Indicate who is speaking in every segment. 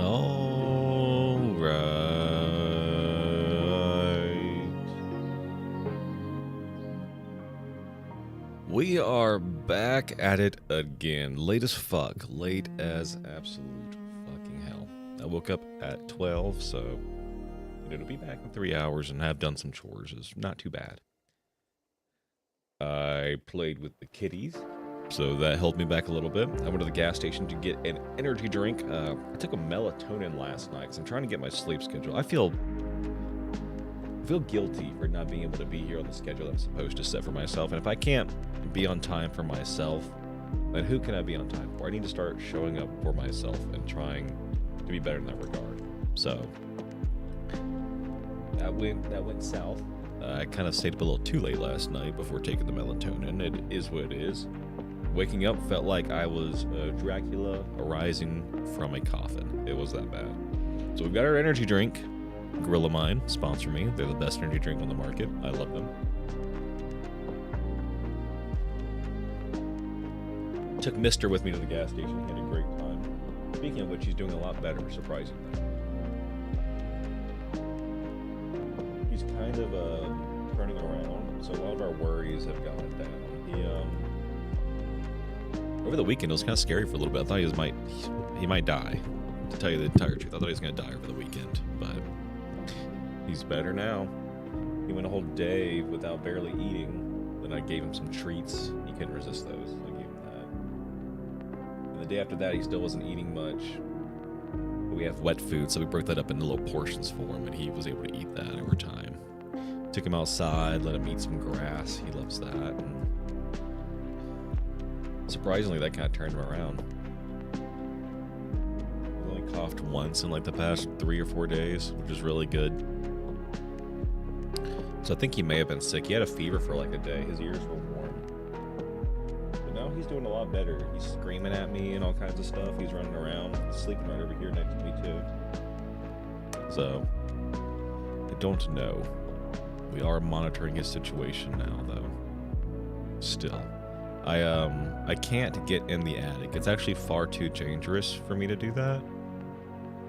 Speaker 1: All right. We are back at it again. Late as fuck. Late as absolute fucking hell. I woke up at 12, so to be back in 3 hours and have done some chores is not too bad. I played with the kitties, so that held me back a little bit. I went to the gas station to get an energy drink. I took a melatonin last night because I'm trying to get my sleep schedule. I feel guilty for not being able to be here on the schedule I'm supposed to set for myself. And if I can't be on time for myself, then who can I be on time for? I need to start showing up for myself and trying to be better in that regard. So that went south. I kind of stayed up a little too late last night before taking the melatonin. It is what it is. Waking up felt like I was Dracula arising from a coffin. It was that bad. So we've got our energy drink. Gorilla Mine, sponsor me. They're the best energy drink on the market. I love them. Took Mister with me to the gas station. Had a great time. Speaking of which, he's doing a lot better, surprisingly. He's kind of turning around, so a lot of our worries have gone down. Over the weekend, it was kind of scary for a little bit. I thought he might die. To tell you the entire truth, I thought he was going to die over the weekend, but he's better now. He went a whole day without barely eating. Then I gave him some treats. He couldn't resist those. I gave him that. And the day after that, he still wasn't eating much. But we have wet food, so we broke that up into little portions for him, and he was able to eat that over time. Took him outside, let him eat some grass. He loves that. And surprisingly, that kind of turned him around. He only coughed once in like the past 3 or 4 days, which is really good. So I think he may have been sick. He had a fever for like a day. His ears were warm. But now he's doing a lot better. He's screaming at me and all kinds of stuff. He's running around. He's sleeping right over here next to me too. So I don't know. We are monitoring his situation now though. Still. I can't get in the attic. It's actually far too dangerous for me to do that.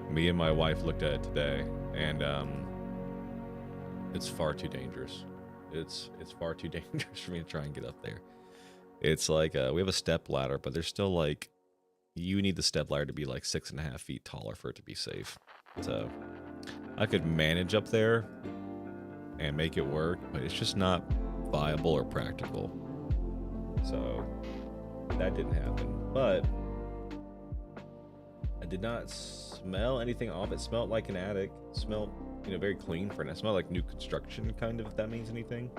Speaker 1: Me and my wife looked at it today, and it's far too dangerous. It's far too dangerous for me to try and get up there. It's like we have a step ladder, but there's still like you need the step ladder to be like 6.5 feet taller for it to be safe. So I could manage up there and make it work, but it's just not viable or practical. So that didn't happen, but I did not smell anything off. It smelled like an attic. It smelled, very clean for it. It smelled like new construction, kind of, if that means anything.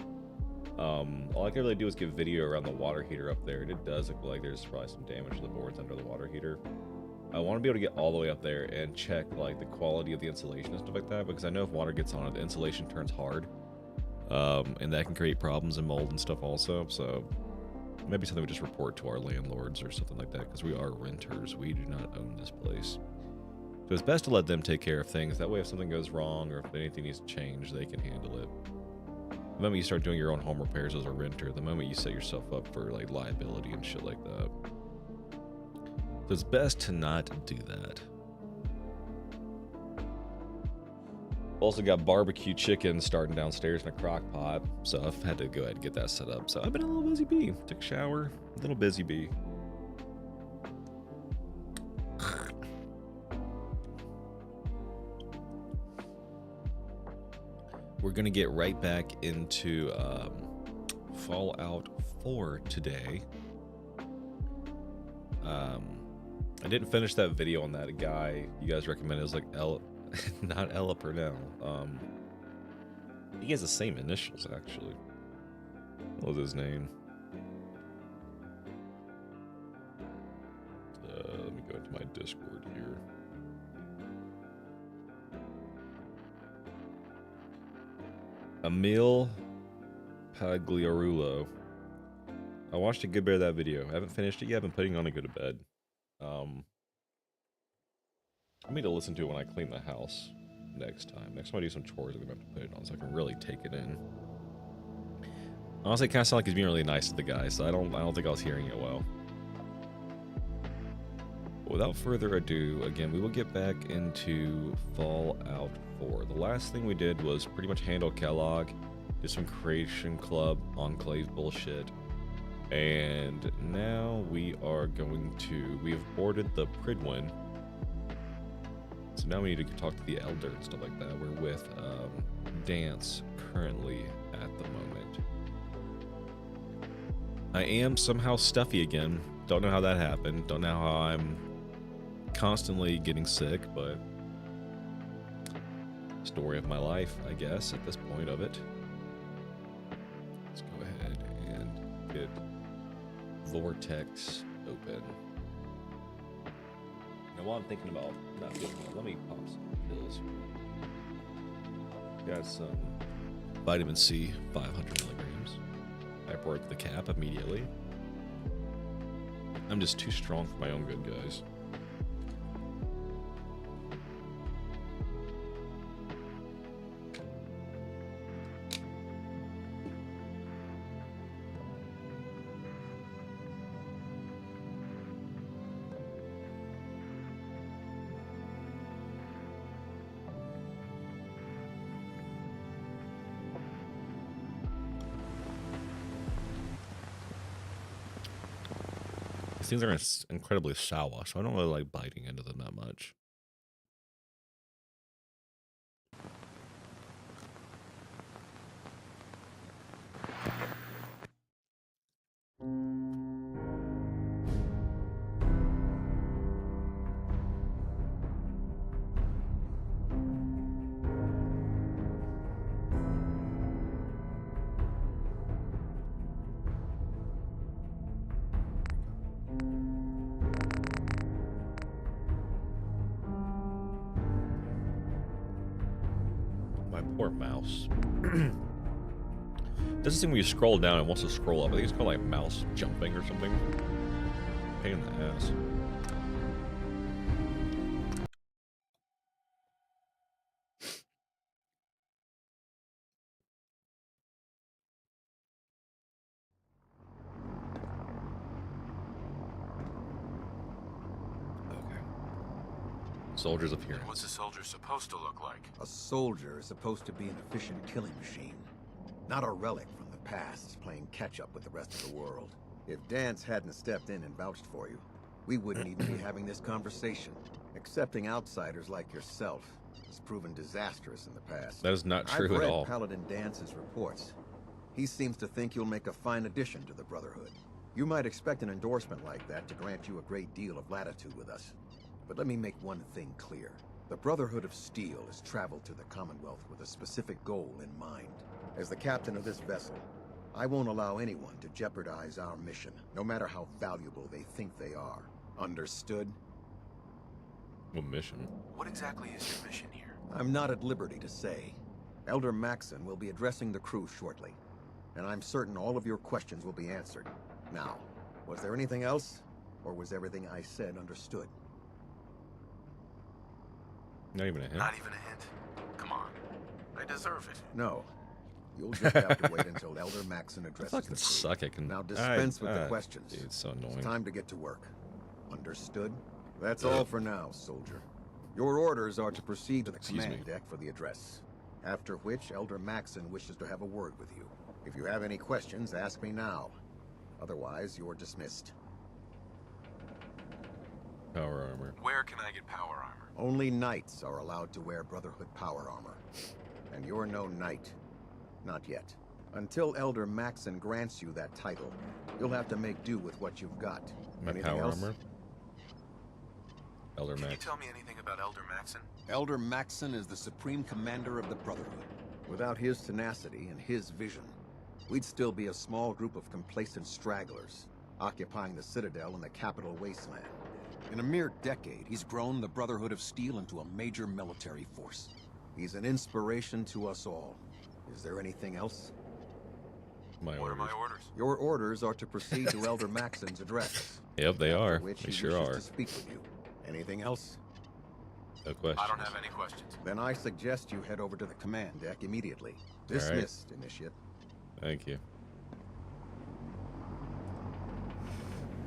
Speaker 1: All I can really do is give video around the water heater up there, and it does look like there's probably some damage to the boards under the water heater. I want to be able to get all the way up there and check like the quality of the insulation and stuff like that, because I know if water gets on it, the insulation turns hard, and that can create problems and mold and stuff also. So maybe something we just report to our landlords or something like that, because we are renters. We do not own this place. So it's best to let them take care of things. That way if something goes wrong or if anything needs to change, they can handle it. The moment you start doing your own home repairs as a renter, the moment you set yourself up for like liability and shit like that. So it's best to not do that. Also got barbecue chicken starting downstairs in a crock pot, so I've had to go ahead and get that set up. So I've been a little busy bee. Took a shower, a little busy bee. We're gonna get right back into Fallout 4 today. I didn't finish that video on that guy you guys recommended. It was like not Ella Purnell. He has the same initials actually. What was his name? Let me go into my Discord here. Emil Pagliarulo. I watched a good bit of that video. I haven't finished it yet. I've been putting it on to go to bed. I need to listen to it when I clean the house next time. Next time I do some chores, I'm gonna have to put it on so I can really take it in. Honestly, it kind of sounds like he's being really nice to the guy, so I don't think I was hearing it well. Without further ado, again, we will get back into Fallout 4. The last thing we did was pretty much handle Kellogg, do some Creation Club Enclave bullshit, and now we are we have boarded the Pridwin. So now we need to talk to the Elder and stuff like that. We're with Dance currently at the moment. I am somehow stuffy again. Don't know how that happened. Don't know how I'm constantly getting sick, but story of my life, I guess, at this point of it. Let's go ahead and get Vortex open. Now, while I'm thinking about not getting one, let me pop some pills. Got some vitamin C, 500 milligrams. I broke the cap immediately. I'm just too strong for my own good, guys. These things are incredibly sour, so I don't really like biting into them that much. Poor mouse. This thing when you scroll down, it wants to scroll up. I think it's called like mouse jumping or something. Pain in the ass. Soldiers appearance.
Speaker 2: What's a soldier supposed to look like?
Speaker 3: A soldier is supposed to be an efficient killing machine, not a relic from the past playing catch-up with the rest of the world. If Dance hadn't stepped in and vouched for you, we wouldn't even be having this conversation. Accepting outsiders like yourself has proven disastrous in the past.
Speaker 1: That is not true
Speaker 3: I've
Speaker 1: at all.
Speaker 3: read Paladin Dance's reports. He seems to think you'll make a fine addition to the Brotherhood. You might expect an endorsement like that to grant you a great deal of latitude with us. But let me make one thing clear. The Brotherhood of Steel has traveled to the Commonwealth with a specific goal in mind. As the captain of this vessel, I won't allow anyone to jeopardize our mission, no matter how valuable they think they are. Understood?
Speaker 1: What mission?
Speaker 2: What exactly is your mission here?
Speaker 3: I'm not at liberty to say. Elder Maxon will be addressing the crew shortly, and I'm certain all of your questions will be answered. Now, was there anything else, or was everything I said understood?
Speaker 1: Not even a hint.
Speaker 2: Not even a hint. Come on. I deserve it.
Speaker 3: No. You'll just have to wait until Elder Maxon addresses the crew.
Speaker 1: Suck. I can.
Speaker 3: Now dispense with the questions.
Speaker 1: Dude, it's so annoying.
Speaker 3: It's time to get to work. Understood? That's all for now, soldier. Your orders are to proceed to the command deck for the address. After which, Elder Maxon wishes to have a word with you. If you have any questions, ask me now. Otherwise, you're dismissed.
Speaker 1: Power armor.
Speaker 2: Where can I get power armor?
Speaker 3: Only knights are allowed to wear Brotherhood power armor. And you're no knight. Not yet. Until Elder Maxon grants you that title, you'll have to make do with what you've got.
Speaker 1: My
Speaker 3: Anything
Speaker 1: power
Speaker 3: else?
Speaker 1: armor? Elder
Speaker 2: Can you
Speaker 1: Max.
Speaker 2: tell me anything about Elder Maxon?
Speaker 3: Elder Maxon is the supreme commander of the Brotherhood. Without his tenacity and his vision, we'd still be a small group of complacent stragglers, occupying the Citadel in the capital Wasteland. In a mere decade, he's grown the Brotherhood of Steel into a major military force. He's an inspiration to us all. Is there anything else?
Speaker 1: My
Speaker 2: What are
Speaker 1: orders.
Speaker 2: my orders?
Speaker 3: Your orders are to proceed to Elder Maxon's address.
Speaker 1: Yep, they are.
Speaker 3: Which
Speaker 1: They
Speaker 3: he
Speaker 1: sure
Speaker 3: wishes
Speaker 1: are.
Speaker 3: to speak with you. Anything else?
Speaker 1: No questions.
Speaker 2: I don't have any questions.
Speaker 3: Then I suggest you head over to the command deck immediately. Dismissed, Initiate.
Speaker 1: Thank you.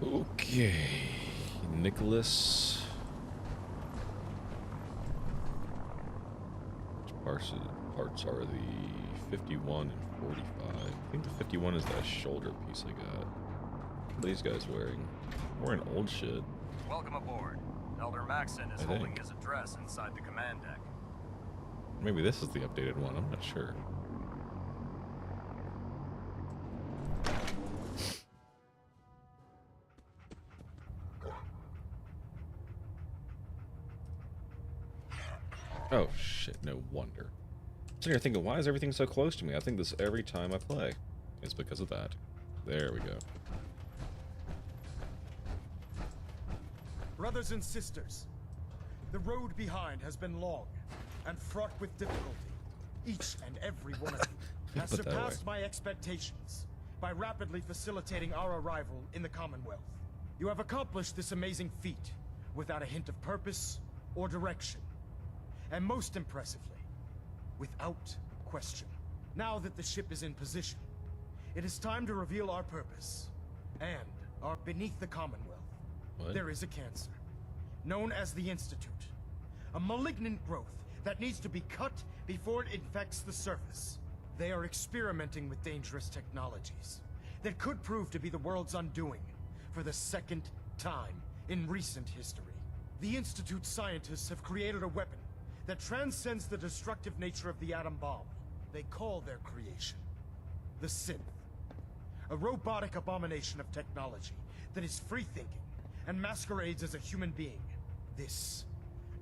Speaker 1: Okay. Nicholas. Which parts are the 51 and 45? I think the 51 is that shoulder piece I got. What are these guys wearing? Wearing old shit.
Speaker 4: Welcome aboard. Elder Maxon is holding his address inside the command deck.
Speaker 1: Maybe this is the updated one, I'm not sure. Oh shit, no wonder. I'm sitting here thinking, why is everything so close to me? I think this every time I play. It's because of that. There we go.
Speaker 5: Brothers and sisters, the road behind has been long and fraught with difficulty. Each and every one of you has surpassed my expectations by rapidly facilitating our arrival in the Commonwealth. You have accomplished this amazing feat without a hint of purpose or direction. And most impressively, without question. Now that the ship is in position, it is time to reveal our purpose. And our beneath the Commonwealth, there is a cancer, known as the Institute. A malignant growth that needs to be cut before it infects the surface. They are experimenting with dangerous technologies that could prove to be the world's undoing for the second time in recent history. The Institute's scientists have created a weapon that transcends the destructive nature of the atom bomb. They call their creation the synth. A robotic abomination of technology that is free-thinking and masquerades as a human being. This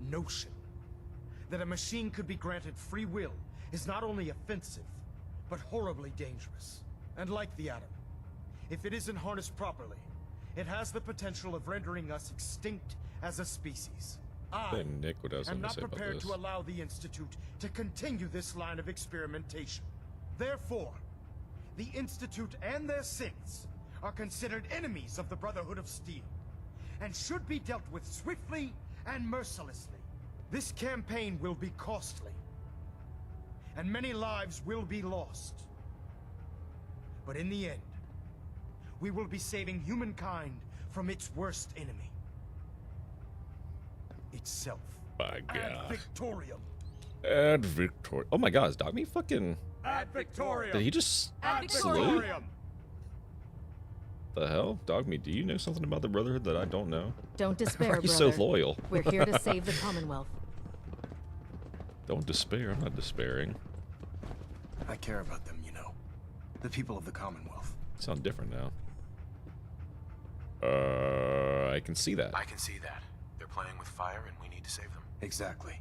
Speaker 5: notion that a machine could be granted free will is not only offensive, but horribly dangerous. And like the atom, if it isn't harnessed properly, it has the potential of rendering us extinct as a species. I am not prepared to allow the Institute to continue this line of experimentation. Therefore, the Institute and their synths are considered enemies of the Brotherhood of Steel, and should be dealt with swiftly and mercilessly. This campaign will be costly, and many lives will be lost. But in the end, we will be saving humankind from its worst enemy. Itself.
Speaker 1: My God.
Speaker 5: Ad Victorium.
Speaker 1: Ad Victorium. Oh my God, is Dogme fucking...
Speaker 5: Ad Victorium.
Speaker 1: Did he just
Speaker 5: Ad
Speaker 1: salute?
Speaker 5: Victorium.
Speaker 1: The hell? Dogme, do you know something about the Brotherhood that I don't know?
Speaker 6: Don't despair,
Speaker 1: Why are you
Speaker 6: brother.
Speaker 1: so loyal?
Speaker 6: We're here to save the Commonwealth.
Speaker 1: Don't despair, I'm not despairing.
Speaker 4: I care about them, you know. The people of the Commonwealth.
Speaker 1: You sound different now. I can see that.
Speaker 2: I can see that. They're playing with fire and we need to save them.
Speaker 4: Exactly.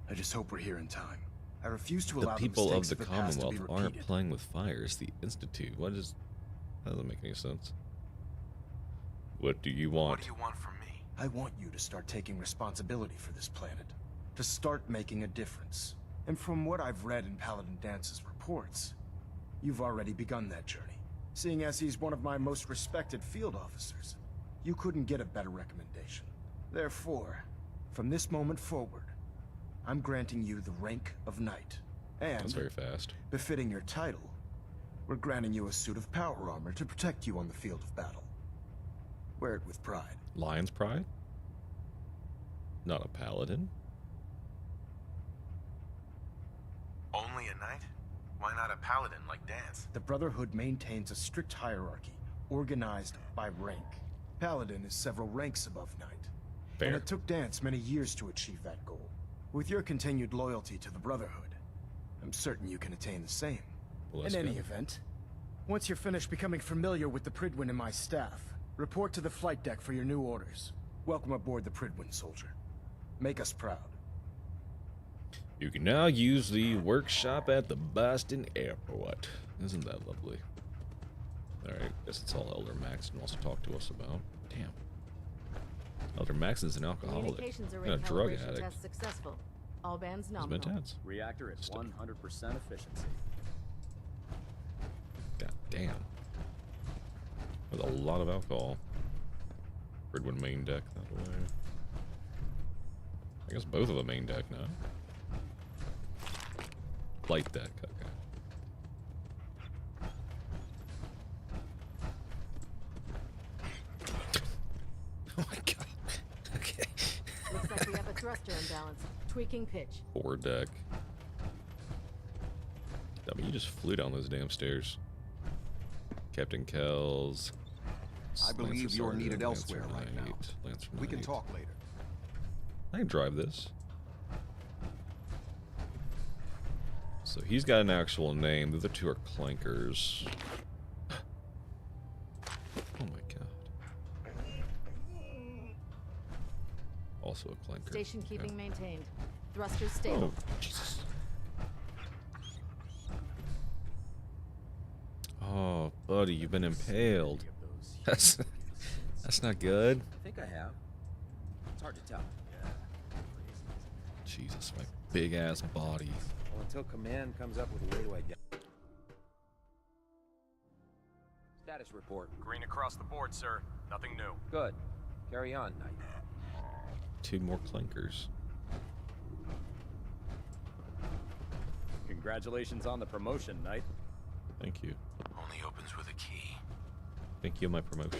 Speaker 4: I just hope we're here in time. I refuse to
Speaker 1: The
Speaker 4: allow
Speaker 1: people of
Speaker 4: mistakes
Speaker 1: the
Speaker 4: the past to be
Speaker 1: Commonwealth aren't
Speaker 4: repeated.
Speaker 1: playing with fire. It's the Institute. What is... That doesn't make any sense. What do you want?
Speaker 2: What do you want from me?
Speaker 4: I want you to start taking responsibility for this planet. To start making a difference. And from what I've read in Paladin Dance's reports, you've already begun that journey. Seeing as he's one of my most respected field officers, you couldn't get a better recommendation. Therefore, from this moment forward, I'm granting you the rank of Knight. And,
Speaker 1: That's very fast.
Speaker 4: befitting your title, we're granting you a suit of power armor to protect you on the field of battle. Wear it with pride.
Speaker 1: Lion's Pride? Not a paladin?
Speaker 2: Only a knight? Why not a paladin like Dance?
Speaker 4: The Brotherhood maintains a strict hierarchy, organized by rank. Paladin is several ranks above Knight.
Speaker 1: Fair.
Speaker 4: And it took Dance many years to achieve that goal. With your continued loyalty to the Brotherhood, I'm certain you can attain the same.
Speaker 1: Well,
Speaker 4: In
Speaker 1: that's
Speaker 4: any
Speaker 1: good.
Speaker 4: event, once you're finished becoming familiar with the Pridwin and my staff, report to the flight deck for your new orders. Welcome aboard the Pridwin, soldier. Make us proud.
Speaker 1: You can now use the workshop at the Boston Airport. Isn't that lovely? Alright, guess it's all Elder Maxon wants to talk to us about. Damn. Elder Maxon's an alcoholic
Speaker 6: Communications
Speaker 1: and
Speaker 6: array
Speaker 1: a drug
Speaker 6: calibration
Speaker 1: addict.
Speaker 6: test successful. All bands
Speaker 1: It's
Speaker 6: nominal.
Speaker 1: intense.
Speaker 7: Reactor at 100% efficiency.
Speaker 1: God damn. With a lot of alcohol. Redwood main deck that way. I guess both of the main deck now. Flight deck, okay. Oh my God.
Speaker 6: Tweaking pitch.
Speaker 1: Forward deck. I mean, you just flew down those damn stairs. Captain Kells.
Speaker 3: I believe you're needed elsewhere right now. We can talk later.
Speaker 1: I can drive this. So he's got an actual name. The other two are clankers. Oh my god. Also a clanker.
Speaker 6: Station keeping maintained. Thrusters stable.
Speaker 1: Oh, Jesus. Oh, buddy, you've been impaled. That's not good.
Speaker 7: I think I have. It's hard to tell.
Speaker 1: Jesus, my big ass body.
Speaker 8: Well, until command comes up with a way to identify. Status report.
Speaker 9: Green across the board, sir. Nothing new.
Speaker 8: Good. Carry on, Knight.
Speaker 1: 2 more clankers.
Speaker 7: Congratulations on the promotion, Knight.
Speaker 1: Thank you.
Speaker 2: Only opens with a key.
Speaker 1: Thank you on my promotion.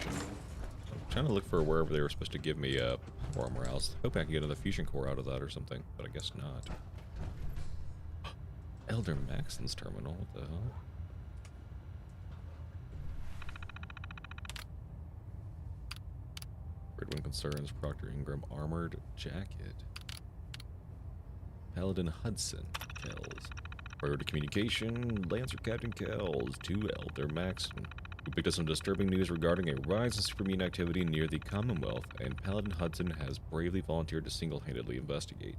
Speaker 1: I'm trying to look for wherever they were supposed to give me more morales. Hope I can get another fusion core out of that or something, but I guess not. Elder Maxon's terminal, what the hell? Redwing Concerns, Proctor Ingram Armored Jacket. Paladin Hudson, Kells. Priority Communication, Lancer Captain Kells, to Elder Maxon. We picked up some disturbing news regarding a rise in supermutant activity near the Commonwealth, and Paladin Hudson has bravely volunteered to single-handedly investigate.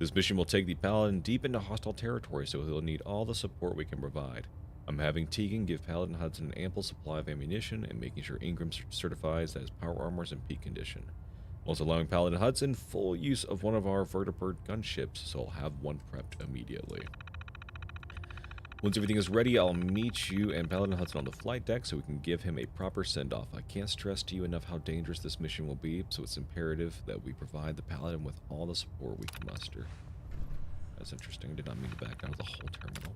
Speaker 1: This mission will take the Paladin deep into hostile territory, so he'll need all the support we can provide. I'm having Tegan give Paladin Hudson an ample supply of ammunition and making sure Ingram certifies that his power armor is in peak condition. Also allowing Paladin Hudson full use of one of our vertibird gunships, so I'll have one prepped immediately. Once everything is ready, I'll meet you and Paladin Hudson on the flight deck so we can give him a proper send-off. I can't stress to you enough how dangerous this mission will be, so it's imperative that we provide the Paladin with all the support we can muster. That's interesting. I did not mean to back out of the whole terminal.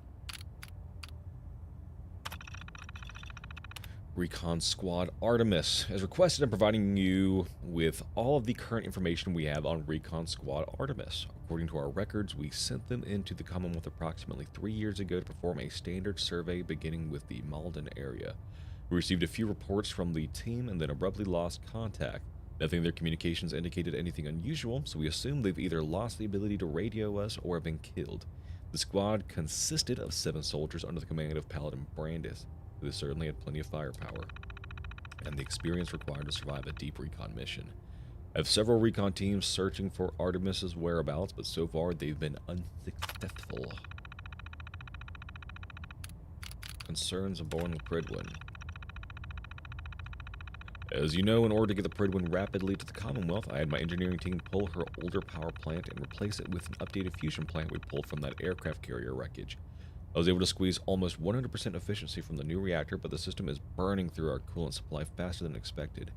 Speaker 1: Recon Squad Artemis. As requested, I'm providing you with all of the current information we have on Recon Squad Artemis. According to our records, we sent them into the Commonwealth approximately 3 years ago to perform a standard survey beginning with the Malden area. We received a few reports from the team and then abruptly lost contact. Nothing in their communications indicated anything unusual, so we assumed they've either lost the ability to radio us or have been killed. The squad consisted of 7 soldiers under the command of Paladin Brandis, who certainly had plenty of firepower and the experience required to survive a deep recon mission. I have several recon teams searching for Artemis's whereabouts, but so far they've been unsuccessful. Concerns aboard the Pridwin. As you know, in order to get the Pridwin rapidly to the Commonwealth, I had my engineering team pull her older power plant and replace it with an updated fusion plant we pulled from that aircraft carrier wreckage. I was able to squeeze almost 100% efficiency from the new reactor, but the system is burning through our coolant supply faster than expected.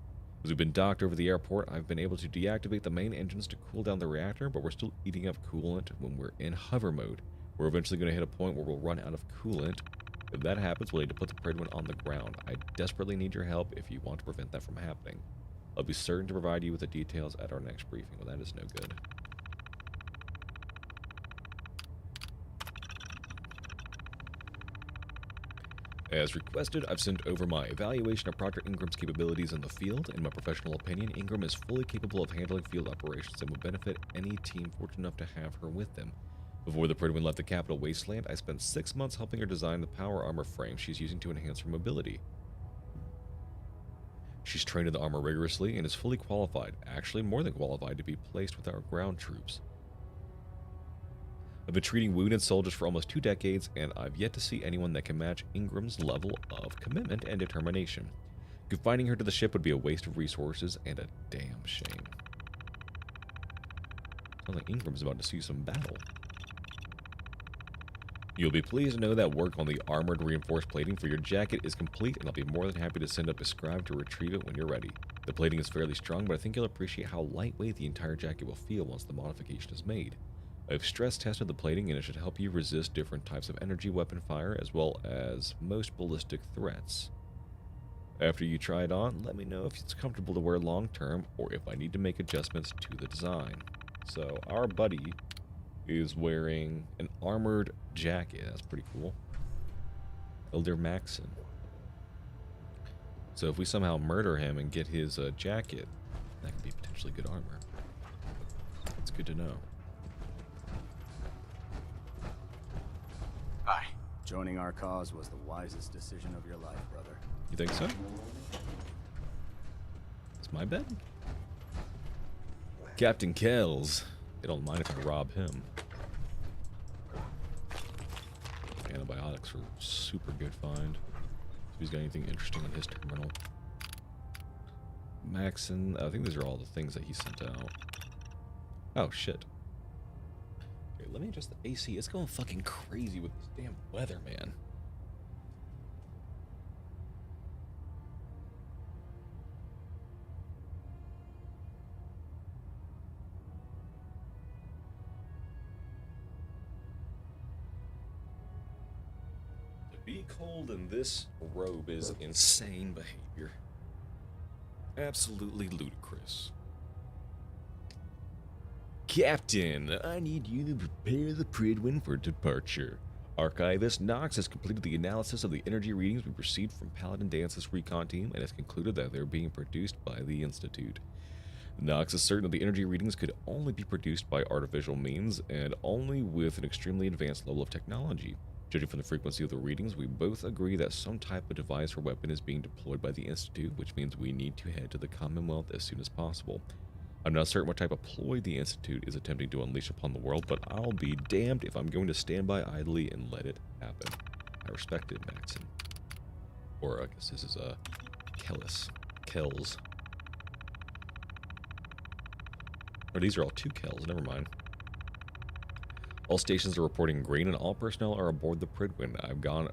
Speaker 1: As we've been docked over the airport, I've been able to deactivate the main engines to cool down the reactor, but we're still eating up coolant when we're in hover mode. We're eventually going to hit a point where we'll run out of coolant. If that happens, we'll need to put the Pridwin on the ground. I desperately need your help if you want to prevent that from happening. I'll be certain to provide you with the details at our next briefing. Well, that is no good. As requested, I've sent over my evaluation of Proctor Ingram's capabilities in the field. In my professional opinion, Ingram is fully capable of handling field operations and would benefit any team fortunate enough to have her with them. Before the Pridwin left the capital Wasteland, I spent 6 months helping her design the power armor frame she's using to enhance her mobility. She's trained in the armor rigorously and is fully qualified, actually more than qualified, to be placed with our ground troops. I've been treating wounded soldiers for almost 2 decades, and I've yet to see anyone that can match Ingram's level of commitment and determination. Confining her to the ship would be a waste of resources and a damn shame. Sounds like Ingram's about to see some battle. You'll be pleased to know that work on the armored reinforced plating for your jacket is complete, and I'll be more than happy to send up a scribe to retrieve it when you're ready. The plating is fairly strong, but I think you'll appreciate how lightweight the entire jacket will feel once the modification is made. I've stress tested the plating, and it should help you resist different types of energy weapon fire as well as most ballistic threats. After you try it on, let me know if it's comfortable to wear long term or if I need to make adjustments to the design. So our buddy is wearing an armored jacket. That's pretty cool. Elder Maxon. So if we somehow murder him and get his jacket, that could be potentially good armor. It's good to know.
Speaker 2: Bye.
Speaker 7: Joining our cause was the wisest decision of your life, brother.
Speaker 1: You think so? It's my bed? Captain Kells. You don't mind if I rob him. Antibiotics are super good find. If he's got anything interesting on his terminal. Maxon, I think these are all the things that he sent out. Oh shit. Okay, let me adjust the AC. It's going fucking crazy with this damn weather, man. Be cold in this robe is insane behavior. Absolutely ludicrous. Captain, I need you to prepare the Pridwin for departure. Archivist Knox has completed the analysis of the energy readings we received from Paladin Dance's recon team and has concluded that they're being produced by the Institute. Knox is certain that the energy readings could only be produced by artificial means and only with an extremely advanced level of technology. Judging from the frequency of the readings, we both agree that some type of device or weapon is being deployed by the Institute, which means we need to head to the Commonwealth as soon as possible. I'm not certain what type of ploy the Institute is attempting to unleash upon the world, but I'll be damned if I'm going to stand by idly and let it happen. I respect it, Maxon. Or I guess this is Kells. Or these are all two Kells, never mind. All stations are reporting green and all personnel are aboard the Pridwin. I've gone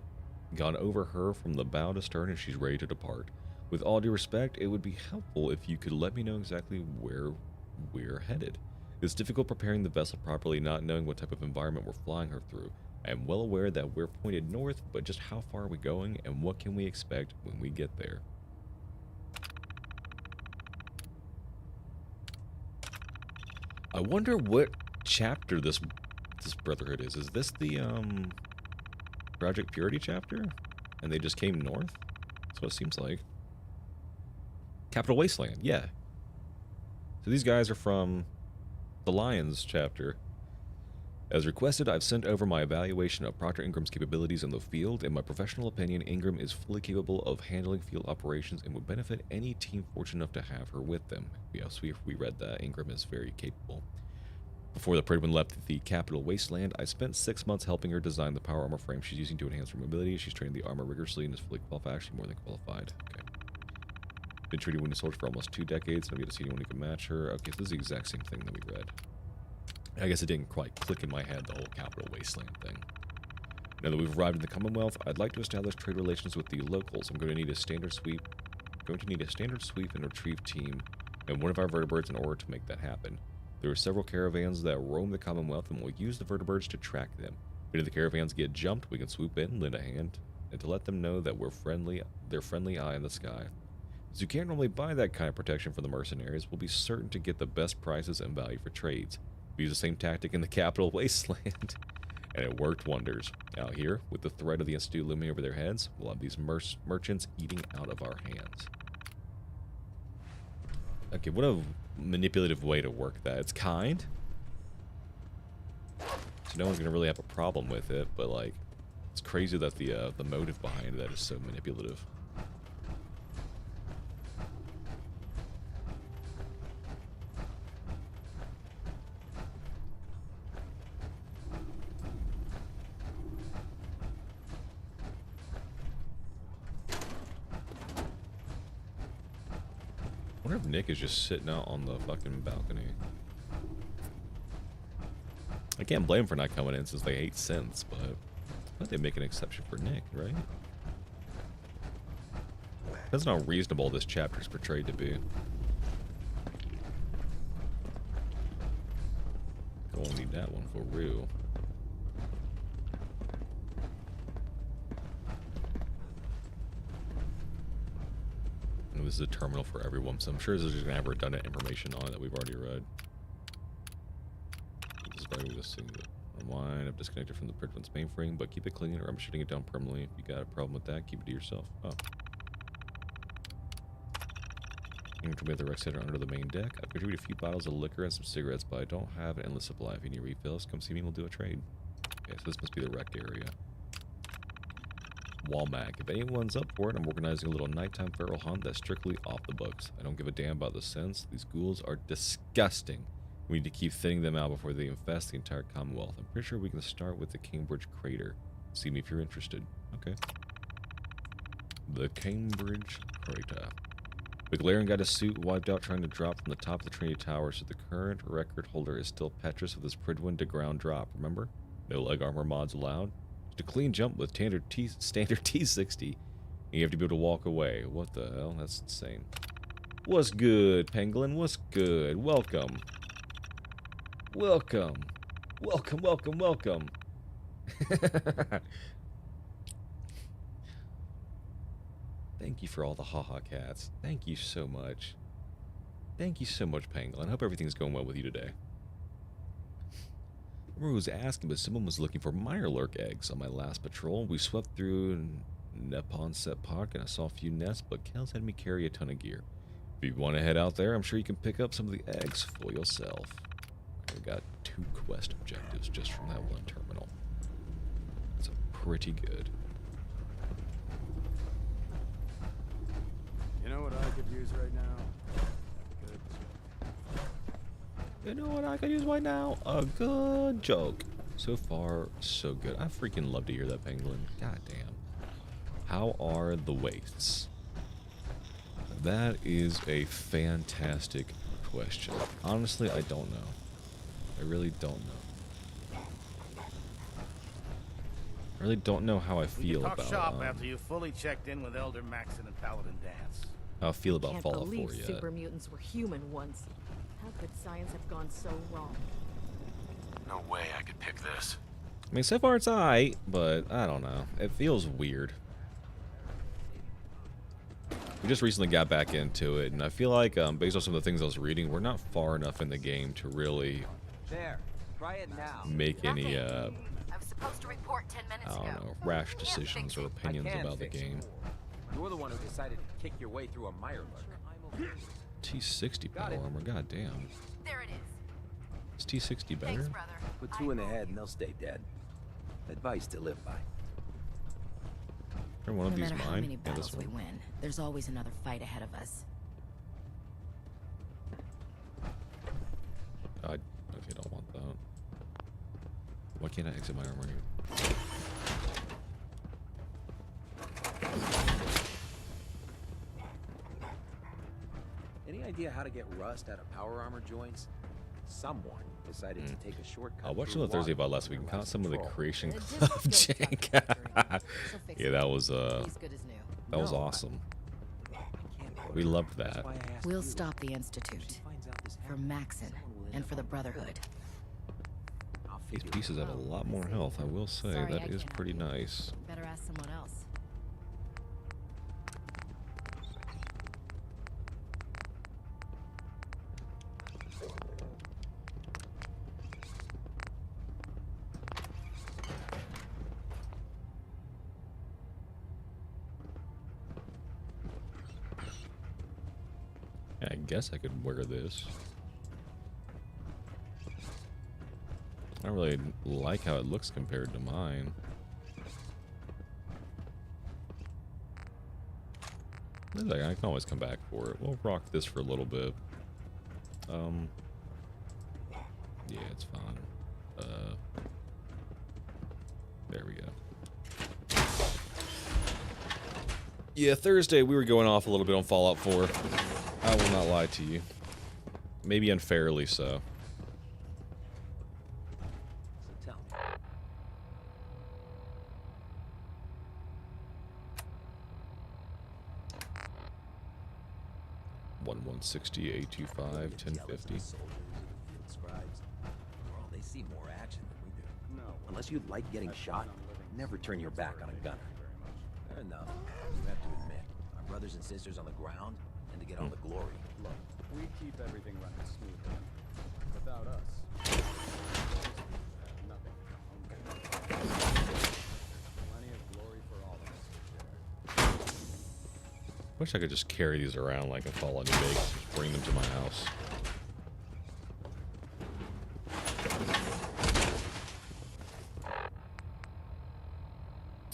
Speaker 1: over her from the bow to stern and she's ready to depart. With all due respect, it would be helpful if you could let me know exactly where we're headed. It's difficult preparing the vessel properly, not knowing what type of environment we're flying her through. I am well aware that we're pointed north, but just how far are we going and what can we expect when we get there? I wonder what chapter this Brotherhood is. Is this the Project Purity chapter? And they just came north? That's what it seems like. Capital Wasteland, yeah. So these guys are from the Lions chapter. As requested, I've sent over my evaluation of Proctor Ingram's capabilities in the field. In my professional opinion, Ingram is fully capable of handling field operations and would benefit any team fortunate enough to have her with them. Yes, we read that. Ingram is very capable. Before the Pridwin left the capital Wasteland, I spent 6 months helping her design the power armor frame she's using to enhance her mobility. She's trained the armor rigorously and is fully qualified, actually more than qualified. Okay. Been treating wounded soldiers for almost 2 decades, and I've yet to see anyone who can match her. Okay, so this is the exact same thing that we read. I guess it didn't quite click in my head, the whole capital Wasteland thing. Now that we've arrived in the Commonwealth, I'd like to establish trade relations with the locals. I'm going to need a standard sweep and retrieve team and one of our vertebrates in order to make that happen. There are several caravans that roam the Commonwealth, and we'll use the vertebrates to track them. If any of the caravans get jumped, we can swoop in, lend a hand, and to let them know that we're their friendly eye in the sky. As you can't normally buy that kind of protection from the mercenaries, we'll be certain to get the best prices and value for trades. We use the same tactic in the capital Wasteland, and it worked wonders. Out here, with the threat of the Institute looming over their heads, we'll have these merchants eating out of our hands. Okay, what a manipulative way to work that. It's kind, so no one's gonna really have a problem with it, but like, it's crazy that the motive behind that is so manipulative. I wonder if Nick is just sitting out on the fucking balcony. I can't blame him for not coming in since they hate synths, but I thought they'd make an exception for Nick, right? That's not reasonable this chapter's portrayed to be. I won't need that one for real. This is a terminal for everyone, so I'm sure there's just gonna have redundant information on it that we've already read. This is flag this thing. Unwind. I've disconnected from the Pridwin's mainframe, but keep it clean or I'm shutting it down permanently. If you got a problem with that, keep it to yourself. Oh. You can commit the rec center under the main deck. I've contributed a few bottles of liquor and some cigarettes, but I don't have an endless supply. If you need refills, come see me and we'll do a trade. Okay, so this must be the rec area. Walmag. If anyone's up for it, I'm organizing a little nighttime feral hunt that's strictly off the books. I don't give a damn about the scents. These ghouls are disgusting. We need to keep thinning them out before they infest the entire Commonwealth. I'm pretty sure we can start with the Cambridge Crater. See me if you're interested. Okay. The Cambridge Crater. McLaren got his suit wiped out trying to drop from the top of the Trinity Tower, so the current record holder is still Petrus with his Pridwin to ground drop, remember? No leg armor mods allowed. Just a clean jump with standard T60. And you have to be able to walk away. What the hell? That's insane. What's good, Pangolin? What's good? Welcome. Welcome. Welcome, welcome, welcome. Thank you for all the haha cats. Thank you so much. Thank you so much, Pangolin. I hope everything's going well with you today. I remember who was asking, but someone was looking for Mirelurk eggs on my last patrol. We swept through Neponset Park and I saw a few nests, but Kels had me carry a ton of gear. If you want to head out there, I'm sure you can pick up some of the eggs for yourself. We got 2 quest objectives just from that one terminal. That's pretty good.
Speaker 7: You know what I could use right now?
Speaker 1: You know what I could use right now? A good joke. So far, so good. I freaking love to hear that, Pangolin. God damn. How are the wastes? That is a fantastic question. Honestly, I don't know. I really don't know. I really don't know how I feel about
Speaker 10: shop after you fully checked in with Elder Maxon and Paladin Dance.
Speaker 1: How I feel about Fallout 4 yet.
Speaker 6: I can't believe super mutants were human once. How could science have gone so wrong?
Speaker 2: No way I could pick this.
Speaker 1: I mean, so far it's alright, but I don't know. It feels weird. We just recently got back into it, and I feel like, based on some of the things I was reading, we're not far enough in the game to really make any,
Speaker 6: I was supposed to report 10 minutes
Speaker 1: I don't know, rash decisions or opinions about the game.
Speaker 8: You're the one who decided to kick your way through a Mirelurk.
Speaker 1: T60 power armor, goddamn.
Speaker 6: There it is.
Speaker 1: Is T60 better?
Speaker 6: Thanks, brother.
Speaker 8: Put 2 in the head and they'll stay dead. Advice to live by.
Speaker 1: Or one of
Speaker 11: No
Speaker 1: these
Speaker 11: matter how
Speaker 1: mine?
Speaker 11: many
Speaker 1: Yeah,
Speaker 11: battles
Speaker 1: this
Speaker 11: we
Speaker 1: one.
Speaker 11: win, there's always another fight ahead of us.
Speaker 1: I don't want that. Why can't I exit my armor here?
Speaker 8: Any idea how to get rust out of power armor joints? Someone decided to take a shortcut.
Speaker 1: I watched
Speaker 8: through
Speaker 1: on the Thursday
Speaker 8: water
Speaker 1: about last week and caught some of the
Speaker 8: patrol.
Speaker 1: Creation
Speaker 6: It just
Speaker 1: Club
Speaker 6: goes down
Speaker 1: jank.
Speaker 6: to the She'll fix
Speaker 1: Yeah,
Speaker 6: it.
Speaker 1: that was
Speaker 6: He's good as new.
Speaker 1: that was
Speaker 8: No,
Speaker 1: awesome.
Speaker 8: I can't
Speaker 1: We
Speaker 8: order.
Speaker 1: loved
Speaker 8: That's
Speaker 1: that.
Speaker 8: why I asked
Speaker 11: We'll
Speaker 8: you.
Speaker 11: stop the
Speaker 8: If
Speaker 11: Institute.
Speaker 8: she finds out this
Speaker 11: For
Speaker 8: happened,
Speaker 11: Maxon
Speaker 8: someone will end
Speaker 11: and
Speaker 8: up
Speaker 11: for the
Speaker 8: on
Speaker 11: Brotherhood.
Speaker 8: I'll
Speaker 1: These
Speaker 8: figure it
Speaker 1: pieces have a
Speaker 8: out.
Speaker 1: lot more health, I will say.
Speaker 6: Sorry,
Speaker 1: That
Speaker 6: I
Speaker 1: is
Speaker 6: can't
Speaker 1: pretty
Speaker 6: help you.
Speaker 1: nice.
Speaker 6: Better ask someone else.
Speaker 1: I guess I could wear this. I don't really like how it looks compared to mine. I can always come back for it. We'll rock this for a little bit. Yeah, it's fine. There we go. Yeah, Thursday we were going off a little bit on Fallout 4. I will not lie to you. Maybe unfairly so.
Speaker 8: So tell me.
Speaker 1: 1160, 825, 1050.
Speaker 8: Scribes. For all they see more action than we do. No. Unless you like getting shot, never turn your back on a gunner. Fair enough. You have to admit, our brothers and sisters on the ground tend to get all the glory.
Speaker 7: Look, we keep everything running smoothly. Without us.
Speaker 1: wish I could just carry these around like a Fallout New Vegas, bring them to my house.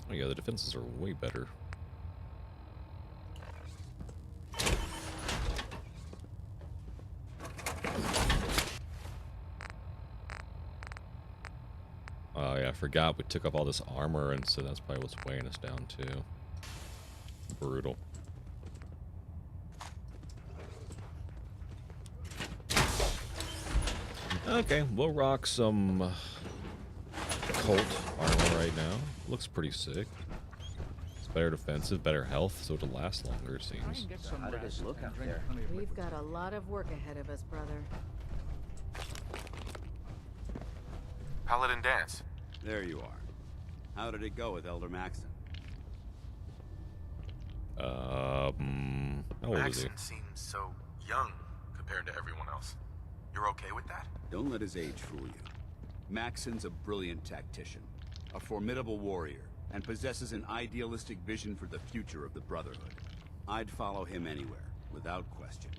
Speaker 1: Oh yeah, the defenses are way better. Oh yeah, I forgot we took off all this armor, and so that's probably what's weighing us down too. Brutal. Okay, we'll rock some Colt armor right now. Looks pretty sick. It's better defensive, better health, so it'll last longer, it seems.
Speaker 8: How did it look out there?
Speaker 6: We've got a lot of work ahead of us, brother.
Speaker 2: Paladin Dance.
Speaker 12: There you are. How did it go with Elder Maxon?
Speaker 1: How old is he?
Speaker 2: Maxon seems so young compared to everyone else. You're okay with that?
Speaker 12: Don't let his age fool you. Maxon's a brilliant tactician, a formidable warrior, and possesses an idealistic vision for the future of the Brotherhood. I'd follow him anywhere, without question.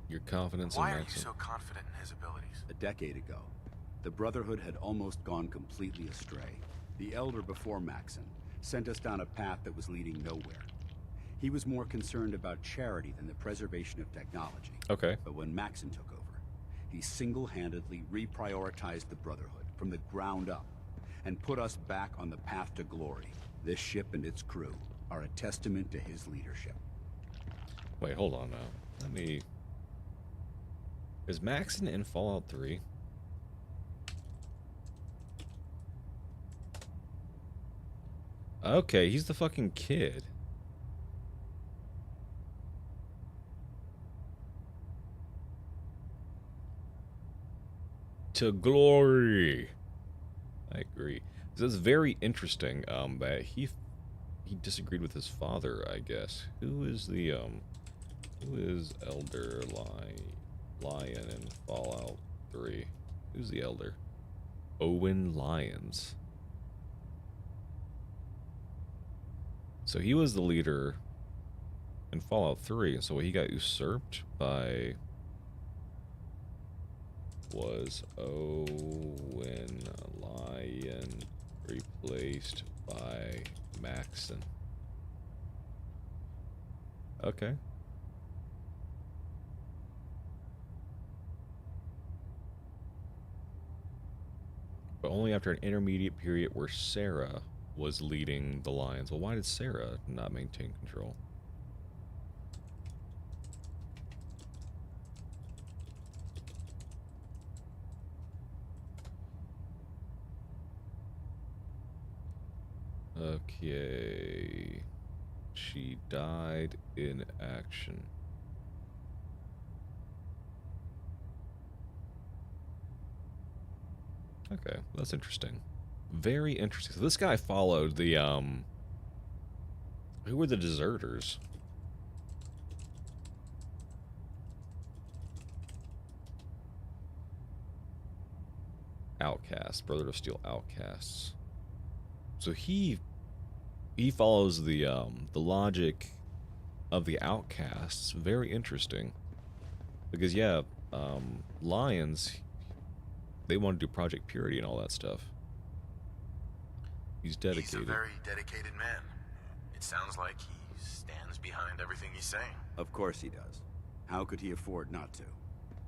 Speaker 1: Your confidence in
Speaker 2: Why are you
Speaker 1: Maxon?
Speaker 2: so confident in his abilities?
Speaker 12: A decade ago, the Brotherhood had almost gone completely astray. The Elder before Maxon sent us down a path that was leading nowhere. He was more concerned about charity than the preservation of technology.
Speaker 1: Okay.
Speaker 12: But when Maxon took over, he single-handedly reprioritized the Brotherhood from the ground up and put us back on the path to glory. This ship and its crew are a testament to his leadership.
Speaker 1: Wait, hold on now. Let me... Is Maxon in Fallout 3? Okay, he's the fucking kid. To glory. I agree. This is very interesting. That he disagreed with his father, I guess. Who is Elder Lion in Fallout 3? Who's the Elder? Owen Lyons. So he was the leader in Fallout 3, and so he got usurped by... Was Owen Lyon replaced by Maxon? Okay. But only after an intermediate period where Sarah was leading the Lions. Well, why did Sarah not maintain control? Okay. She died in action. Okay, that's interesting. Very interesting. So this guy followed the, who were the deserters? Outcasts. Brother of Steel outcasts. So he follows the logic of the outcasts. Very interesting. Because, yeah, Lions, they want to do Project Purity and all that stuff. He's dedicated.
Speaker 2: He's a very dedicated man. It sounds like he stands behind everything he's saying.
Speaker 12: Of course he does. How could he afford not to?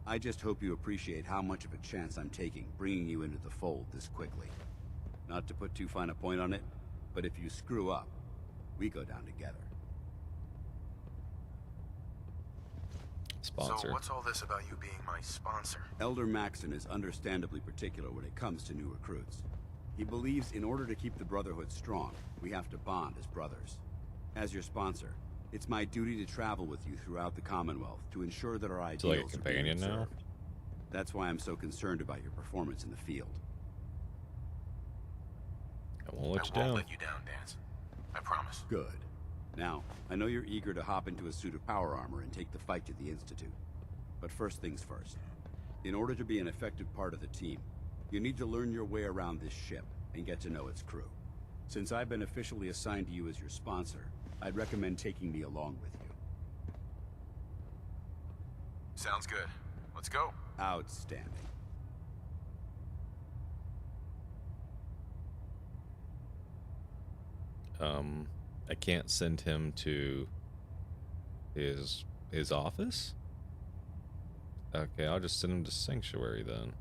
Speaker 12: I just hope you appreciate how much of a chance I'm taking bringing you into the fold this quickly. Not to put too fine a point on it, but if you screw up, we go down together.
Speaker 1: Sponsor.
Speaker 2: So what's all this about you being my sponsor?
Speaker 12: Elder Maxon is understandably particular when it comes to new recruits. He believes in order to keep the Brotherhood strong, we have to bond as brothers. As your sponsor, it's my duty to travel with you throughout the Commonwealth to ensure that our ideals
Speaker 1: So like a companion
Speaker 12: are being
Speaker 1: now?
Speaker 12: observed. That's why I'm so concerned about your performance in the field.
Speaker 1: I won't let you
Speaker 2: I won't
Speaker 1: down.
Speaker 2: let you down, Dance. I promise.
Speaker 12: Good. Now, I know you're eager to hop into a suit of power armor and take the fight to the Institute. But first things first. In order to be an effective part of the team, you need to learn your way around this ship and get to know its crew. Since I've been officially assigned to you as your sponsor, I'd recommend taking me along with you.
Speaker 2: Sounds good. Let's go.
Speaker 12: Outstanding.
Speaker 1: I can't send him to his office? Okay, I'll just send him to Sanctuary then.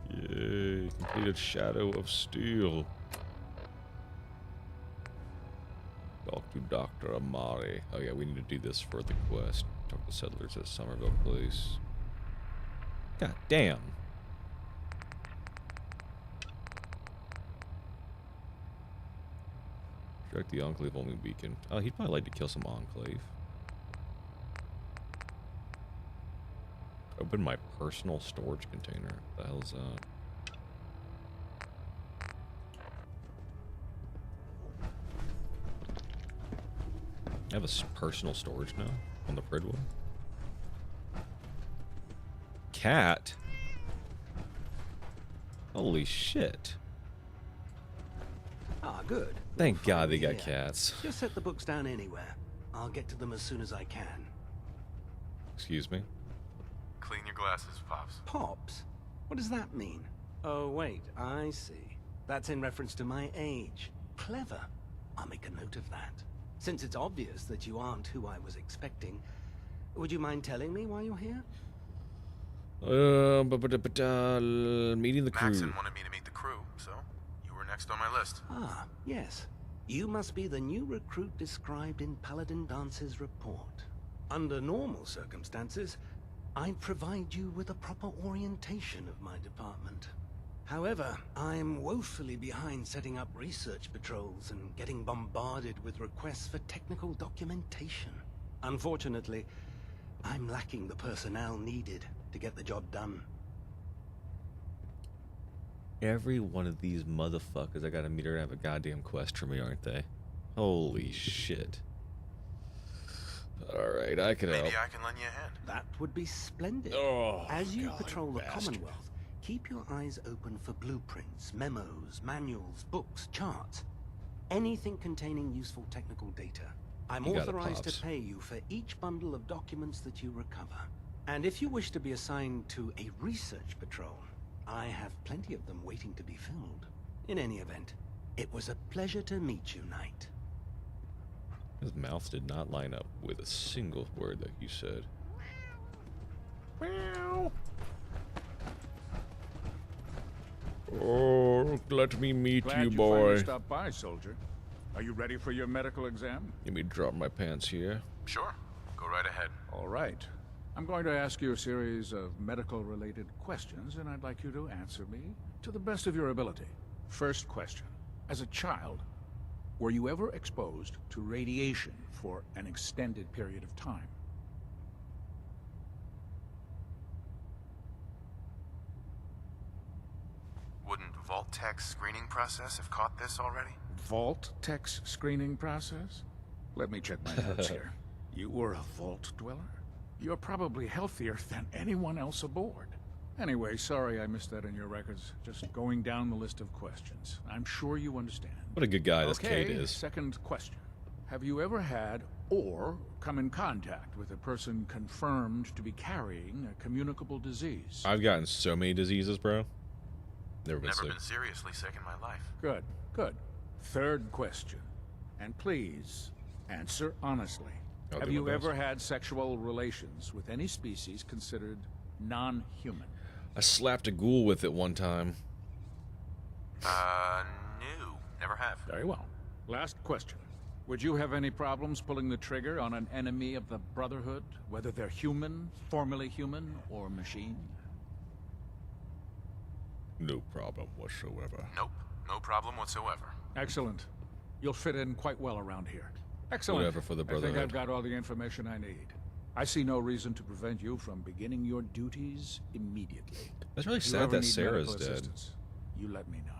Speaker 1: Yay, completed Shadow of Steel. Talk to Dr. Amari. Oh yeah, we need to do this for the quest. Talk to settlers at Somerville Place. God damn. Strike the Enclave only beacon. Oh, he'd probably like to kill some Enclave. Open my personal storage container. What the hell is that? I have a personal storage now on the Pridwood. Cat? Holy shit.
Speaker 8: Ah, good.
Speaker 1: Thank God they got cats.
Speaker 8: Just set the books down anywhere. I'll get to them as soon as I can.
Speaker 1: Excuse me?
Speaker 2: Clean your glasses, Pops.
Speaker 8: Pops? What does that mean? Oh, wait, I see. That's in reference to my age. Clever. I'll make a note of that. Since it's obvious that you aren't who I was expecting, would you mind telling me why you're here?
Speaker 1: Meeting the crew.
Speaker 2: Maxon wanted me to meet the crew, so you were next on my list.
Speaker 8: Ah, yes. You must be the new recruit described in Paladin Dance's report. Under normal circumstances, I'd provide you with a proper orientation of my department. However, I'm woefully behind setting up research patrols and getting bombarded with requests for technical documentation. Unfortunately, I'm lacking the personnel needed to get the job done.
Speaker 1: Every one of these motherfuckers I gotta meet are gonna have a goddamn quest for me, aren't they? Holy shit. Alright, I can help.
Speaker 2: Maybe I can lend you a hand.
Speaker 8: That would be splendid.
Speaker 1: Oh,
Speaker 8: As you
Speaker 1: God,
Speaker 8: patrol the
Speaker 1: bastard.
Speaker 8: Commonwealth, keep your eyes open for blueprints, memos, manuals, books, charts. Anything containing useful technical data. I'm
Speaker 1: You got it,
Speaker 8: authorized
Speaker 1: Pops.
Speaker 8: to pay you for each bundle of documents that you recover. And if you wish to be assigned to a research patrol, I have plenty of them waiting to be filled. In any event, it was a pleasure to meet you, Knight.
Speaker 1: His mouth did not line up with a single word that he said. Meow. Oh, let me meet
Speaker 13: Glad
Speaker 1: you,
Speaker 13: you
Speaker 1: boy.
Speaker 13: finally stopped by, soldier. Are you ready for your medical exam?
Speaker 1: Let me drop my pants here.
Speaker 2: Sure. Go right ahead.
Speaker 13: All right. I'm going to ask you a series of medical-related questions, and I'd like you to answer me to the best of your ability. First question. As a child, were you ever exposed to radiation for an extended period of time?
Speaker 2: Wouldn't Vault-Tech's screening process have caught this already?
Speaker 13: Vault-Tech's screening process? Let me check my notes here. You were a Vault dweller? You're probably healthier than anyone else aboard. Anyway, sorry I missed that in your records. Just going down the list of questions. I'm sure you understand.
Speaker 1: What a good guy this
Speaker 13: Okay,
Speaker 1: Kate is.
Speaker 13: second question. Have you ever had or come in contact with a person confirmed to be carrying a communicable disease?
Speaker 1: I've gotten so many diseases, bro. Never been
Speaker 2: Never
Speaker 1: sick.
Speaker 2: been seriously sick in my life.
Speaker 13: Good, good. Third question. And please, answer honestly.
Speaker 1: I'll
Speaker 13: Have
Speaker 1: do
Speaker 13: you
Speaker 1: my best.
Speaker 13: ever had sexual relations with any species considered non-human?
Speaker 1: I slapped a ghoul with it one time.
Speaker 2: No. Never have.
Speaker 13: Very well. Last question. Would you have any problems pulling the trigger on an enemy of the Brotherhood, whether they're human, formerly human, or machine?
Speaker 1: No problem whatsoever.
Speaker 2: Nope. No problem whatsoever.
Speaker 13: Excellent. You'll fit in quite well around here. Excellent.
Speaker 1: Whatever for the
Speaker 13: I think
Speaker 1: Brotherhood.
Speaker 13: I've got all the information I need. I see no reason to prevent you from beginning your duties immediately.
Speaker 1: That's really
Speaker 13: If you
Speaker 1: sad
Speaker 13: ever
Speaker 1: that
Speaker 13: need
Speaker 1: Sarah's
Speaker 13: medical
Speaker 1: dead.
Speaker 13: assistance, you let me know.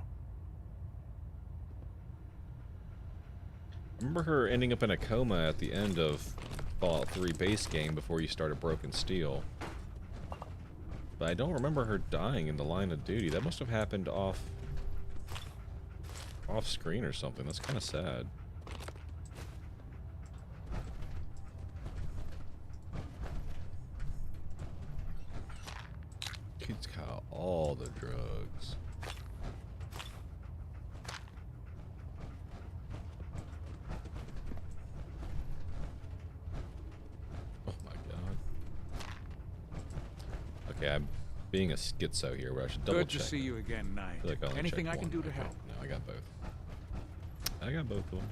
Speaker 1: Remember her ending up in a coma at the end of Fallout 3 base game before you started Broken Steel. But I don't remember her dying in the line of duty. That must have happened off screen or something. That's kind of sad. Kid's got all the drugs. Oh my god. Okay, I'm being a schizo here, where I should double check.
Speaker 13: Good to see you again, Knight.
Speaker 1: I feel like
Speaker 13: Anything I can do to
Speaker 1: Okay.
Speaker 13: help?
Speaker 1: No, I got both. I got both of them.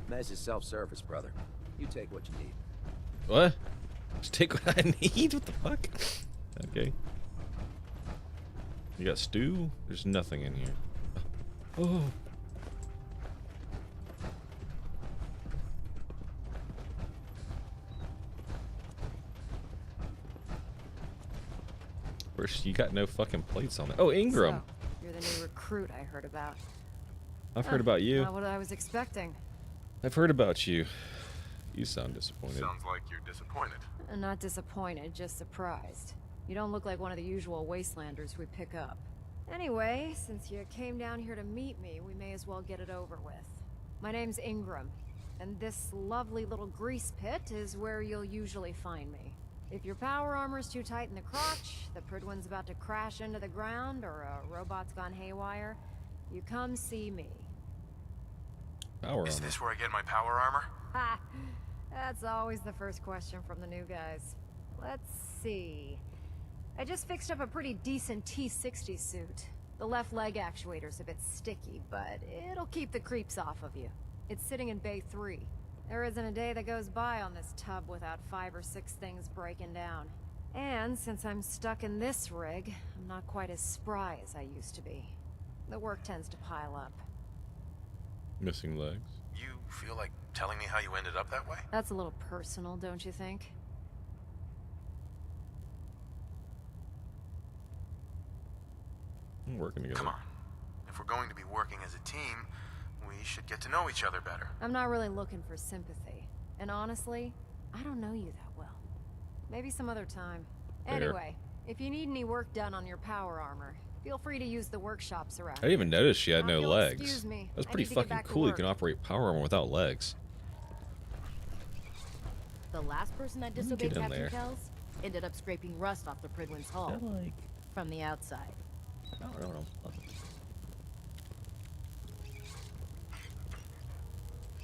Speaker 8: Mess is self-service, brother. You take what you need.
Speaker 1: What? Just take what I need? What the fuck? Okay. You got stew? There's nothing in here. Oh. First, you got no fucking plates on it. Oh, Ingram.
Speaker 14: So, you're the new recruit I heard about.
Speaker 1: I've heard about you.
Speaker 14: Not what I was expecting.
Speaker 1: I've heard about you. You sound disappointed.
Speaker 2: Sounds like you're disappointed.
Speaker 14: Not disappointed, just surprised. You don't look like one of the usual Wastelanders we pick up. Anyway, since you came down here to meet me, we may as well get it over with. My name's Ingram, and this lovely little grease pit is where you'll usually find me. If your power armor's too tight in the crotch, the Pridwin's about to crash into the ground, or a robot's gone haywire, you come see me.
Speaker 1: Power
Speaker 2: Is
Speaker 1: armor.
Speaker 2: this where I get my power armor?
Speaker 14: Ha! That's always the first question from the new guys. Let's see. I just fixed up a pretty decent T-60 suit. The left leg actuator's a bit sticky, but it'll keep the creeps off of you. It's sitting in Bay 3. There isn't a day that goes by on this tub without 5 or 6 things breaking down. And since I'm stuck in this rig, I'm not quite as spry as I used to be. The work tends to pile up.
Speaker 1: Missing legs.
Speaker 2: You feel like telling me how you ended up that way?
Speaker 14: That's a little personal, don't you think?
Speaker 1: I'm working together.
Speaker 2: Come on. If we're going to be working as a team, we should get to know each other better.
Speaker 14: I'm not really looking for sympathy. And honestly, I don't know you that well. Maybe some other time.
Speaker 1: Fair.
Speaker 14: Anyway, if you need any work done on your power armor, feel free to use the workshops around.
Speaker 1: I didn't even notice she had
Speaker 14: Now,
Speaker 1: no
Speaker 14: if you'll
Speaker 1: legs.
Speaker 14: excuse me,
Speaker 1: That's
Speaker 14: I
Speaker 1: pretty
Speaker 14: need to get
Speaker 1: fucking
Speaker 14: back to
Speaker 1: cool. You
Speaker 14: work.
Speaker 1: can operate power armor without legs.
Speaker 6: The last person that
Speaker 1: Let me
Speaker 6: disobeyed
Speaker 1: get in
Speaker 6: Captain
Speaker 1: there.
Speaker 6: Kells ended up scraping rust off the Pridwin's hull
Speaker 1: like...
Speaker 6: from the outside.
Speaker 1: I don't know.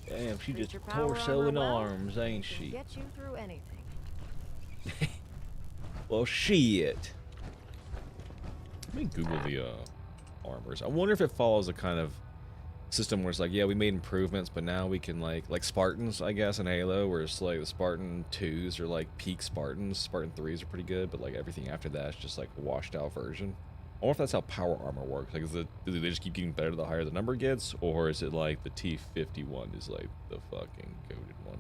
Speaker 1: Damn, she
Speaker 14: Treat
Speaker 1: just
Speaker 14: your power
Speaker 1: torso
Speaker 14: armor
Speaker 1: and
Speaker 14: well,
Speaker 1: arms, ain't
Speaker 14: it can
Speaker 1: she?
Speaker 14: get you through anything.
Speaker 1: Well, shit. Let me Google the armors. I wonder if it follows a kind of system where it's like, yeah, we made improvements, but now we can like Spartans, I guess, in Halo, where it's like the Spartan 2s are like peak Spartans. Spartan 3s are pretty good, but like everything after that is just like a washed out version. I wonder if that's how power armor works. Like, do they just keep getting better the higher the number gets, or is it like the T-51 is like the fucking goated one?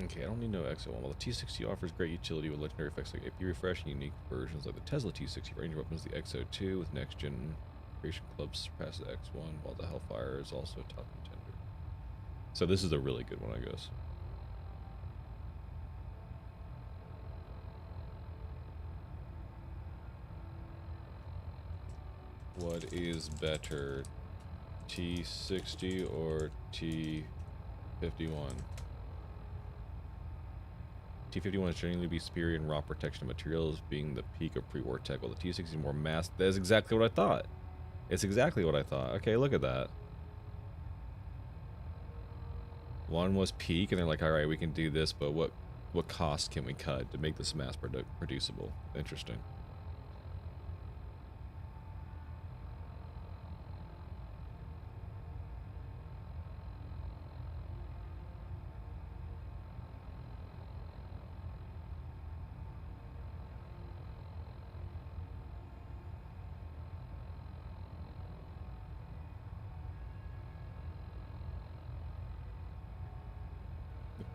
Speaker 1: Okay, I don't need no EXO one. While the T-60 offers great utility with legendary effects like AP refresh and unique versions like the Tesla T-60, range weapons, the XO2 with next-gen Creation Club surpass the X1, while the Hellfire is also a top contender. So this is a really good one, I guess. What is better, T-60 or T-51? T-51 is generally be superior in raw protection materials, being the peak of pre-war tech, while the T-60 is more mass. That is exactly what I thought. It's exactly what I thought. Okay, look at that. One was peak, and they're like, all right, we can do this, but what cost can we cut to make this mass producible? Interesting.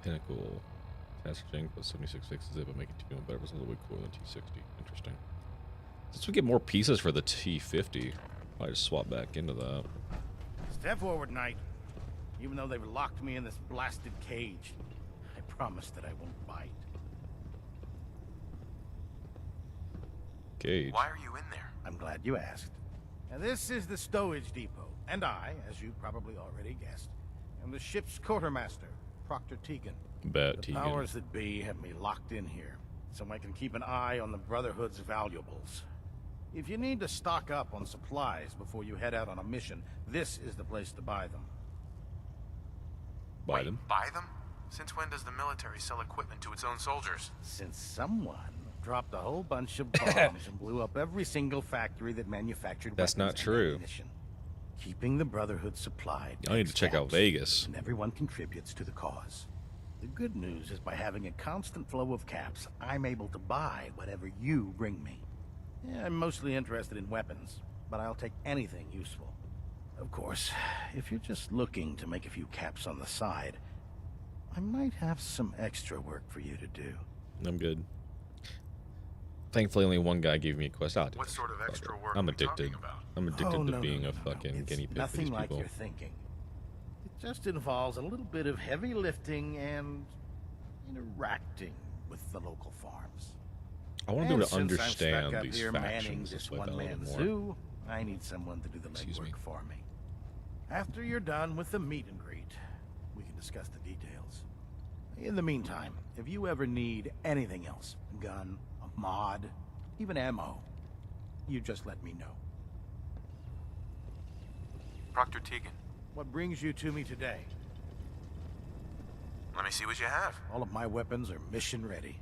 Speaker 1: Pinnacle Passaging plus 76 fixes it, but make it T1 better. Was a little bit cooler than T60. Interesting. Since we get more pieces for the T50, I just swap back into that.
Speaker 10: Step forward, Knight. Even though they've locked me in this blasted cage, I promise that I won't bite.
Speaker 1: Cage.
Speaker 2: Why are you in there?
Speaker 10: I'm glad you asked. Now, this is the stowage depot, and I, as you probably already guessed, am the ship's quartermaster, Proctor Tegan.
Speaker 1: Bet
Speaker 10: The
Speaker 1: Tegan.
Speaker 10: powers that be have me locked in here, so I can keep an eye on the Brotherhood's valuables. If you need to stock up on supplies before you head out on a mission, this is the place to buy them.
Speaker 1: Buy them?
Speaker 2: Buy them? Since when does the military sell equipment to its own soldiers?
Speaker 10: Since someone dropped a whole bunch of bombs and blew up every single factory that manufactured
Speaker 1: That's
Speaker 10: weapons
Speaker 1: not true.
Speaker 10: and ammunition. Keeping the Brotherhood supplied.
Speaker 1: I need to check out Vegas.
Speaker 10: And everyone contributes to the cause. The good news is by having a constant flow of caps, I'm able to buy whatever you bring me. Yeah, I'm mostly interested in weapons, but I'll take anything useful. Of course, if you're just looking to make a few caps on the side, I might have some extra work for you to do.
Speaker 1: I'm good. Thankfully, only one guy gave me a quest.
Speaker 2: What sort of extra work
Speaker 1: I'm
Speaker 2: are we
Speaker 1: addicted.
Speaker 2: talking about?
Speaker 1: I'm addicted to being a
Speaker 10: no.
Speaker 1: fucking
Speaker 10: It's
Speaker 1: guinea pig for
Speaker 10: nothing
Speaker 1: these
Speaker 10: like
Speaker 1: people.
Speaker 10: you're thinking. It just involves a little bit of heavy lifting and interacting with the local farms.
Speaker 1: I want to be able to
Speaker 10: And since I'm
Speaker 1: understand
Speaker 10: stuck up
Speaker 1: these
Speaker 10: here manning
Speaker 1: factions.
Speaker 10: this
Speaker 1: Let's play that a
Speaker 10: one-man
Speaker 1: little more.
Speaker 10: zoo, I need someone to do the legwork for me. After you're done with the meet and greet, we can discuss the details. In the meantime, if you ever need anything else, a gun, a mod, even ammo, you just let me know.
Speaker 2: Proctor Tegan,
Speaker 10: What brings you to me today?
Speaker 2: let me see what you have.
Speaker 10: All of my weapons are mission ready.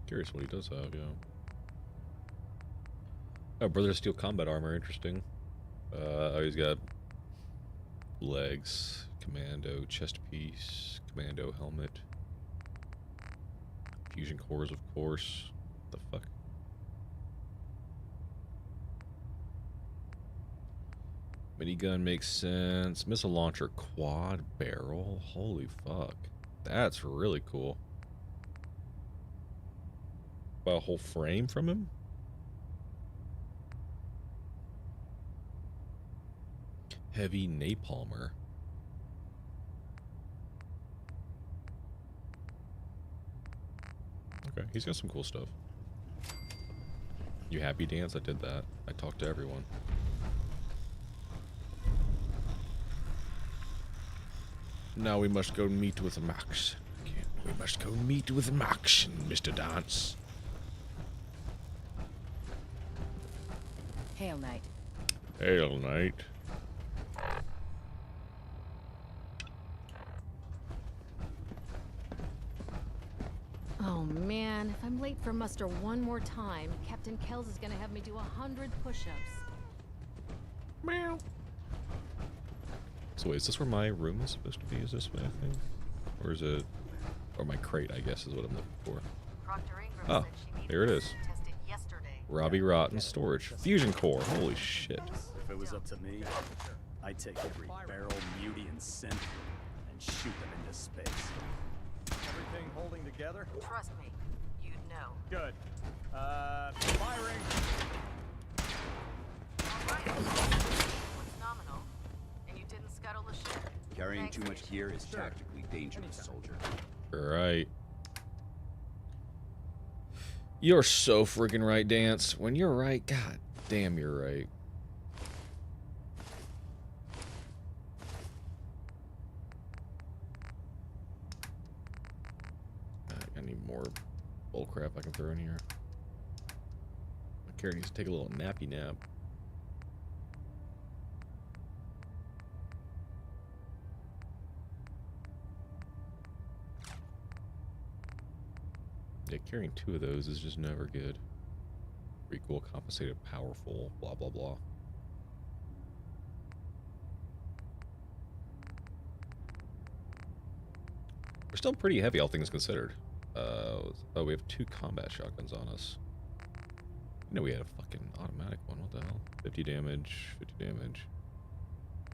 Speaker 1: Curious what he does have, yeah. Oh, Brother of Steel combat armor, interesting. Oh, he's got legs, commando, chest piece, commando helmet, fusion cores, of course. What the fuck? Minigun makes sense. Missile launcher quad barrel. Holy fuck. That's really cool. Buy a whole frame from him? Heavy napalmer. Okay, he's got some cool stuff. You happy, Dance? I did that. I talked to everyone. Now we must go meet with Max. We must go meet with Max, Mr. Dance.
Speaker 11: Hail, Knight.
Speaker 1: Hail, Knight.
Speaker 6: Oh man, if I'm late for muster one more time, Captain Kells is gonna have me do 100 push-ups.
Speaker 1: Meow. So wait, is this where my room is supposed to be? Is this my thing? Or is it... Or my crate, I guess, is what I'm looking for. Oh, there it is. Robbie Rotten storage. Fusion core. Holy shit.
Speaker 7: If it was up to me, I'd take every barrel, muty, and cent and shoot them into space.
Speaker 5: Everything holding together?
Speaker 6: Trust me, you'd know.
Speaker 5: Good. Firing!
Speaker 6: What's nominal? And you didn't scuttle the ship?
Speaker 12: Carrying too much gear is tactically dangerous, soldier.
Speaker 1: Right. You're so freaking right, Dance. When you're right, god damn, you're right. I need more bullcrap I can throw in here. My character needs to take a little nappy nap. Yeah, carrying 2 of those is just never good. Equal, compensated, powerful, blah, blah, blah. We're still pretty heavy, all things considered. Oh, we have 2 combat shotguns on us. You know, we had a fucking automatic one. What the hell? 50 damage, 50 damage.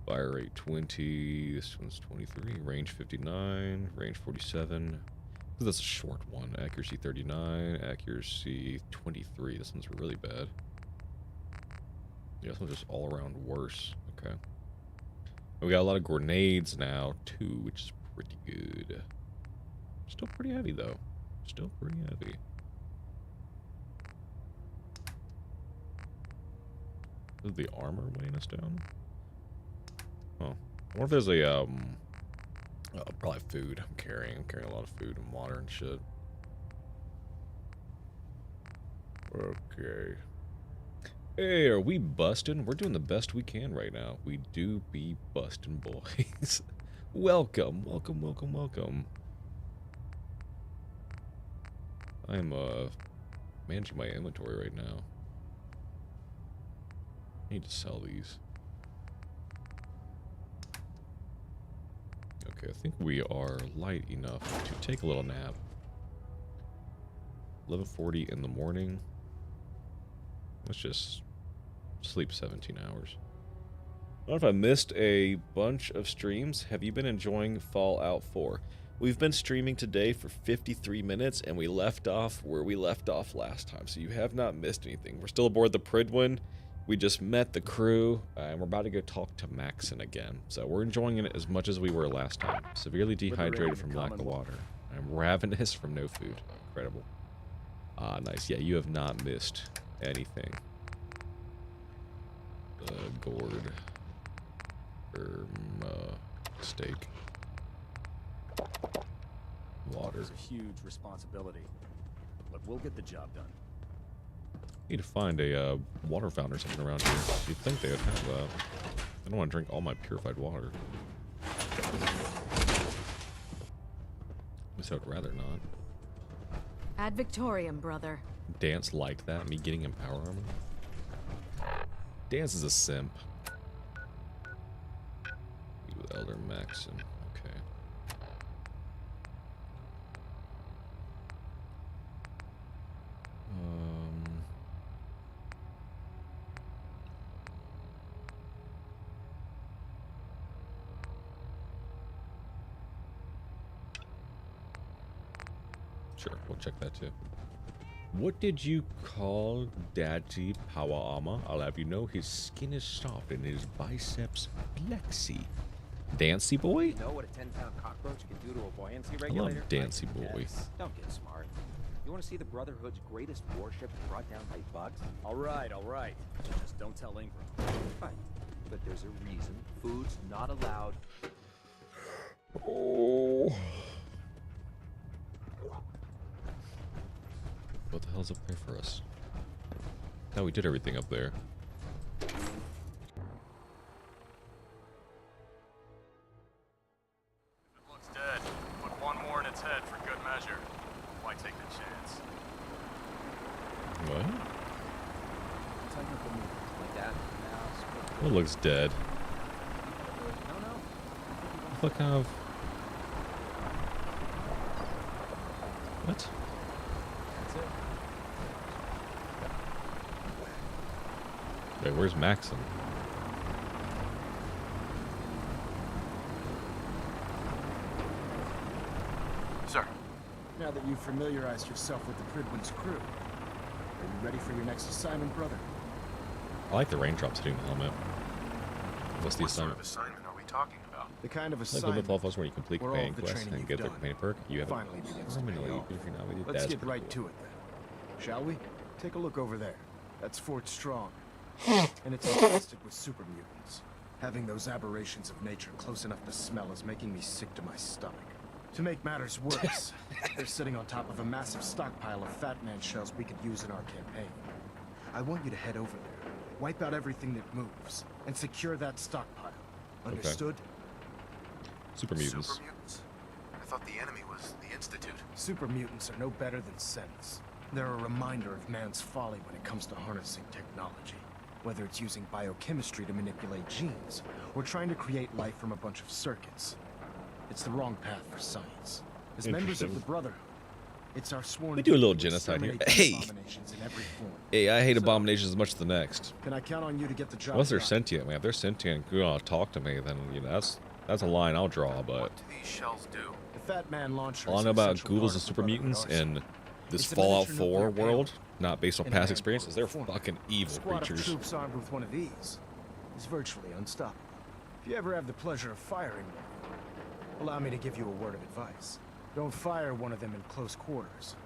Speaker 1: Fire rate 20. This one's 23. Range 59. Range 47. That's a short one. Accuracy 39, accuracy 23. This one's really bad. Yeah, this one's just all around worse. Okay. And we got a lot of grenades now, too, which is pretty good. Still pretty heavy, though. Still pretty heavy. Is the armor weighing us down? Oh. I wonder if there's a, probably food I'm carrying. I'm carrying a lot of food and water and shit. Okay. Hey, are we busting? We're doing the best we can right now. We do be busting, boys. Welcome, welcome, welcome, welcome. I'm, managing my inventory right now. I need to sell these. Okay, I think we are light enough to take a little nap. 11:40 in the morning. Let's just sleep 17 hours. I don't know if I missed a bunch of streams. Have you been enjoying Fallout 4? We've been streaming today for 53 minutes, and we left off where we left off last time, so you have not missed anything. We're still aboard the Pridwin. We just met the crew, and we're about to go talk to Maxon again. So we're enjoying it as much as we were last time. Severely dehydrated from lack of water. I'm ravenous from no food. Incredible. Ah, nice. Yeah, you have not missed anything. Gourd. Steak. Water.
Speaker 7: It's a huge responsibility, but we'll get the job done.
Speaker 1: Need to find a water fountain or something around here. You'd think they would have that. I don't want to drink all my purified water. At least I would rather not.
Speaker 6: Ad Victoriam, brother.
Speaker 1: Dance like that? Me getting in power armor? Dance is a simp. Meet with Elder Maxon. Okay. Sure, we'll check that too. What did you call Daddy Power Armor? I'll have you know his skin is soft and his biceps flexy. Dancy Boy?
Speaker 8: You know what a 10-pound cockroach can do to a buoyancy regulator?
Speaker 1: I love Dancy Boy.
Speaker 8: Yes. Don't get smart. You want to see the Brotherhood's greatest warship brought down by bugs?
Speaker 7: All right. Just don't tell Ingram.
Speaker 8: Right. But there's a reason. Food's not allowed.
Speaker 1: Oh. What the hell's up there for us? No, we did everything up there.
Speaker 9: It looks dead. Put one more in its head for good measure. Why take the chance?
Speaker 1: What?
Speaker 8: Like that.
Speaker 1: It looks dead.
Speaker 8: No.
Speaker 1: What kind of... What? Wait, where's Maxon?
Speaker 2: Sir.
Speaker 5: Now that you've familiarized yourself with the Pridwin's crew, are you ready for your next assignment, brother?
Speaker 1: I like the raindrops hitting the helmet. What's the
Speaker 2: What sort
Speaker 1: assignment?
Speaker 2: of assignment are we talking about?
Speaker 5: The kind of
Speaker 1: Like
Speaker 5: assignment
Speaker 1: Global where you complete
Speaker 5: where all
Speaker 1: companion
Speaker 5: of the
Speaker 1: quests
Speaker 5: training
Speaker 1: and get the
Speaker 5: you've
Speaker 1: companion perk. You have
Speaker 5: finally begins to pay
Speaker 1: permanently.
Speaker 5: off.
Speaker 1: If you're not with it,
Speaker 5: Let's
Speaker 1: that's
Speaker 5: get
Speaker 1: pretty
Speaker 5: right
Speaker 1: cool.
Speaker 5: to it then. Shall we? Take a look over there. That's Fort Strong. And it's infested with super mutants. Having those aberrations of nature close enough to smell is making me sick to my stomach. To make matters worse, they're sitting on top of a massive stockpile of Fat Man shells we could use in our campaign. I want you to head over there, wipe out everything that moves, and secure that stockpile. Understood?
Speaker 1: Super mutants.
Speaker 2: Super mutants? I thought the enemy was the Institute.
Speaker 5: Super mutants are no better than Sens. They're a reminder of man's folly when it comes to harnessing technology. Whether it's using biochemistry to manipulate genes, or trying to create life from a bunch of circuits. It's the wrong path for science. As members of the Brotherhood, it's our sworn
Speaker 1: We do a little
Speaker 5: duty to
Speaker 1: genocide here.
Speaker 5: exterminate
Speaker 1: Hey!
Speaker 5: abominations in every form.
Speaker 1: Hey, I hate abominations as much as the next.
Speaker 5: Can I count on you to get the job
Speaker 1: Unless they're
Speaker 5: done?
Speaker 1: sentient, man. If they're sentient and you want to talk to me, then, you know, That's a line I'll draw, but
Speaker 2: What do these shells do?
Speaker 5: The Fat Man launcher.
Speaker 1: all I know about ghouls and super mutants and this Fallout 4 world, not based on past experiences, they're fucking evil creatures.
Speaker 5: Squad of troops armed with one of these is virtually unstoppable. If you ever have the pleasure of firing one, allow me to give you a word of advice. Don't fire one of them in close quarters.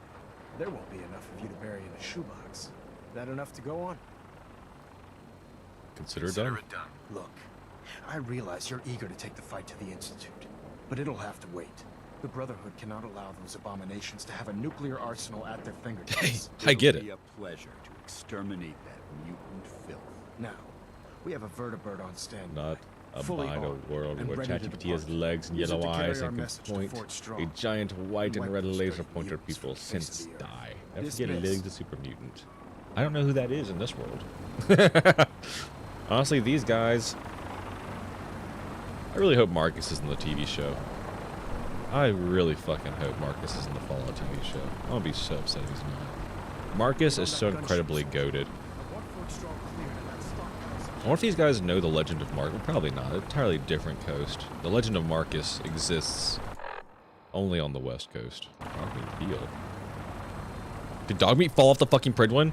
Speaker 5: There won't be enough of you to bury in a shoebox. That enough to go on?
Speaker 1: Consider it done.
Speaker 5: Look, I realize you're eager to take the fight to the Institute, but it'll have to wait. The Brotherhood cannot allow those abominations to have a nuclear arsenal at their fingertips.
Speaker 1: I get it.
Speaker 12: It'll be a pleasure to exterminate that mutant filth.
Speaker 5: Now, we have a vertibird on standby.
Speaker 1: Not a
Speaker 5: fully
Speaker 1: binary
Speaker 5: armed
Speaker 1: world
Speaker 5: and
Speaker 1: where
Speaker 5: ready to
Speaker 1: ChatGPT has
Speaker 5: depart.
Speaker 1: legs and
Speaker 5: Use it
Speaker 1: yellow
Speaker 5: to carry
Speaker 1: eyes
Speaker 5: our
Speaker 1: and can
Speaker 5: message to
Speaker 1: point
Speaker 5: Fort Strong.
Speaker 1: a giant white and
Speaker 5: Wipe
Speaker 1: red
Speaker 5: those
Speaker 1: laser
Speaker 5: dirty
Speaker 1: pointer at
Speaker 5: mutants
Speaker 1: people
Speaker 5: from the face
Speaker 1: since
Speaker 5: of the earth.
Speaker 1: die. I forget
Speaker 5: Dismiss.
Speaker 1: Lig's a super mutant. I don't know who that is in this world. Honestly, these guys... I really hope Marcus is in the TV show. I really fucking hope Marcus is in the Fallout TV show. I'm gonna be so upset if he's not. Marcus is so incredibly goated. I wonder if these guys know the legend of Marcus. Probably not. An entirely different coast. The legend of Marcus exists only on the west coast. Dogmeat deal. Did Dogmeat fall off the fucking Pridwin?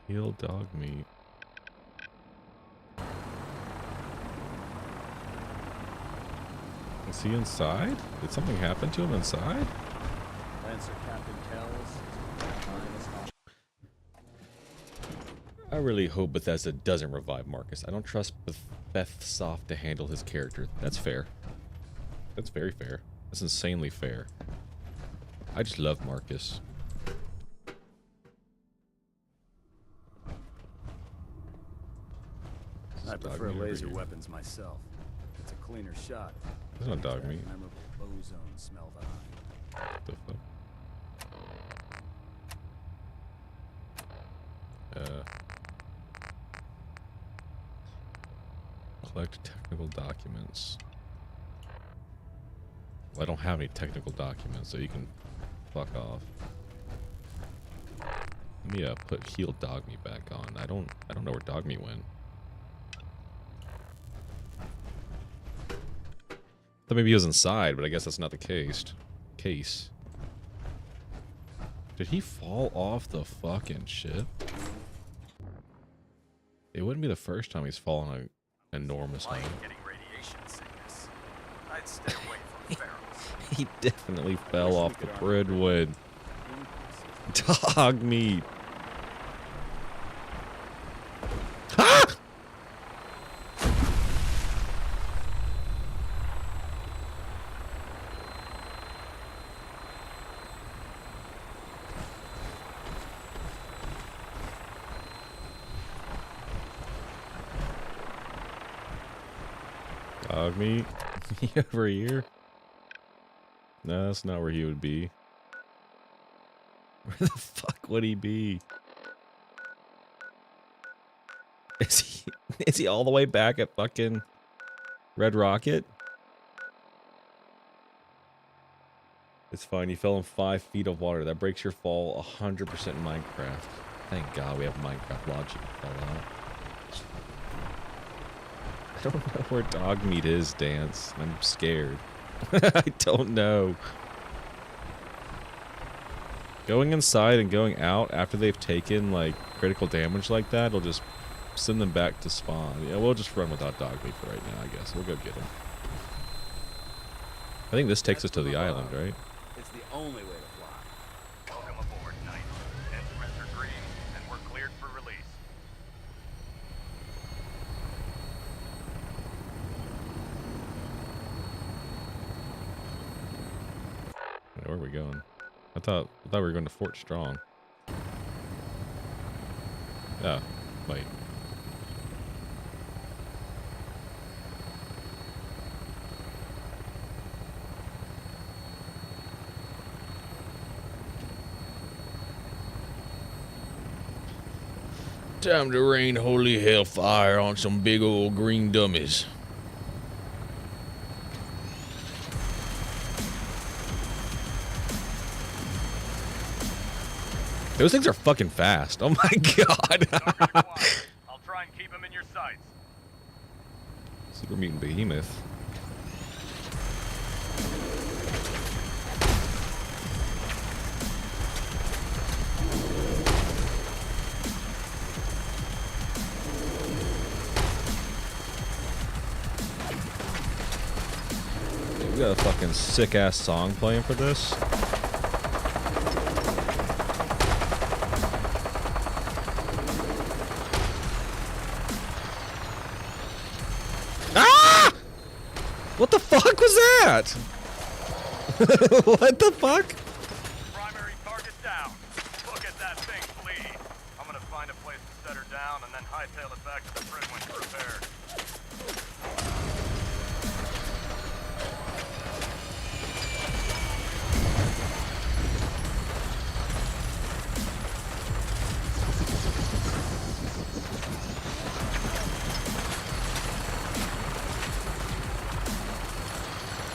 Speaker 1: Heal dog meat. Is he inside? Did something happen to him inside?
Speaker 7: Answer Captain Kells.
Speaker 1: I really hope Bethesda doesn't revive Marcus. I don't trust Bethsoft to handle his character. That's fair. That's very fair. That's insanely fair. I just love Marcus.
Speaker 7: I prefer laser weapons myself. It's a cleaner shot.
Speaker 1: There's no dog meat.
Speaker 7: Memorable ozone smell behind.
Speaker 1: What the fuck? Collect technical documents. Well, I don't have any technical documents, so you can fuck off. Let me put heal dog meat back on. I don't know where dog meat went. Thought maybe he was inside, but I guess that's not the case. Did he fall off the fucking ship? It wouldn't be the first time he's fallen an enormous height.
Speaker 9: Getting radiation sickness. I'd stay away from ferals.
Speaker 1: He definitely fell off the Pridwood. Dog meat. Ah! Dog meat? Over here? No, that's not where he would be. Where the fuck would he be? Is he all the way back at fucking Red Rocket? It's fine, you fell in 5 feet of water. That breaks your fall 100% in Minecraft. Thank God we have Minecraft logic in Fallout. I don't know where dog meat is, Dance. I'm scared. I don't know. Going inside and going out after they've taken, like, critical damage like that, it'll just send them back to spawn. Yeah, we'll just run without dog meat for right now, I guess. We'll go get him. I think this takes us to the island, right?
Speaker 2: It's the only way to fly. Welcome aboard, Knight. Instruments are green, and we're cleared for release.
Speaker 1: Where are we going? I thought we were going to Fort Strong. Oh, wait. Time to rain holy hellfire on some big old green dummies. Those things are fucking fast. Oh my god.
Speaker 2: I'll try and keep him in your sights.
Speaker 1: Super mutant behemoth. We got a fucking sick ass song playing for this. Ah! What the fuck was that? What the fuck?
Speaker 2: Primary target down. Look at that thing flee. I'm gonna find a place to set her down and then hightail it back to the Bridwin for repair.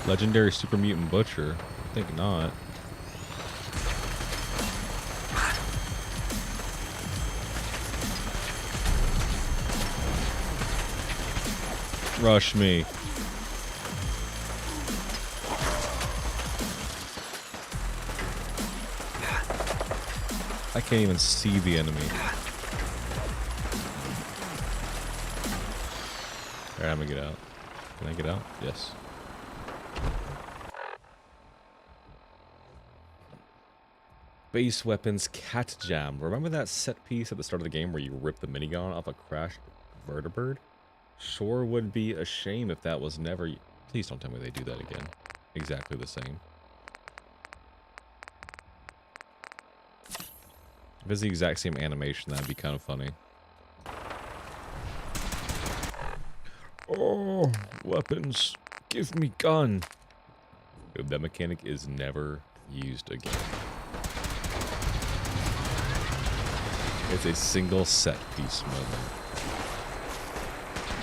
Speaker 1: Legendary super mutant butcher? I think not. Rush me. I can't even see the enemy. Alright, I'm gonna get out. Can I get out? Yes. Base weapons cat jam. Remember that set piece at the start of the game where you rip the minigun off a crashed vertibird? Sure would be a shame if that was never... Please don't tell me they do that again. Exactly the same. If it's the exact same animation, that'd be kind of funny. Oh, weapons. Give me gun. Dude, that mechanic is never used again. It's a single set piece moment.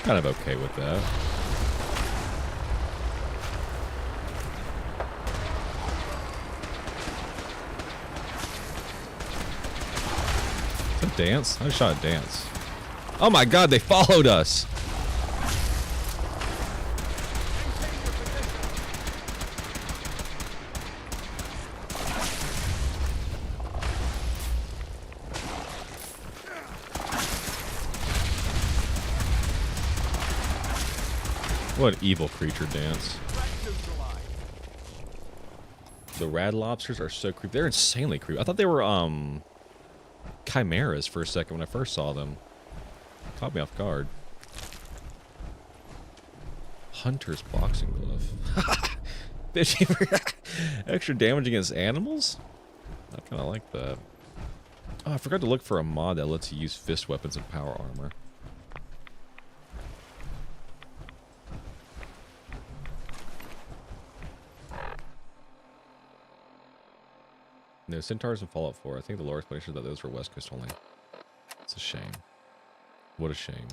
Speaker 1: Kind of okay with that. Is that dance? I just shot a dance. Oh my god, they followed us! What an evil creature dance. The rad lobsters are so creepy. They're insanely creepy. I thought they were chimeras for a second when I first saw them. Caught me off guard. Hunter's boxing glove. Bitchy. Extra damage against animals? I kind of like that. Oh, I forgot to look for a mod that lets you use fist weapons and power armor. No, Centaurs and Fallout 4. I think the lore explanation that those were West Coast only. It's a shame. What a shame.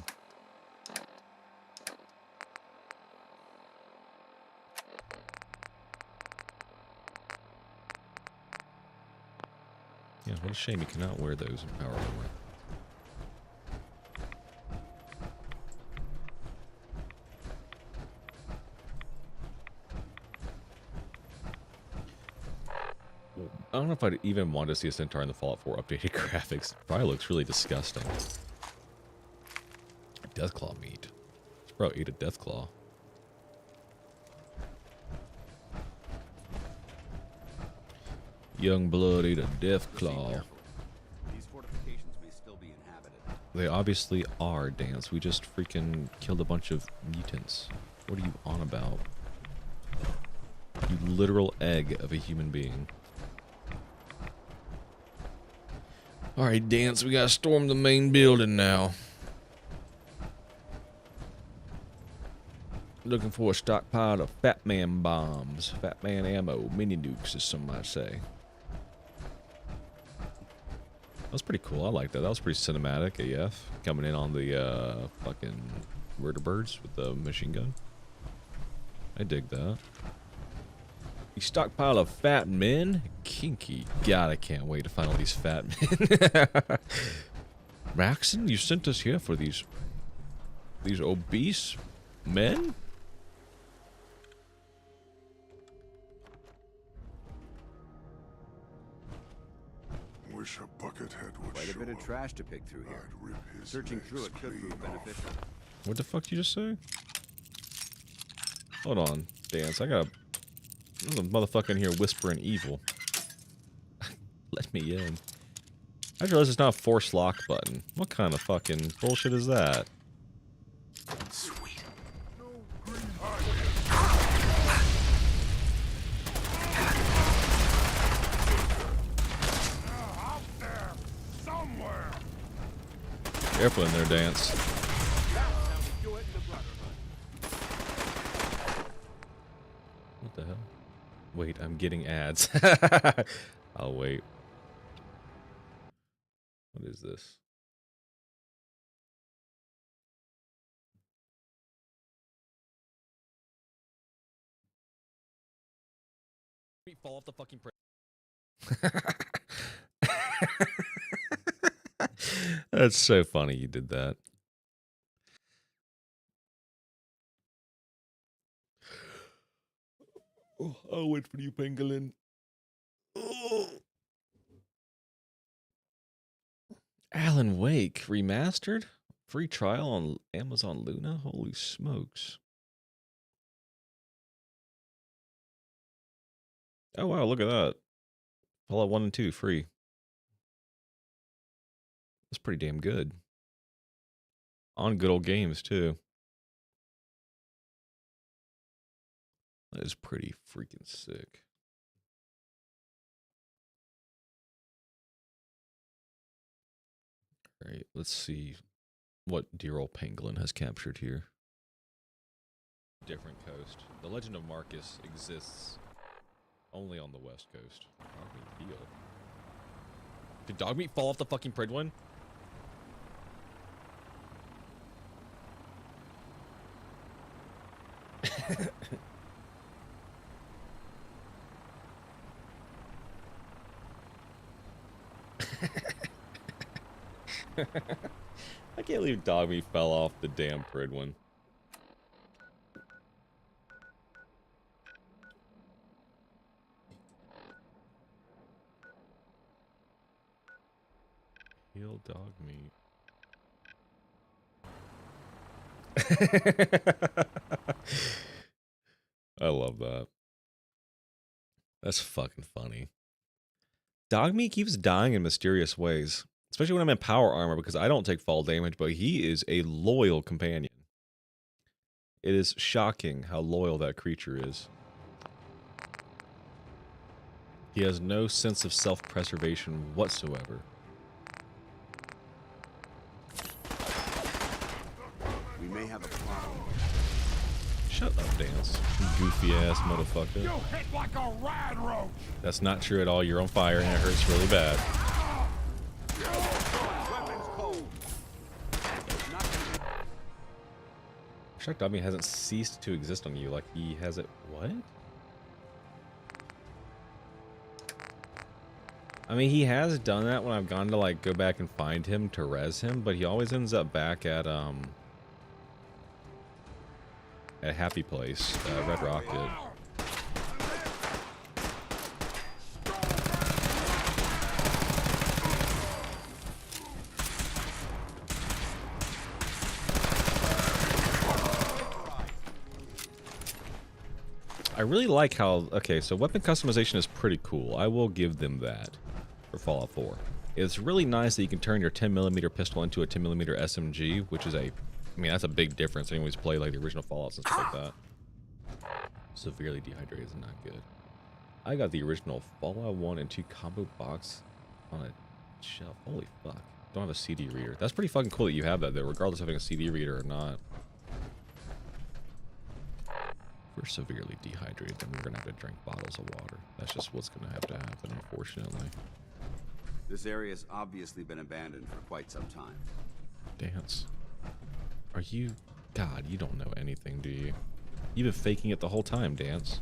Speaker 1: Yeah, what a shame you cannot wear those in power armor. I don't know if I'd even want to see a Centaur in the Fallout 4 updated graphics. It probably looks really disgusting. Deathclaw meat. Bro, eat a Deathclaw. Young blood eat a Deathclaw.
Speaker 12: These fortifications may still be inhabited.
Speaker 1: They obviously are, Dance. We just freaking killed a bunch of mutants. What are you on about? You literal egg of a human being. Alright, Dance, we gotta storm the main building now. Looking for a stockpile of Fat Man bombs. Fat Man ammo. Mini nukes, as some might say. That was pretty cool. I like that. That was pretty cinematic AF. Coming in on the fucking murder birds with the machine gun. I dig that. You stockpile of fat men? Kinky. God, I can't wait to find all these fat men. Maxon, you sent us here for these obese men?
Speaker 15: Wish a buckethead would
Speaker 12: Quite a bit of trash to pick through here. Searching through it could prove beneficial.
Speaker 1: What the fuck did you just say? Hold on, Dance. There's a motherfucker in here whispering evil. Let me in. I realize it's not a force lock button. What kind of fucking bullshit is that?
Speaker 15: Sweet.
Speaker 2: Out there, somewhere.
Speaker 1: Careful in there, Dance. What the hell? Wait, I'm getting ads. I'll wait. What is this? Fall off the fucking That's so funny you did that. Oh, I'll wait for you, Pangolin. Oh. Alan Wake remastered? Free trial on Amazon Luna? Holy smokes. Oh wow, look at that. Fallout 1 and 2 free. That's pretty damn good. On good old games too. That is pretty freaking sick. All right, let's see what dear old Pangolin has captured here. Different coast. The Legend of Marcus exists only on the West Coast. Dogmeat deal. Did Dogmeat fall off the fucking Pridwin? I can't believe Dogmeat fell off the damn Pridwin. Heal Dogmeat. I love that. That's fucking funny. Dogmeat keeps dying in mysterious ways. Especially when I'm in power armor, because I don't take fall damage, but he is a loyal companion. It is shocking how loyal that creature is. He has no sense of self-preservation whatsoever.
Speaker 12: We may have a problem.
Speaker 1: Shut up, Dance. You goofy-ass motherfucker.
Speaker 2: You hit like a rad roach.
Speaker 1: That's not true at all. You're on fire and it hurts really bad. Shark Dogmeat hasn't ceased to exist on you, like he has it. What? I mean, he has done that when I've gone to like go back and find him to res him, but he always ends up back at Happy Place, Red Rocket. I really like how, okay, so weapon customization is pretty cool. I will give them that for Fallout 4. It's really nice that you can turn your 10mm pistol into a 10mm SMG, which is I mean, that's a big difference. Anyways, play like the original Fallouts and stuff like that. Severely dehydrated is not good. I got the original Fallout 1 and 2 combo box on a shelf. Holy fuck. Don't have a CD reader. That's pretty fucking cool that you have that though, regardless of having a CD reader or not. We're severely dehydrated, then we're gonna have to drink bottles of water. That's just what's gonna have to happen, unfortunately.
Speaker 12: This area has obviously been abandoned for quite some time.
Speaker 1: Dance. Are you... God, you don't know anything, do you? You've been faking it the whole time, Dance.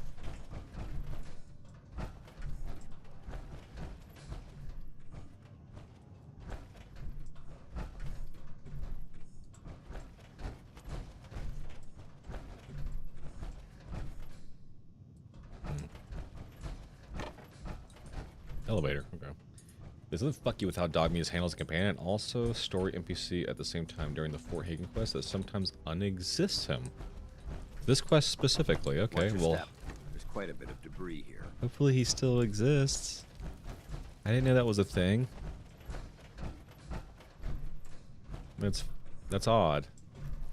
Speaker 1: Elevator, okay. This doesn't fuck you with how Dog Muse handles a companion, and also story NPC at the same time during the Fort Hagen quest that sometimes unexists him. This quest specifically, okay, well...
Speaker 12: Step. There's quite a bit of debris here.
Speaker 1: Hopefully he still exists. I didn't know that was a thing. That's odd.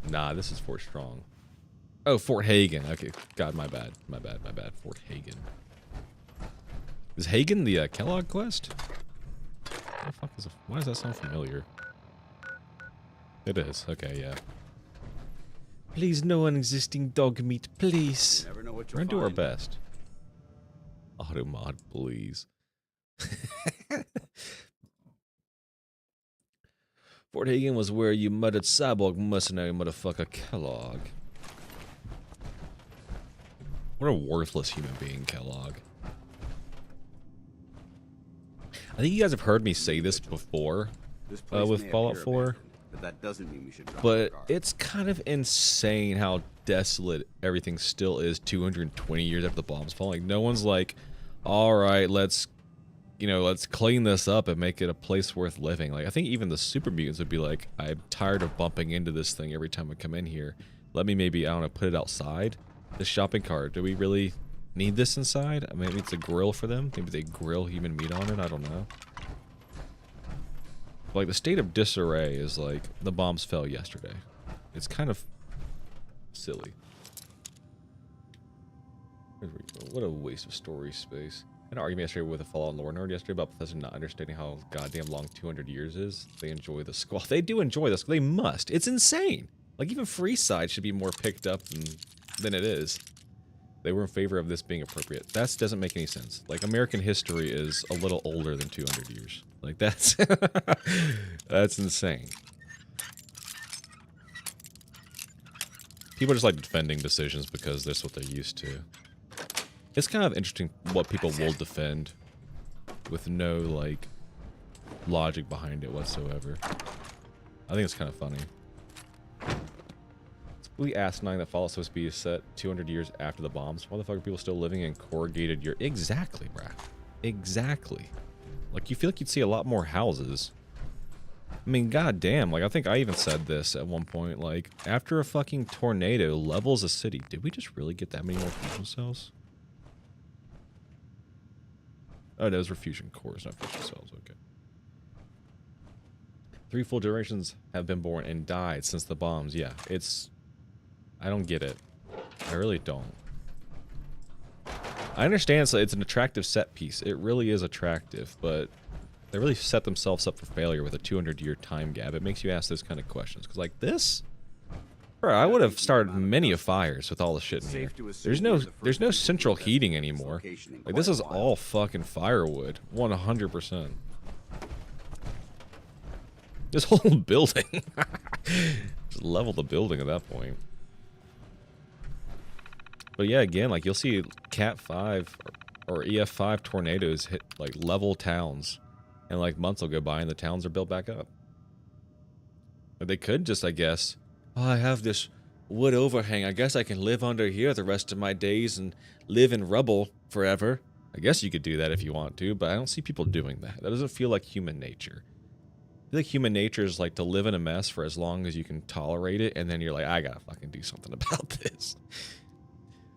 Speaker 1: Nah, this is Fort Strong. Oh, Fort Hagen. Okay, God, my bad. My bad. Fort Hagen. Is Hagen the Kellogg quest? What the fuck is why does that sound familiar? It is. Okay, yeah. Please, no unexisting dog meat, please.
Speaker 12: Never know what
Speaker 1: We're gonna do our best. Auto mod, please. Fort Hagen was where you murdered cyborg mercenary motherfucker Kellogg. What a worthless human being, Kellogg. I think you guys have heard me say this before with Fallout 4.
Speaker 12: But that doesn't mean we should drop
Speaker 1: But it's kind of insane how desolate everything still is 220 years after the bombs fall. Like, no one's like, all right, let's clean this up and make it a place worth living. Like, I think even the super mutants would be like, I'm tired of bumping into this thing every time I come in here. Let me maybe, I don't know, put it outside. The shopping cart, do we really need this inside? Maybe it's a grill for them. Maybe they grill human meat on it. I don't know. Like, the state of disarray is like, the bombs fell yesterday. It's kind of silly. What a waste of story space. I had an argument yesterday with a Fallout lore nerd yesterday about Bethesda not understanding how goddamn long 200 years is. They enjoy the squall. They do enjoy this. They must. It's insane. Like, even Freeside should be more picked up than it is. They were in favor of this being appropriate. That doesn't make any sense. Like, American history is a little older than 200 years. Like, that's... that's insane. People just like defending decisions because that's what they're used to. It's kind of interesting what people will defend with no, like, logic behind it whatsoever. I think it's kind of funny. We asinine that Fallout's supposed to be set 200 years after the bombs. Why the fuck are people still living in corrugated Europe? Exactly, bruh. Exactly. Like, you feel like you'd see a lot more houses. I mean, goddamn. Like, I think I even said this at one point. Like, after a fucking tornado levels a city, did we just really get that many more fusion cells? Oh, those were fusion cores, not fusion cells. Okay. 3 full generations have been born and died since the bombs. Yeah, it's... I don't get it. I really don't. I understand so it's an attractive set piece. It really is attractive, but they really set themselves up for failure with a 200-year time gap. It makes you ask those kind of questions. Because, like, this... Bro, I would have started many of fires with all the shit in here. There's no central heating anymore. Like, this is all fucking firewood. 100%. This whole building. Just level the building at that point. But yeah, again, like, you'll see Cat 5 or EF5 tornadoes hit, like, level towns. And, like, months will go by and the towns are built back up. But they could just, I guess, oh, I have this wood overhang. I guess I can live under here the rest of my days and live in rubble forever. I guess you could do that if you want to, but I don't see people doing that. That doesn't feel like human nature. I feel like human nature is, like, to live in a mess for as long as you can tolerate it, and then you're like, I gotta fucking do something about this.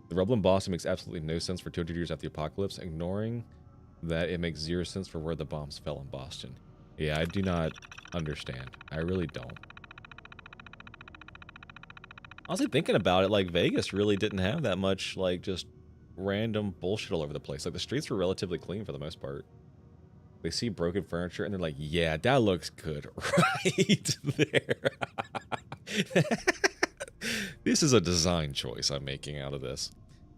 Speaker 1: The rubble in Boston makes absolutely no sense for 200 years after the apocalypse, ignoring that it makes 0 sense for where the bombs fell in Boston. Yeah, I do not understand. I really don't. Honestly, thinking about it, like, Vegas really didn't have that much, like, just random bullshit all over the place. Like, the streets were relatively clean for the most part. They see broken furniture and they're like, yeah, that looks good right there. This is a design choice I'm making out of this.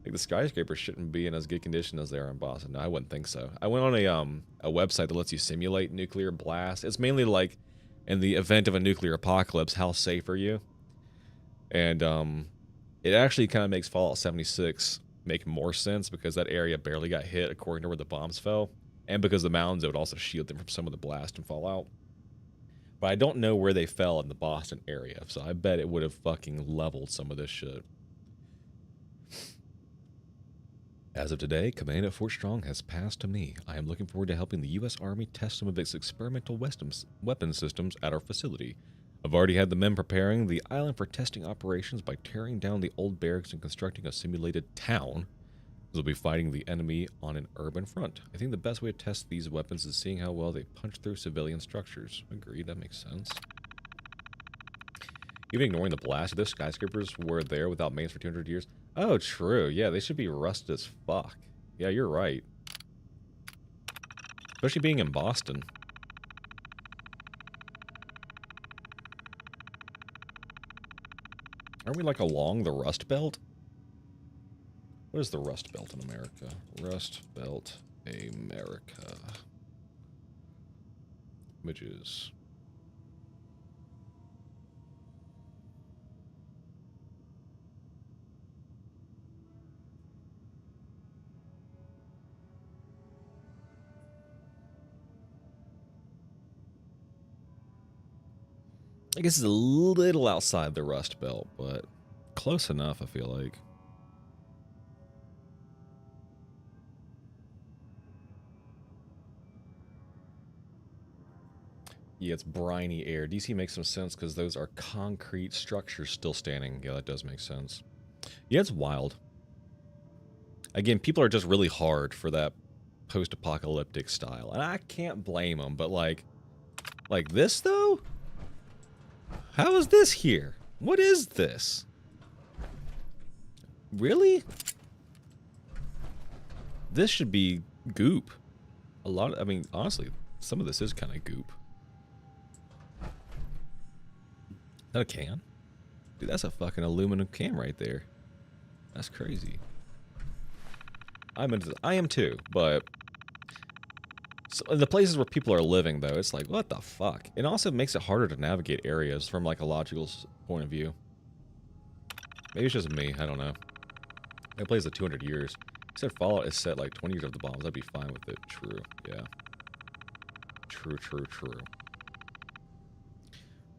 Speaker 1: Like the skyscrapers shouldn't be in as good condition as they are in Boston. No, I wouldn't think so. I went on a website that lets you simulate nuclear blast. It's mainly like in the event of a nuclear apocalypse, how safe are you? And it actually kind of makes Fallout 76 make more sense because that area barely got hit according to where the bombs fell, and because the mountains, it would also shield them from some of the blast and fallout. But I don't know where they fell in the Boston area, so I bet it would have fucking leveled some of this shit. As of today, command at Fort Strong has passed to me. I am looking forward to helping the U.S. Army test some of its experimental weapon systems at our facility. I've already had the men preparing the island for testing operations by tearing down the old barracks and constructing a simulated town. We'll be fighting the enemy on an urban front. I think the best way to test these weapons is seeing how well they punch through civilian structures. Agreed, that makes sense. Even ignoring the blast, if those skyscrapers were there without mains for 200 years. Oh, true. Yeah, they should be rusted as fuck. Yeah, you're right. Especially being in Boston. Aren't we like along the Rust Belt? What is the Rust Belt in America? Rust Belt, America. Images. I guess it's a little outside the Rust Belt, but close enough, I feel like. Yeah, it's briny air. DC makes some sense because those are concrete structures still standing. Yeah, that does make sense. Yeah, it's wild. Again, people are just really hard for that post-apocalyptic style. And I can't blame them, but like this, though? How is this here? What is this? Really? This should be goop. A lot of, I mean, honestly, some of this is kind of goop. Is that a can? Dude, that's a fucking aluminum can right there. That's crazy. I'm into I am too, but so in the places where people are living, though, it's like, what the fuck? It also makes it harder to navigate areas from, like, a logical point of view. Maybe it's just me. I don't know. It plays at 200 years. He said Fallout is set, like, 20 years of the bombs. I'd be fine with it. True. Yeah. True, true, true.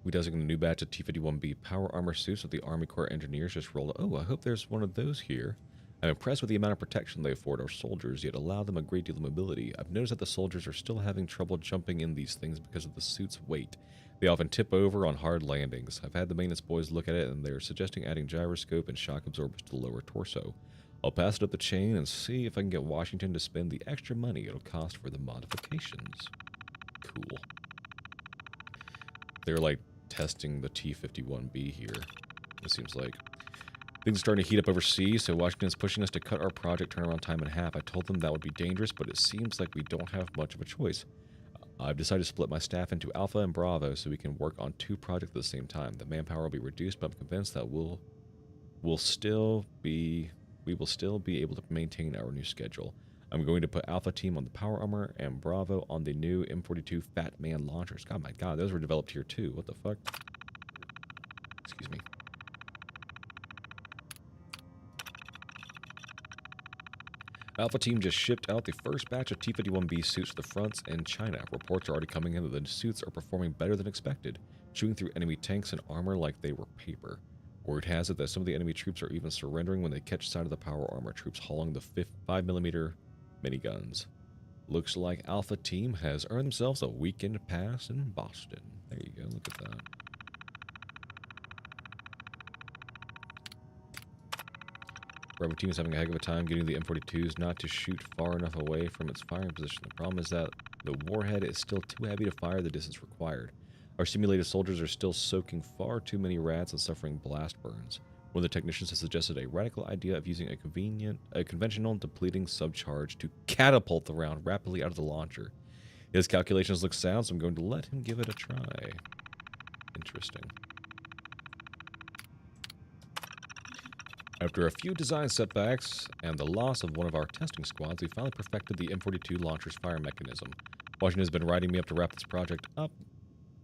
Speaker 1: We designate a new batch of T-51B power armor suits that the Army Corps engineers just rolled. Oh, I hope there's one of those here. I'm impressed with the amount of protection they afford our soldiers, yet allow them a great deal of mobility. I've noticed that the soldiers are still having trouble jumping in these things because of the suit's weight. They often tip over on hard landings. I've had the maintenance boys look at it, and they're suggesting adding gyroscope and shock absorbers to the lower torso. I'll pass it up the chain and see if I can get Washington to spend the extra money it'll cost for the modifications. Cool. They're, like, testing the T-51B here, it seems like. Things are starting to heat up overseas, so Washington's pushing us to cut our project turnaround time in half. I told them that would be dangerous, but it seems like we don't have much of a choice. I've decided to split my staff into Alpha and Bravo so we can work on 2 projects at the same time. The manpower will be reduced, but I'm convinced that we will still be able to maintain our new schedule. I'm going to put Alpha Team on the power armor and Bravo on the new M42 Fat Man launchers. God, my God, those were developed here too. What the fuck? Excuse me. Alpha Team just shipped out the first batch of T-51B suits to the fronts in China. Reports are already coming in that the suits are performing better than expected, chewing through enemy tanks and armor like they were paper. Word has it that some of the enemy troops are even surrendering when they catch sight of the power armor troops hauling the 5mm miniguns. Looks like Alpha Team has earned themselves a weekend pass in Boston. There you go, look at that. Bravo Team is having a heck of a time getting the M42s not to shoot far enough away from its firing position. The problem is that the warhead is still too heavy to fire the distance required. Our simulated soldiers are still soaking far too many rats and suffering blast burns. One of the technicians has suggested a radical idea of using a conventional depleting subcharge to catapult the round rapidly out of the launcher. His calculations look sound, so I'm going to let him give it a try. Interesting. After a few design setbacks and the loss of one of our testing squads, we finally perfected the M42 launcher's fire mechanism. Washington has been writing me up to wrap this project up,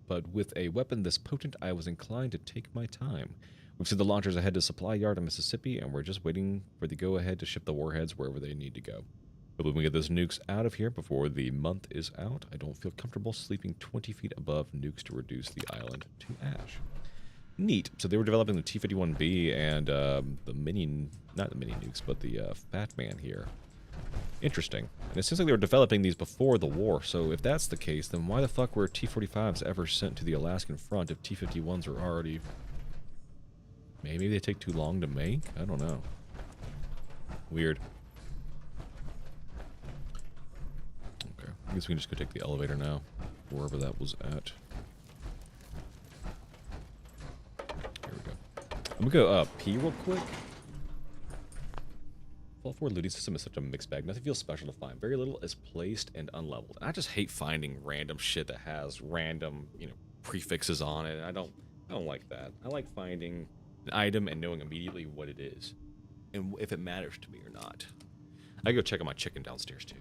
Speaker 1: but with a weapon this potent, I was inclined to take my time. We've sent the launchers ahead to Supply Yard in Mississippi, and we're just waiting for the go-ahead to ship the warheads wherever they need to go. But when we get those nukes out of here before the month is out, I don't feel comfortable sleeping 20 feet above nukes to reduce the island to ash. Neat. So they were developing the T-51B and the mini, not the mini nukes, but the Fat Man here. Interesting. And it seems like they were developing these before the war, so if that's the case, then why the fuck were T-45s ever sent to the Alaskan front if T-51s are already... Maybe they take too long to make? I don't know. Weird. Okay, I guess we can just go take the elevator now, wherever that was at. Here we go. I'm gonna go pee real quick. Fallout 4 looting system is such a mixed bag. Nothing feels special to find. Very little is placed and unleveled. I just hate finding random shit that has random, you know, prefixes on it. I don't like that. I like finding an item and knowing immediately what it is and if it matters to me or not. I go check on my chicken downstairs too.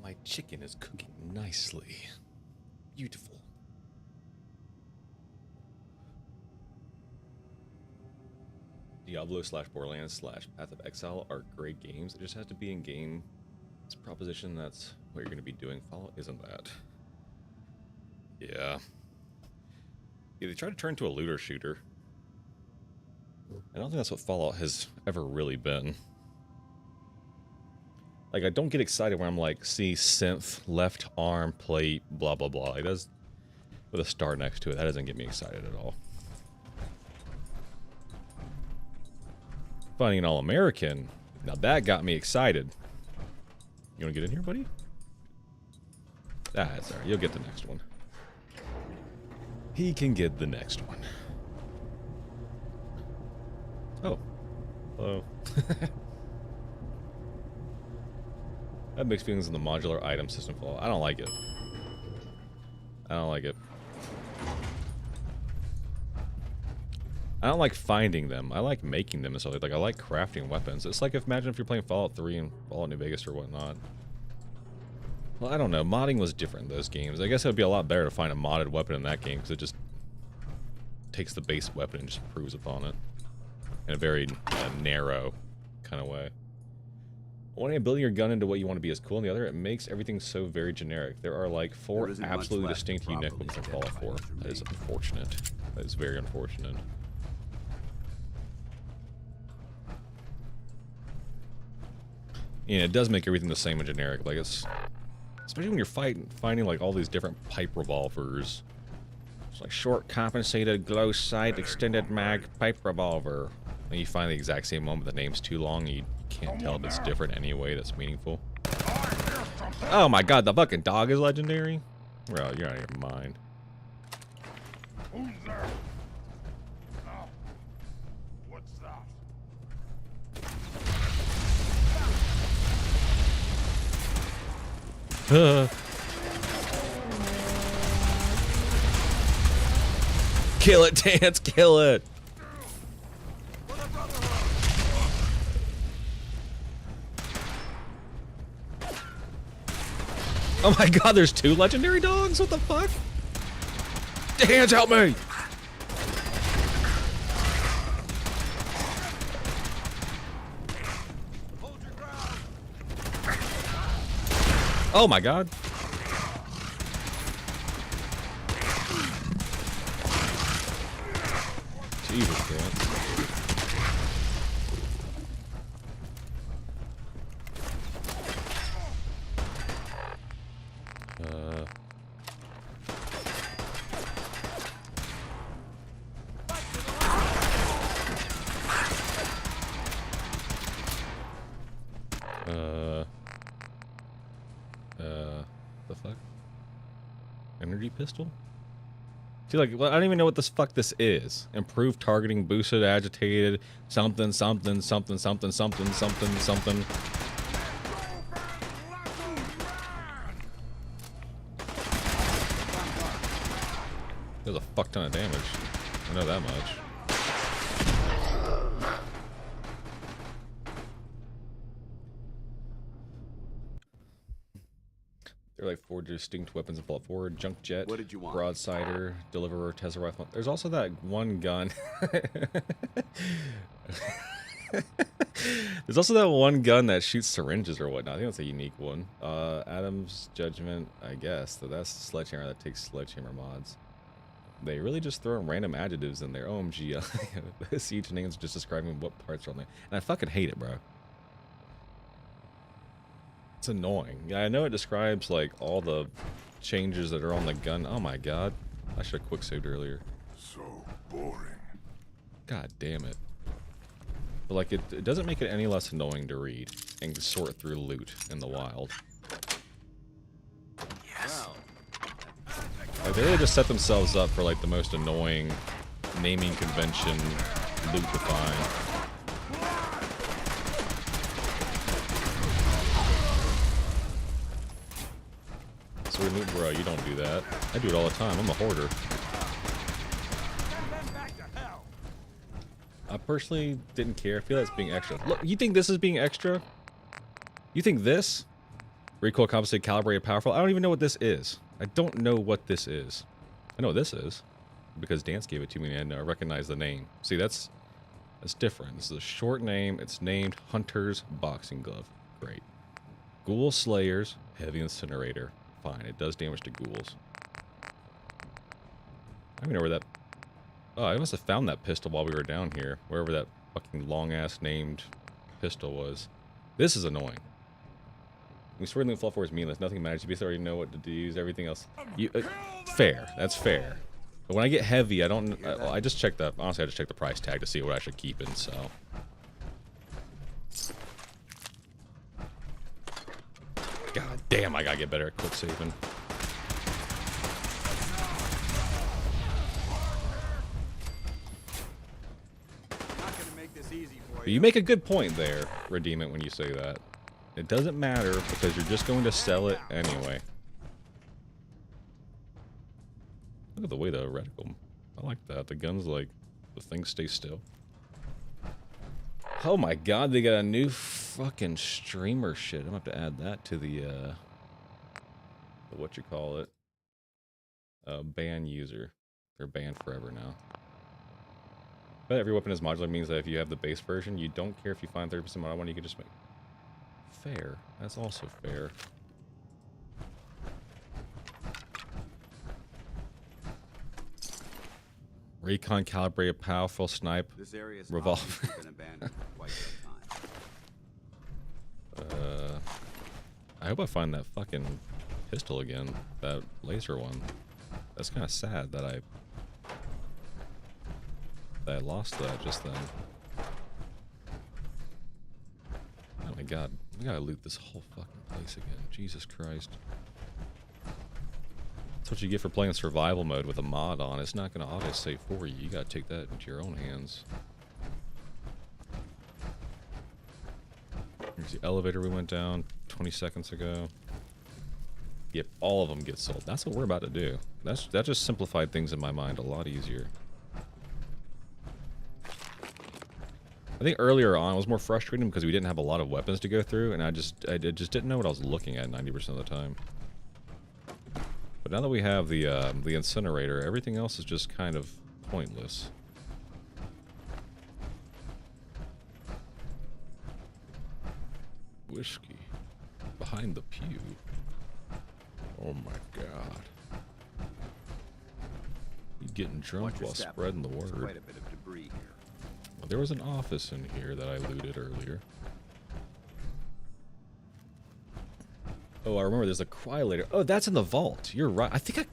Speaker 1: My chicken is cooking nicely. Beautiful. Diablo / Borderlands / Path of Exile are great games. It just has to be in game. It's a proposition that's what you're going to be doing. Fallout isn't that. Yeah. They try to turn into a looter shooter. I don't think that's what Fallout has ever really been. Like, I don't get excited when I'm like, see, synth, left arm, plate, blah, blah, blah. It does, with a star next to it, that doesn't get me excited at all. Finding an All-American, now that got me excited. You want to get in here, buddy? That's alright, you'll get the next one. He can get the next one. Oh. Hello. I have mixed feelings on the modular item system fall. I don't like it. I don't like it. I don't like finding them. I like making them and stuff. Like I like crafting weapons. It's like imagine if you're playing Fallout 3 and Fallout New Vegas or whatnot. Well, I don't know. Modding was different in those games. I guess it would be a lot better to find a modded weapon in that game because it just takes the base weapon and just improves upon it in a very narrow kind of way. One way of building your gun into what you want to be is cool, and the other, it makes everything so very generic. There are like 4 absolutely distinct unique weapons in Fallout 4. That is unfortunate. That is very unfortunate. Yeah, it does make everything the same and generic. Like it's, especially when you're finding like all these different pipe revolvers. It's like short compensated glow sight extended mag pipe revolver. And you find the exact same one, but the name's too long. And you can't tell if it's different anyway. That's meaningful. Oh my god, the fucking dog is legendary. Bro, you're out of your mind.
Speaker 15: Who's there? Oh, what's that?
Speaker 1: Kill it, Dance, kill it. Oh my god, there's 2 legendary dogs? What the fuck? Dance, help me! Oh my god. Jesus Christ. The fuck? Energy pistol? See, like, well, I don't even know what this fuck this is. Improved targeting, boosted, agitated, something, something, something, something, something, something, something. Does a fuck ton of damage. I know that much. There are like 4 distinct weapons in Fallout 4. Junk jet,
Speaker 12: What did you want?
Speaker 1: broadsider, deliverer, Tesla rifle. There's also that one gun. There's also that one gun that shoots syringes or whatnot. I think that's a unique one. Adam's Judgment, I guess. So that's Sledgehammer that takes Sledgehammer mods. They really just throw random adjectives in there. OMG. Each name's just describing what parts are on there. And I fucking hate it, bro. It's annoying. Yeah, I know it describes like all the changes that are on the gun. Oh my god. I should have quick saved earlier.
Speaker 15: So boring.
Speaker 1: God damn it. But like it doesn't make it any less annoying to read and sort through loot in the wild.
Speaker 8: Yes.
Speaker 1: Like they really just set themselves up for like the most annoying naming convention loot to find. Bro, you don't do that. I do it all the time. I'm a hoarder. I personally didn't care. I feel that's being extra. Look, you think this is being extra? You think this? Recoil compensated, calibrated, powerful? I don't even know what this is. I don't know what this is. I know what this is. Because Dance gave it to me and I recognize the name. See, that's different. This is a short name. It's named Hunter's Boxing Glove. Great. Ghoul Slayers, Heavy Incinerator. Fine, it does damage to ghouls. I don't even know where that... Oh, I must have found that pistol while we were down here. Wherever that fucking long-ass named pistol was. This is annoying. We swear the Fallout 4 is meaningless. Nothing matters. You basically already know what to use. Everything else... fair. That's fair. But when I get heavy, I don't... I just check the... Honestly, I just check the price tag to see what I should keep in, so... God damn, I gotta get better at quick saving.
Speaker 12: this easy for
Speaker 1: But you make a good point there, Redeem It, when you say that. It doesn't matter because you're just going to sell it anyway. Look at the way the reticle. I like that. The gun's like, the thing stays still. Oh my god, they got a new fucking streamer shit. I'm gonna have to add that to the what you call it? Ban user. They're banned forever now. But every weapon is modular means that if you have the base version, you don't care if you find 30% mod one, you can just make fair. That's also fair. Recon calibrated powerful snipe revolver.
Speaker 12: Been abandoned for quite some time.
Speaker 1: I hope I find that fucking pistol again. That laser one. That's kind of sad that I lost that just then. Oh my god. We gotta loot this whole fucking place again. Jesus Christ. That's what you get for playing survival mode with a mod on. It's not gonna auto-save for you. You gotta take that into your own hands. Here's the elevator we went down 20 seconds ago. Yep, all of them get sold. That's what we're about to do. That just simplified things in my mind a lot easier. I think earlier on it was more frustrating because we didn't have a lot of weapons to go through, and I just didn't know what I was looking at 90% of the time. But now that we have the incinerator, everything else is just kind of pointless. Whiskey behind the pew. Oh my god. You getting drunk while spreading the word.
Speaker 12: Quite a bit of debris here.
Speaker 1: Well, there was an office in here that I looted earlier. Oh, I remember there's a cryolator. Oh, that's in the vault. You're right. I think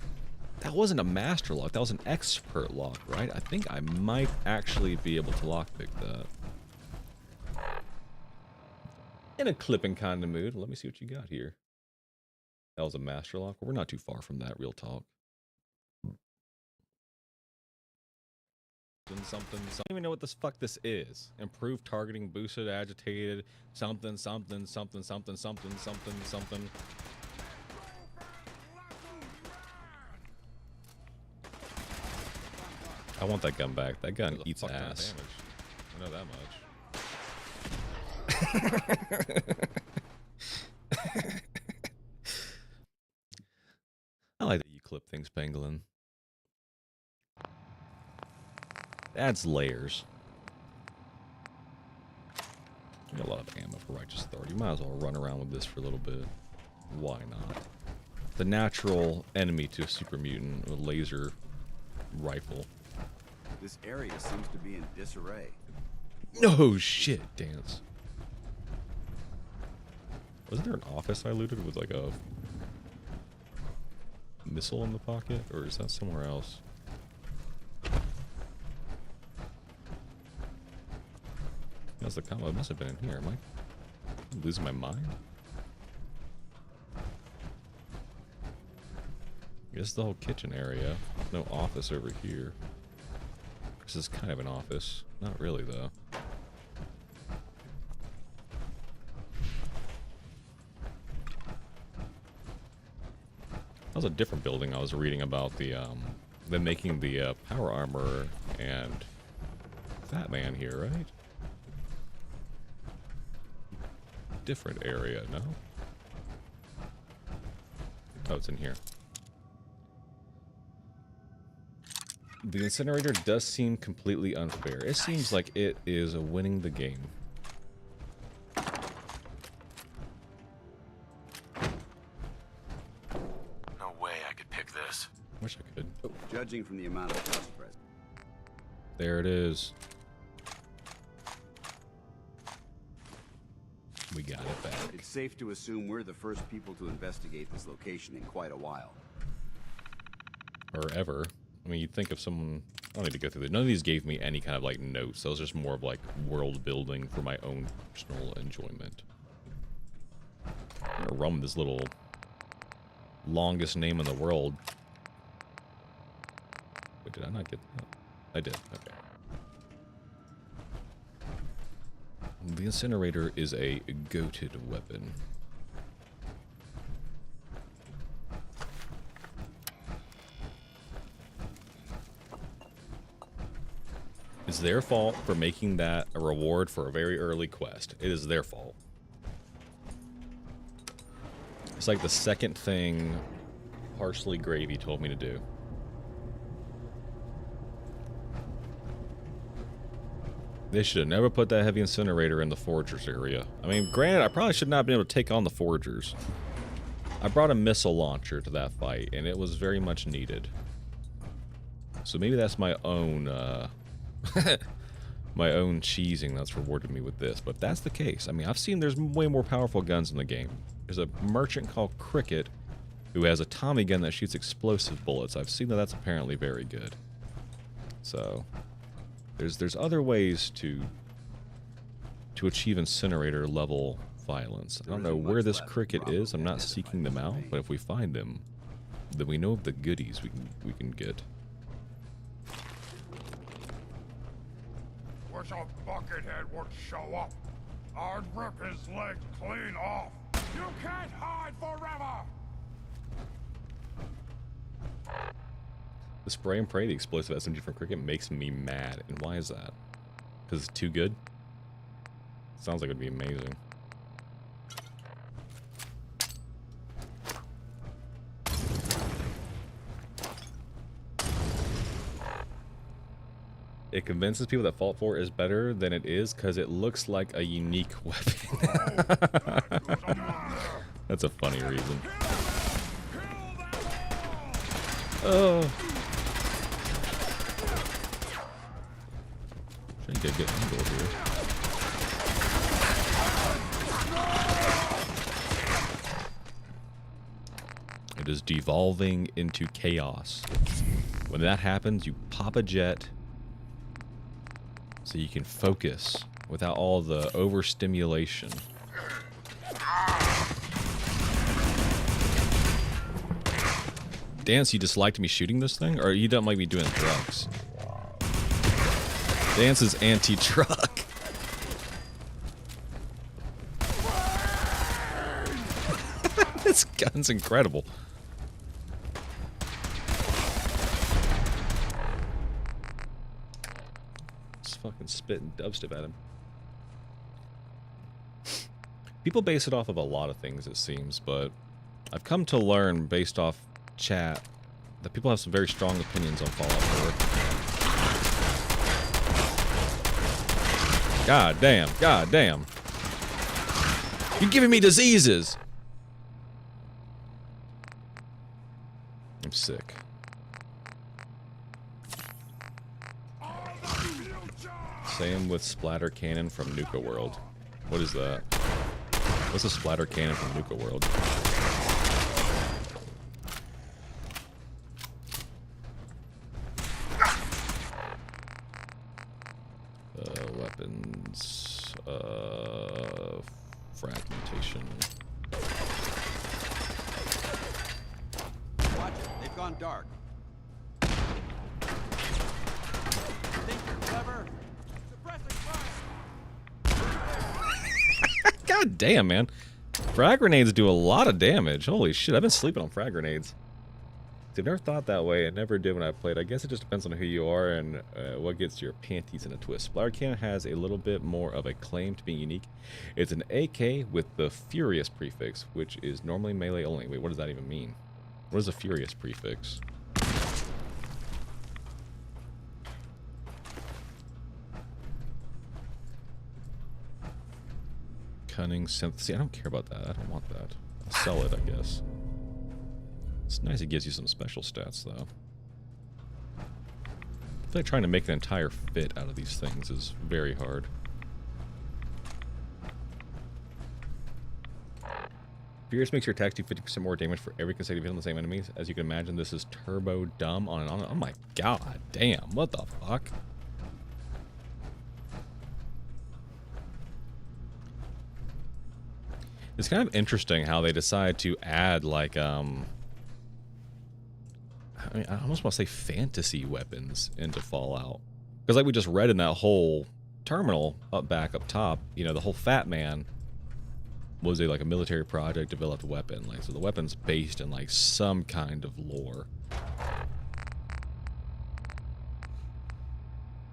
Speaker 1: that wasn't a master lock. That was an expert lock, right? I think I might actually be able to lockpick that. In a clipping kind of mood. Let me see what you got here. That was a master lock. We're not too far from that, real talk. Something. I don't even know what the fuck this is. Improved targeting, boosted, agitated, something. I want that gun back. That gun eats ass. I know that much. I like that you clip things, Pangolin. Adds layers. Got a lot of ammo for Righteous Authority. Might as well run around with this for a little bit. Why not? The natural enemy to a super mutant, a laser rifle.
Speaker 12: This area seems to be in disarray.
Speaker 1: No shit, Dance. Wasn't there an office I looted with like a missile in the pocket? Or is that somewhere else? That's the combo. It must have been in here. Am I losing my mind? I guess the whole kitchen area. No office over here. This is kind of an office. Not really, though. That was a different building I was reading about them making the power armor and Fat Man here, right? Different area, no? Oh, it's in here. The incinerator does seem completely unfair. It seems like it is winning the game.
Speaker 16: No way I could pick this.
Speaker 1: Wish I could. Oh.
Speaker 12: Judging from the amount of dust present.
Speaker 1: There it is. We got it back.
Speaker 12: It's safe to assume we're the first people to investigate this location in quite a while.
Speaker 1: Or ever. I mean, you'd think of someone... I don't need to go through this. None of these gave me any kind of, like, notes. Those are just more of, like, world building for my own personal enjoyment. I'm gonna run with this little... longest name in the world. Wait, did I not get that? I did. Okay. The incinerator is a goated weapon. It's their fault for making that a reward for a very early quest. It is their fault. It's like the second thing Parsley Gravy told me to do. They should have never put that heavy incinerator in the foragers area. I mean, granted, I probably should not have been able to take on the foragers. I brought a missile launcher to that fight, and it was very much needed. So maybe that's my own, my own cheesing that's rewarded me with this. But if that's the case, I mean, I've seen there's way more powerful guns in the game. There's a merchant called Cricket who has a Tommy gun that shoots explosive bullets. I've seen that that's apparently very good. So there's other ways to achieve incinerator level violence. I don't know where this Cricket is. I'm not seeking them out, but if we find them, then we know of the goodies we can get.
Speaker 15: Wish a buckethead would show up. I'd rip his legs clean off. You can't hide forever!
Speaker 1: The spray and pray, the explosive SMG from Cricket, makes me mad. And why is that? Because it's too good? Sounds like it would be amazing. It convinces people that Fallout 4 is better than it is because it looks like a unique weapon. That's a funny reason. Oh. Trying to get a good angle here. It is devolving into chaos. When that happens, you pop a jet so you can focus without all the overstimulation. Dance, you disliked me shooting this thing? Or you don't like me doing drugs? Dance is anti-truck. This gun's incredible. Just fucking spitting dubstep at him. People base it off of a lot of things, it seems, but I've come to learn based off chat that people have some very strong opinions on Fallout 4. God damn, god damn. You're giving me diseases! I'm sick. Same with splatter cannon from Nuka World. What is that? What's a splatter cannon from Nuka World? Weapons, fragmentation.
Speaker 12: Watch it, they've gone dark. Think you're clever?
Speaker 1: God damn, man. Frag grenades do a lot of damage. Holy shit, I've been sleeping on frag grenades. I've never thought that way. I never did when I played. I guess it just depends on who you are and what gets your panties in a twist. Splatter Cannon has a little bit more of a claim to being unique. It's an AK with the Furious prefix, which is normally melee only. Wait, what does that even mean? What is a Furious prefix? Cunning synth. See, I don't care about that. I don't want that. I'll sell it, I guess. It's nice it gives you some special stats, though. I feel like trying to make an entire fit out of these things is very hard. Furious makes your attacks do 50% more damage for every consecutive hit on the same enemies. As you can imagine, this is turbo dumb on and on. Oh my god, damn, what the fuck? It's kind of interesting how they decide to add, like, I mean, I almost want to say fantasy weapons into Fallout. Because like we just read in that whole terminal back up top, you know, the whole Fat Man was like a military project developed weapon. Like, so the weapon's based in like some kind of lore.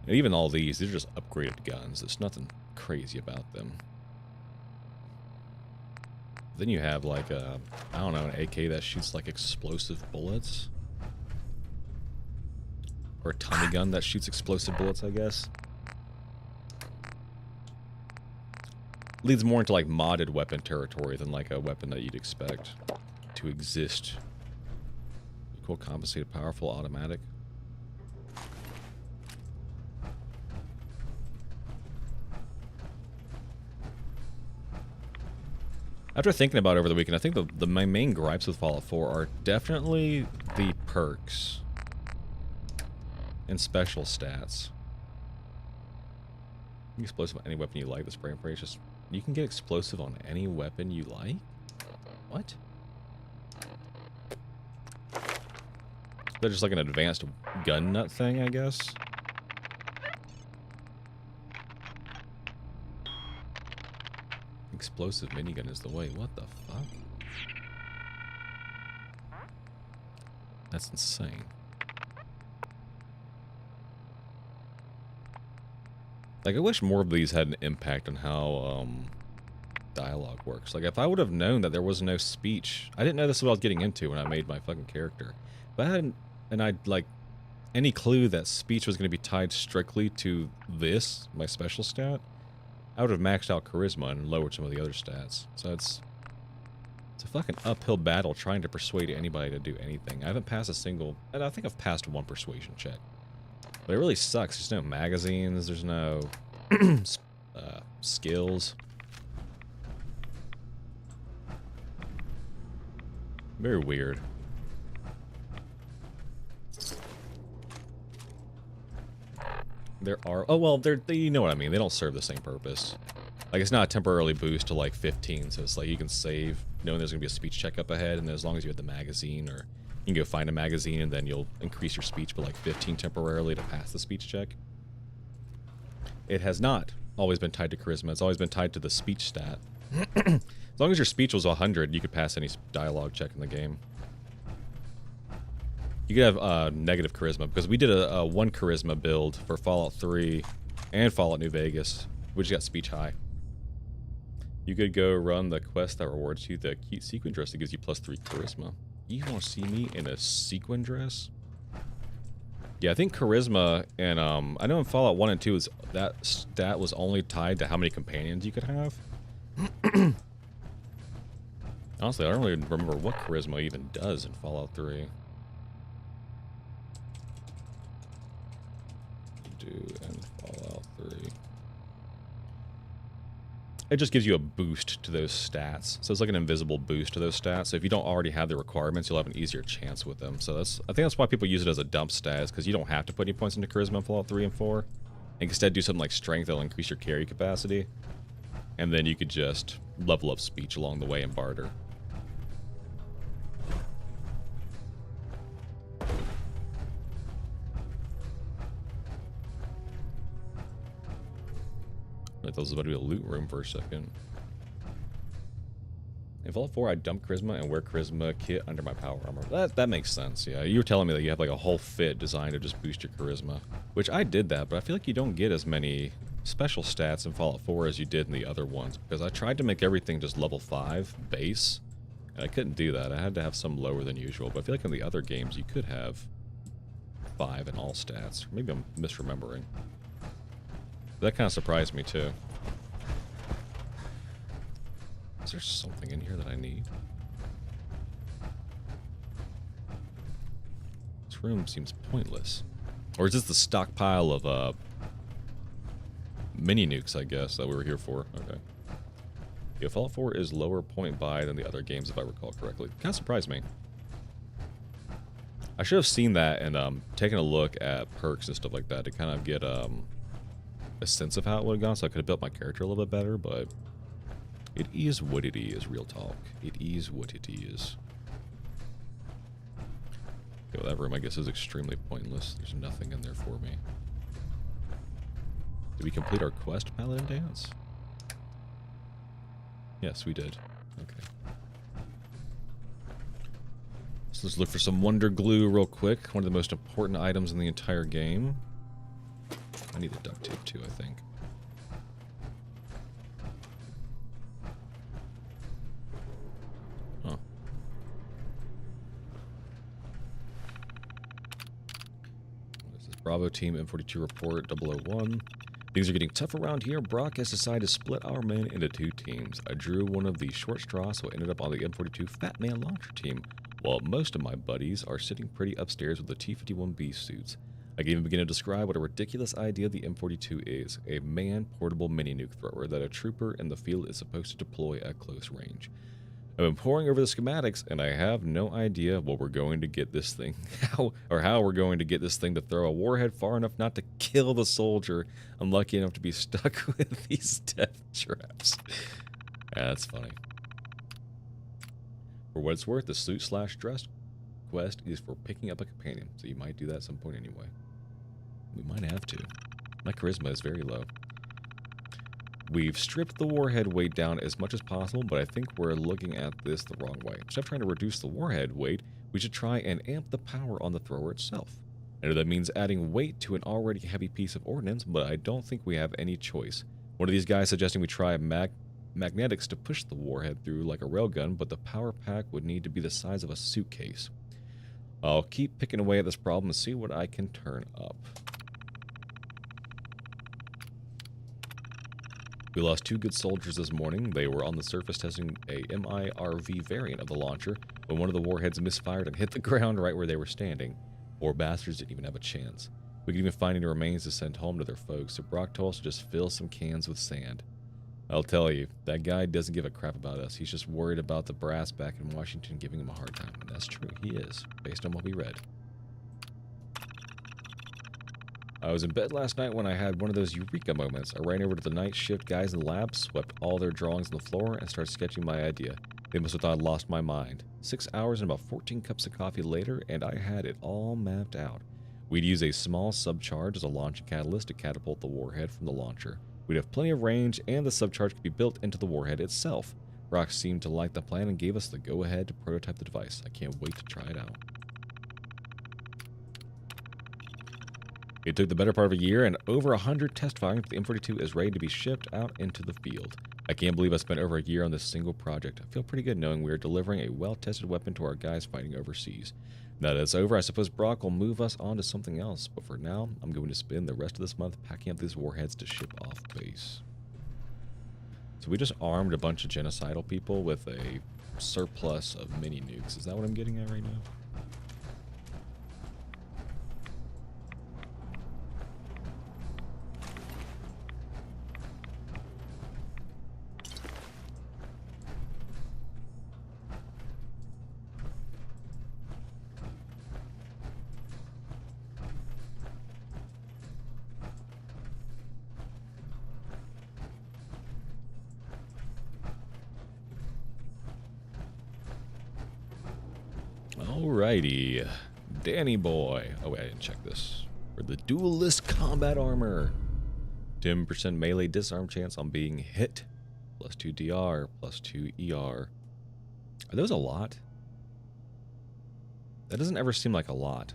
Speaker 1: And even all these are just upgraded guns. There's nothing crazy about them. Then you have like a, I don't know, an AK that shoots like explosive bullets. Or a Tommy gun that shoots explosive bullets, I guess. Leads more into like modded weapon territory than like a weapon that you'd expect to exist. Cool, compensated, powerful, automatic. After thinking about it over the weekend, I think my main gripes with Fallout 4 are definitely the perks and special stats. Explosive on any weapon you like. The spray and pray is just, you can get explosive on any weapon you like? What? They're just like an advanced gun nut thing, I guess. Explosive minigun is the way. What the fuck? That's insane. Like, I wish more of these had an impact on how dialogue works. Like, if I would have known that there was no speech, I didn't know this is what I was getting into when I made my fucking character. But I hadn't, and I'd like any clue that speech was going to be tied strictly to this, my special stat, I would have maxed out charisma and lowered some of the other stats. So it's a fucking uphill battle trying to persuade anybody to do anything. I haven't passed a single, and I think I've passed one persuasion check. But it really sucks. There's no magazines. There's no skills. Very weird. There are... Oh, well, you know what I mean. They don't serve the same purpose. Like, it's not a temporarily boost to, like, 15, so it's like you can save knowing there's going to be a speech check up ahead, and as long as you have the magazine, or you can go find a magazine, and then you'll increase your speech by, like, 15 temporarily to pass the speech check. It has not always been tied to charisma. It's always been tied to the speech stat. As long as your speech was 100, you could pass any dialogue check in the game. You could have negative charisma, because we did a 1 charisma build for Fallout 3 and Fallout New Vegas. We just got speech high. You could go run the quest that rewards you the cute sequin dress that gives you +3 charisma. You want to see me in a sequin dress? Yeah, I think charisma, and I know in Fallout 1 and 2 that stat was only tied to how many companions you could have. Honestly, I don't really remember what charisma even does in Fallout 3. In Fallout 3. It just gives you a boost to those stats. So it's like an invisible boost to those stats. So if you don't already have the requirements, you'll have an easier chance with them. So I think that's why people use it as a dump stat, because you don't have to put any points into charisma in Fallout 3 and 4. And instead do something like strength that'll increase your carry capacity. And then you could just level up speech along the way and barter. I thought this was about to be a loot room for a second. In Fallout 4, I dump charisma and wear charisma kit under my power armor. That makes sense, yeah. You were telling me that you have like a whole fit designed to just boost your charisma. Which I did that, but I feel like you don't get as many special stats in Fallout 4 as you did in the other ones. Because I tried to make everything just level 5 base, and I couldn't do that. I had to have some lower than usual. But I feel like in the other games you could have 5 in all stats. Maybe I'm misremembering. That kind of surprised me, too. Is there something in here that I need? This room seems pointless. Or is this the stockpile of, mini nukes, I guess, that we were here for? Okay. Yeah, Fallout 4 is lower point buy than the other games, if I recall correctly. Kind of surprised me. I should have seen that and, taken a look at perks and stuff like that to kind of get, a sense of how it would have gone, so I could have built my character a little bit better, but it is what it is, real talk. It is what it is. Okay, well, that room, I guess, is extremely pointless. There's nothing in there for me. Did we complete our quest, Paladin Dance? Yes, we did. Okay. So let's look for some Wonder Glue real quick. One of the most important items in the entire game. I need the duct tape too, I think. Oh. What is this? Bravo Team M42 report 001. Things are getting tough around here. Brock has decided to split our men into 2 teams. I drew one of the short straws, so I ended up on the M42 Fat Man Launcher team, while most of my buddies are sitting pretty upstairs with the T-51B suits. I can even begin to describe what a ridiculous idea the M42 is, a man-portable mini-nuke thrower that a trooper in the field is supposed to deploy at close range. I've been poring over the schematics, and I have no idea what we're going to get this thing, how we're going to get this thing to throw a warhead far enough not to kill the soldier I'm lucky enough to be stuck with these death traps. Yeah, that's funny. For what it's worth, the suit/dress quest is for picking up a companion, so you might do that at some point anyway. We might have to. My charisma is very low. We've stripped the warhead weight down as much as possible, but I think we're looking at this the wrong way. Instead of trying to reduce the warhead weight, we should try and amp the power on the thrower itself. I know that means adding weight to an already heavy piece of ordnance, but I don't think we have any choice. One of these guys suggesting we try magnetics to push the warhead through like a railgun, but the power pack would need to be the size of a suitcase. I'll keep picking away at this problem and see what I can turn up. We lost 2 good soldiers this morning. They were on the surface testing a MIRV variant of the launcher when one of the warheads misfired and hit the ground right where they were standing. Poor bastards didn't even have a chance. We could even find any remains to send home to their folks, so Brock told us to just fill some cans with sand. I'll tell you, that guy doesn't give a crap about us. He's just worried about the brass back in Washington giving him a hard time. And that's true, he is, based on what we read. I was in bed last night when I had one of those eureka moments. I ran over to the night shift guys in the lab, swept all their drawings on the floor, and started sketching my idea. They must have thought I'd lost my mind. 6 hours and about 14 cups of coffee later, and I had it all mapped out. We'd use a small subcharge as a launching catalyst to catapult the warhead from the launcher. We'd have plenty of range, and the subcharge could be built into the warhead itself. Brock seemed to like the plan and gave us the go-ahead to prototype the device. I can't wait to try it out. It took the better part of a year and over 100 test firings, but the M42 is ready to be shipped out into the field. I can't believe I spent over a year on this single project. I feel pretty good knowing we are delivering a well-tested weapon to our guys fighting overseas. Now that it's over, I suppose Brock will move us on to something else, but for now, I'm going to spend the rest of this month packing up these warheads to ship off base. So we just armed a bunch of genocidal people with a surplus of mini-nukes. Is that what I'm getting at right now? Alrighty, Danny boy. Oh wait, I didn't check this. For the duelist combat armor, 10% melee disarm chance on being hit, +2 DR, +2 ER. Are those a lot? That doesn't ever seem like a lot.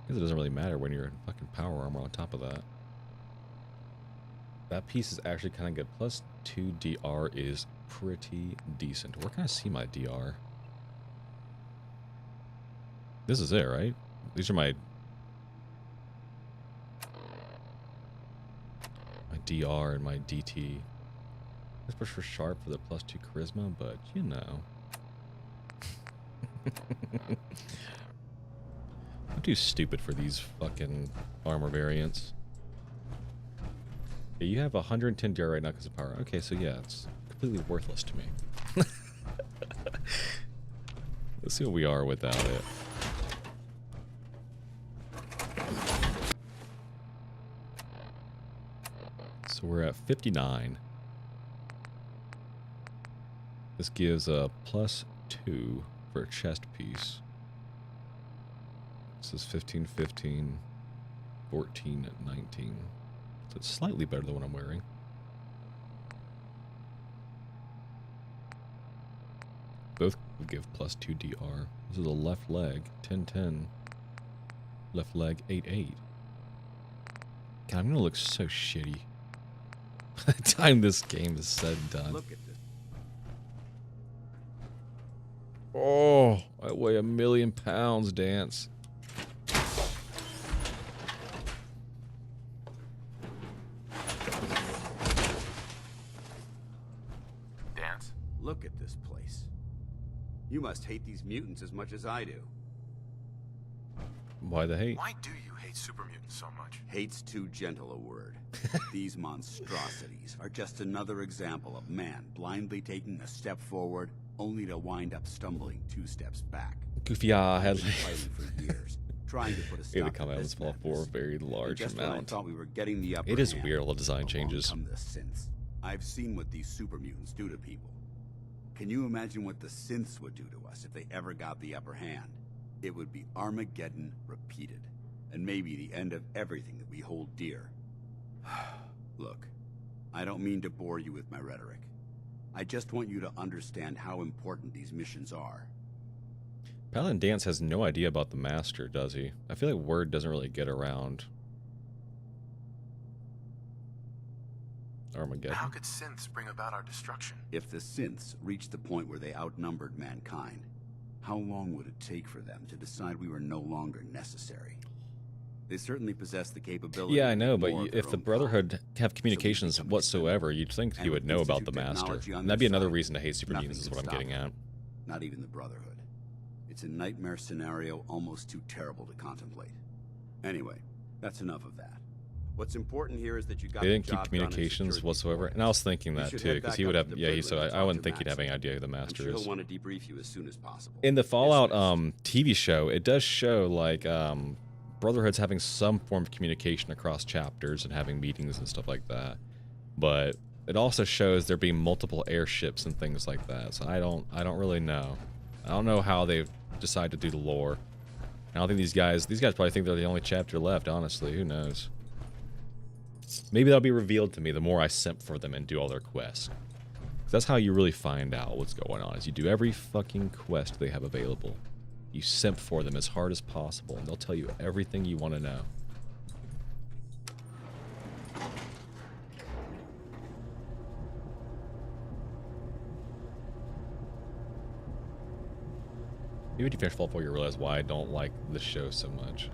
Speaker 1: It doesn't really matter when you're in fucking power armor on top of that. That piece is actually kind of good. +2 DR is pretty decent. Where can I see my DR? This is it, right? These are my DR and my DT. Let's push for sharp for the +2 charisma, but you know. I'm too stupid for these fucking armor variants. Yeah, you have 110 DR right now because of power. Okay, so yeah, it's completely worthless to me. Let's see what we are without it. So we're at 59. This gives a +2 for a chest piece. This is 15, 15, 14, 19. So it's slightly better than what I'm wearing. Both will give +2 DR. This is a left leg, 10, 10. Left leg, 8, 8. God, I'm gonna look so shitty by the time this game is said and done.
Speaker 12: Look at this.
Speaker 1: Oh, I weigh 1,000,000 pounds, Dance.
Speaker 16: Dance.
Speaker 12: Look at this place. You must hate these mutants as much as I do.
Speaker 1: Why the hate?
Speaker 16: Why do you hate super mutants so much?
Speaker 12: Hate's too gentle a word. These monstrosities are just another example of man blindly taking a step forward, only to wind up stumbling 2 steps back.
Speaker 1: Goofy eye
Speaker 12: I've been fighting for years, trying to put a stop to this
Speaker 1: fall for a very large
Speaker 12: just when I
Speaker 1: amount.
Speaker 12: thought we were getting the upper
Speaker 1: It is
Speaker 12: hand,
Speaker 1: weird, all the design changes.
Speaker 12: along come the synths. I've seen what these super mutants do to people. Can you imagine what the synths would do to us if they ever got the upper hand? It would be Armageddon repeated, and maybe the end of everything that we hold dear. Look, I don't mean to bore you with my rhetoric. I just want you to understand how important these missions are.
Speaker 1: Paladin Dance has no idea about the Master, does he? I feel like word doesn't really get around. Armageddon.
Speaker 16: How could synths bring about our destruction?
Speaker 12: If the synths reached the point where they outnumbered mankind, how long would it take for them to decide we were no longer necessary? They certainly possess the capability.
Speaker 1: Yeah, I know, but
Speaker 12: more of
Speaker 1: if
Speaker 12: their
Speaker 1: the
Speaker 12: own
Speaker 1: Brotherhood have communications whatsoever, you'd think he would know about the Master. And that'd be another reason to hate super mutants, is what I'm getting at.
Speaker 12: Not even the Brotherhood. It's a nightmare scenario almost too terrible to contemplate. Anyway, that's enough of that. What's important here is that you got
Speaker 1: They
Speaker 12: the
Speaker 1: didn't keep
Speaker 12: job done and
Speaker 1: communications
Speaker 12: secured
Speaker 1: whatsoever,
Speaker 12: these
Speaker 1: and I was thinking
Speaker 12: You
Speaker 1: that
Speaker 12: should
Speaker 1: too,
Speaker 12: head
Speaker 1: because
Speaker 12: back
Speaker 1: he would
Speaker 12: up
Speaker 1: have,
Speaker 12: to
Speaker 1: yeah,
Speaker 12: the
Speaker 1: so
Speaker 12: Privilege
Speaker 1: I
Speaker 12: and
Speaker 1: wouldn't
Speaker 12: talk
Speaker 1: think
Speaker 12: to
Speaker 1: he'd have any
Speaker 12: Master.
Speaker 1: idea who the
Speaker 12: I'm
Speaker 1: Master
Speaker 12: sure
Speaker 1: is.
Speaker 12: he'll want to debrief you as soon as possible.
Speaker 1: In the Fallout TV show, it does show like Brotherhood's having some form of communication across chapters and having meetings and stuff like that. But it also shows there being multiple airships and things like that. So I don't really know. I don't know how they decide to do the lore. I don't think these guys probably think they're the only chapter left, honestly. Who knows? Maybe that'll be revealed to me the more I simp for them and do all their quests. 'Cause that's how you really find out what's going on, is you do every fucking quest they have available. You simp for them as hard as possible, and they'll tell you everything you want to know. Maybe if you finish Fallout 4, you realize why I don't like the show so much.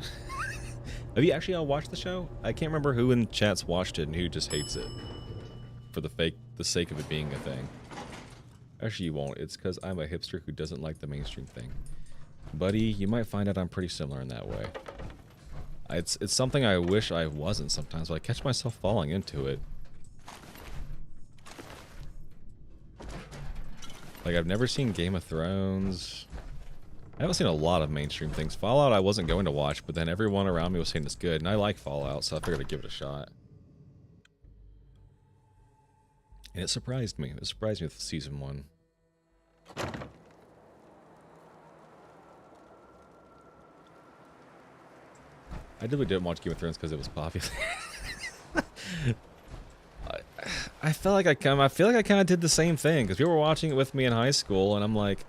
Speaker 1: Have you actually all watched the show? I can't remember who in chat's watched it and who just hates it for the sake of it being a thing. Actually, you won't. It's because I'm a hipster who doesn't like the mainstream thing. Buddy, you might find out I'm pretty similar in that way. It's something I wish I wasn't sometimes, but I catch myself falling into it. Like, I've never seen Game of Thrones. I haven't seen a lot of mainstream things. Fallout I wasn't going to watch, but then everyone around me was saying it's good, and I like Fallout, so I figured I'd give it a shot. And it surprised me. It surprised me with Season 1. I really didn't watch Game of Thrones because it was popular. I feel like I kind of did the same thing, because people were watching it with me in high school, and I'm like,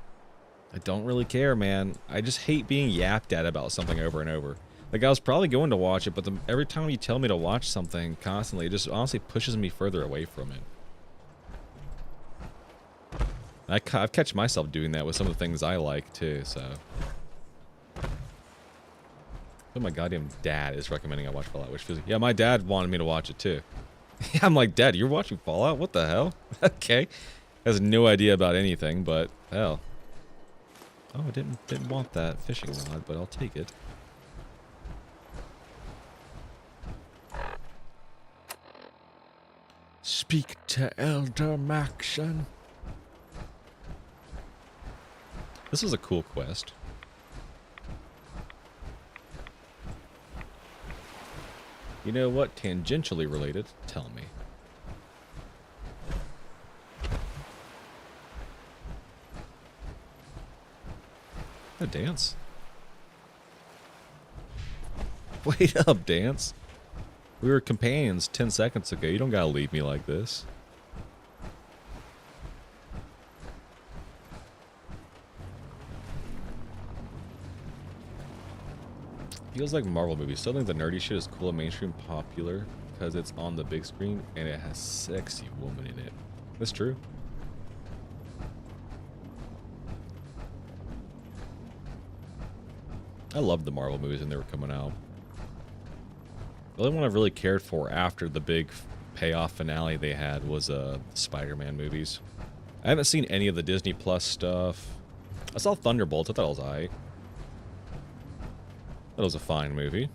Speaker 1: I don't really care, man. I just hate being yapped at about something over and over. Like, I was probably going to watch it, but every time you tell me to watch something constantly, it just honestly pushes me further away from it. I've catch myself doing that with some of the things I like, too, so. But my goddamn dad is recommending I watch Fallout, which feels, yeah, my dad wanted me to watch it, too. I'm like, Dad, you're watching Fallout? What the hell? Okay. Has no idea about anything, but hell. Oh, I didn't want that fishing rod, but I'll take it. Speak to Elder Maxon. This was a cool quest. You know what? Tangentially related. Tell me. A dance? Wait up, Dance. We were companions 10 seconds ago. You don't gotta leave me like this. Feels like Marvel movies. Still think the nerdy shit is cool and mainstream popular because it's on the big screen and it has sexy woman in it. That's true. I loved the Marvel movies when they were coming out. The only one I really cared for after the big payoff finale they had was Spider-Man movies. I haven't seen any of the Disney Plus stuff. I saw Thunderbolts. I thought it was alright. That was a fine movie.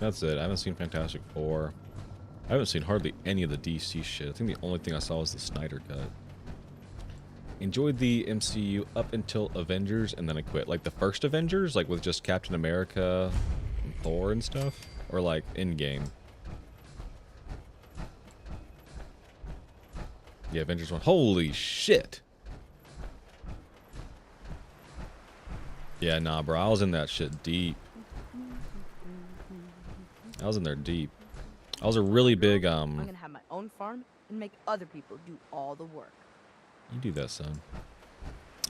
Speaker 1: That's it. I haven't seen Fantastic Four. I haven't seen hardly any of the DC shit. I think the only thing I saw was the Snyder Cut. Enjoyed the MCU up until Avengers, and then I quit. Like the first Avengers, like with just Captain America and Thor and stuff? Or like Endgame? Yeah, Avengers 1. Holy shit! Yeah, nah, bro. I was in that shit deep. I was in there deep. I was a really big,
Speaker 17: I'm gonna have my own farm and make other people do all the work.
Speaker 1: You do that, son.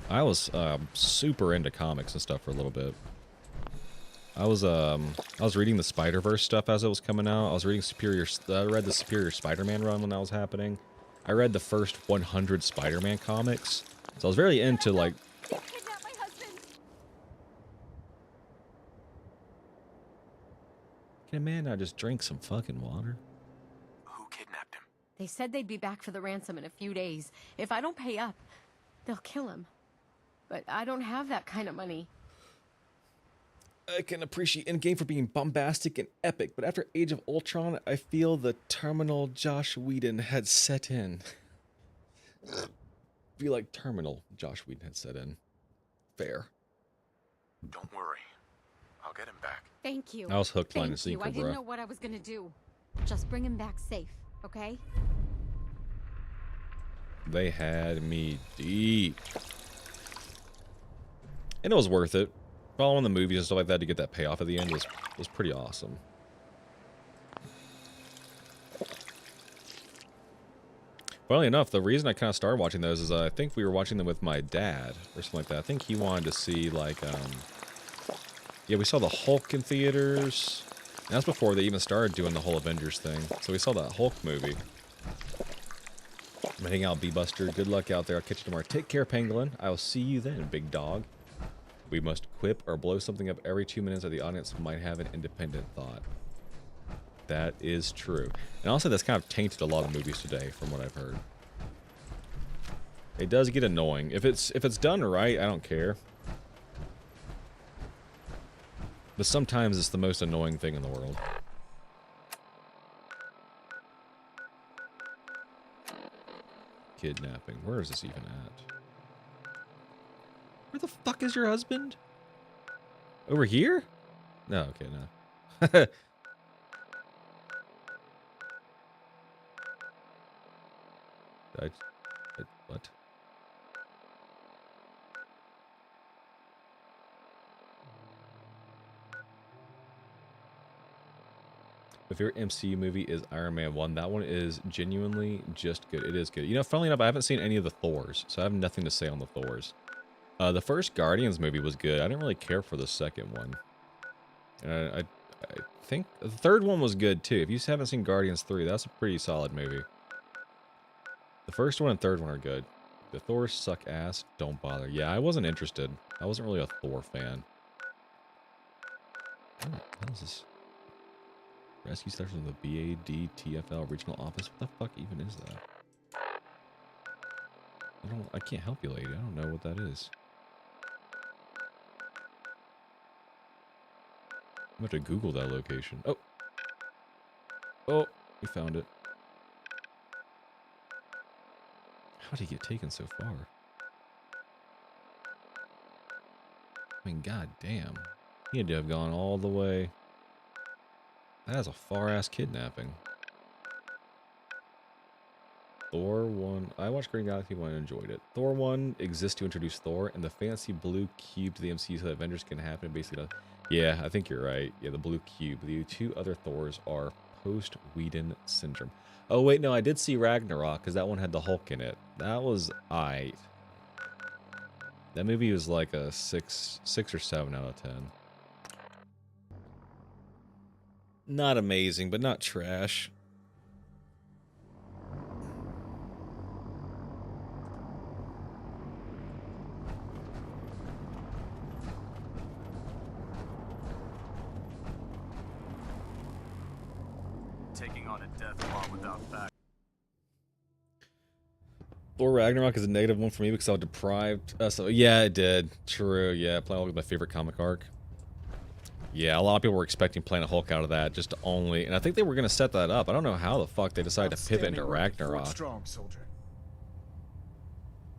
Speaker 1: I was super into comics and stuff for a little bit. I was reading the Spider-Verse stuff as it was coming out. I was reading I read the Superior Spider-Man run when that was happening. I read the first 100 Spider-Man comics. So I was very into, like... Can a man not just drink some fucking water?
Speaker 16: Who kidnapped him?
Speaker 11: They said they'd be back for the ransom in a few days. If I don't pay up, they'll kill him. But I don't have that kind of money.
Speaker 1: I can appreciate Endgame for being bombastic and epic, but after Age of Ultron, I feel the terminal Josh Whedon had set in. Feel like terminal Josh Whedon had set in. Fair.
Speaker 16: Don't worry. I'll get him back.
Speaker 11: Thank you.
Speaker 1: I was hooked, line, and
Speaker 11: Thank you.
Speaker 1: sinker,
Speaker 11: I didn't
Speaker 1: bro.
Speaker 11: know what I was gonna do. Just bring him back safe, okay?
Speaker 1: They had me deep. And it was worth it. Following the movies and stuff like that to get that payoff at the end was pretty awesome. Funnily enough, the reason I kind of started watching those is I think we were watching them with my dad or something like that. I think he wanted to see, like, yeah, we saw the Hulk in theaters. And that's before they even started doing the whole Avengers thing. So we saw that Hulk movie. I'm heading out, B-Buster. Good luck out there. I'll catch you tomorrow. Take care, Pangolin. I will see you then, big dog. We must quip or blow something up every 2 minutes or the audience might have an independent thought. That is true. And also that's kind of tainted a lot of movies today from what I've heard. It does get annoying. If it's done right, I don't care. But sometimes it's the most annoying thing in the world. Kidnapping. Where is this even at? Where the fuck is your husband? Over here? No, okay, no. What? My favorite MCU movie is Iron Man 1. That one is genuinely just good. It is good. You know, funnily enough, I haven't seen any of the Thors, so I have nothing to say on the Thors. The first Guardians movie was good. I didn't really care for the second one. I think the third one was good, too. If you haven't seen Guardians 3, that's a pretty solid movie. The first one and third one are good. The Thors suck ass. Don't bother. Yeah, I wasn't interested. I wasn't really a Thor fan. What is this? Rescue staff from the BADTFL regional office. What the fuck even is that? I can't help you, lady. I don't know what that is. I'm going to have to Google that location. Oh! Oh! We found it. How did he get taken so far? I mean, god damn. He had to have gone all the way. That is a far-ass kidnapping. Thor 1. I watched Green Galaxy 1 and enjoyed it. Thor 1 exists to introduce Thor, and the fancy blue cube to the MCU so that Avengers can happen. Basically, yeah, I think you're right. Yeah, the blue cube. The two other Thors are post-Whedon syndrome. Oh, wait, no, I did see Ragnarok, because that one had the Hulk in it. That was aight. That movie was like a 6 or 7 out of 10. Not amazing, but not trash.
Speaker 7: Taking on a death bomb without back.
Speaker 1: Thor Ragnarok is a negative one for me because I was deprived. So yeah, it did. True. Yeah, Planet Hulk is my favorite comic arc. Yeah, a lot of people were expecting Planet Hulk out of that, just to only, and I think they were gonna set that up. I don't know how the fuck they decided to pivot into Ragnarok.
Speaker 5: Strong soldier.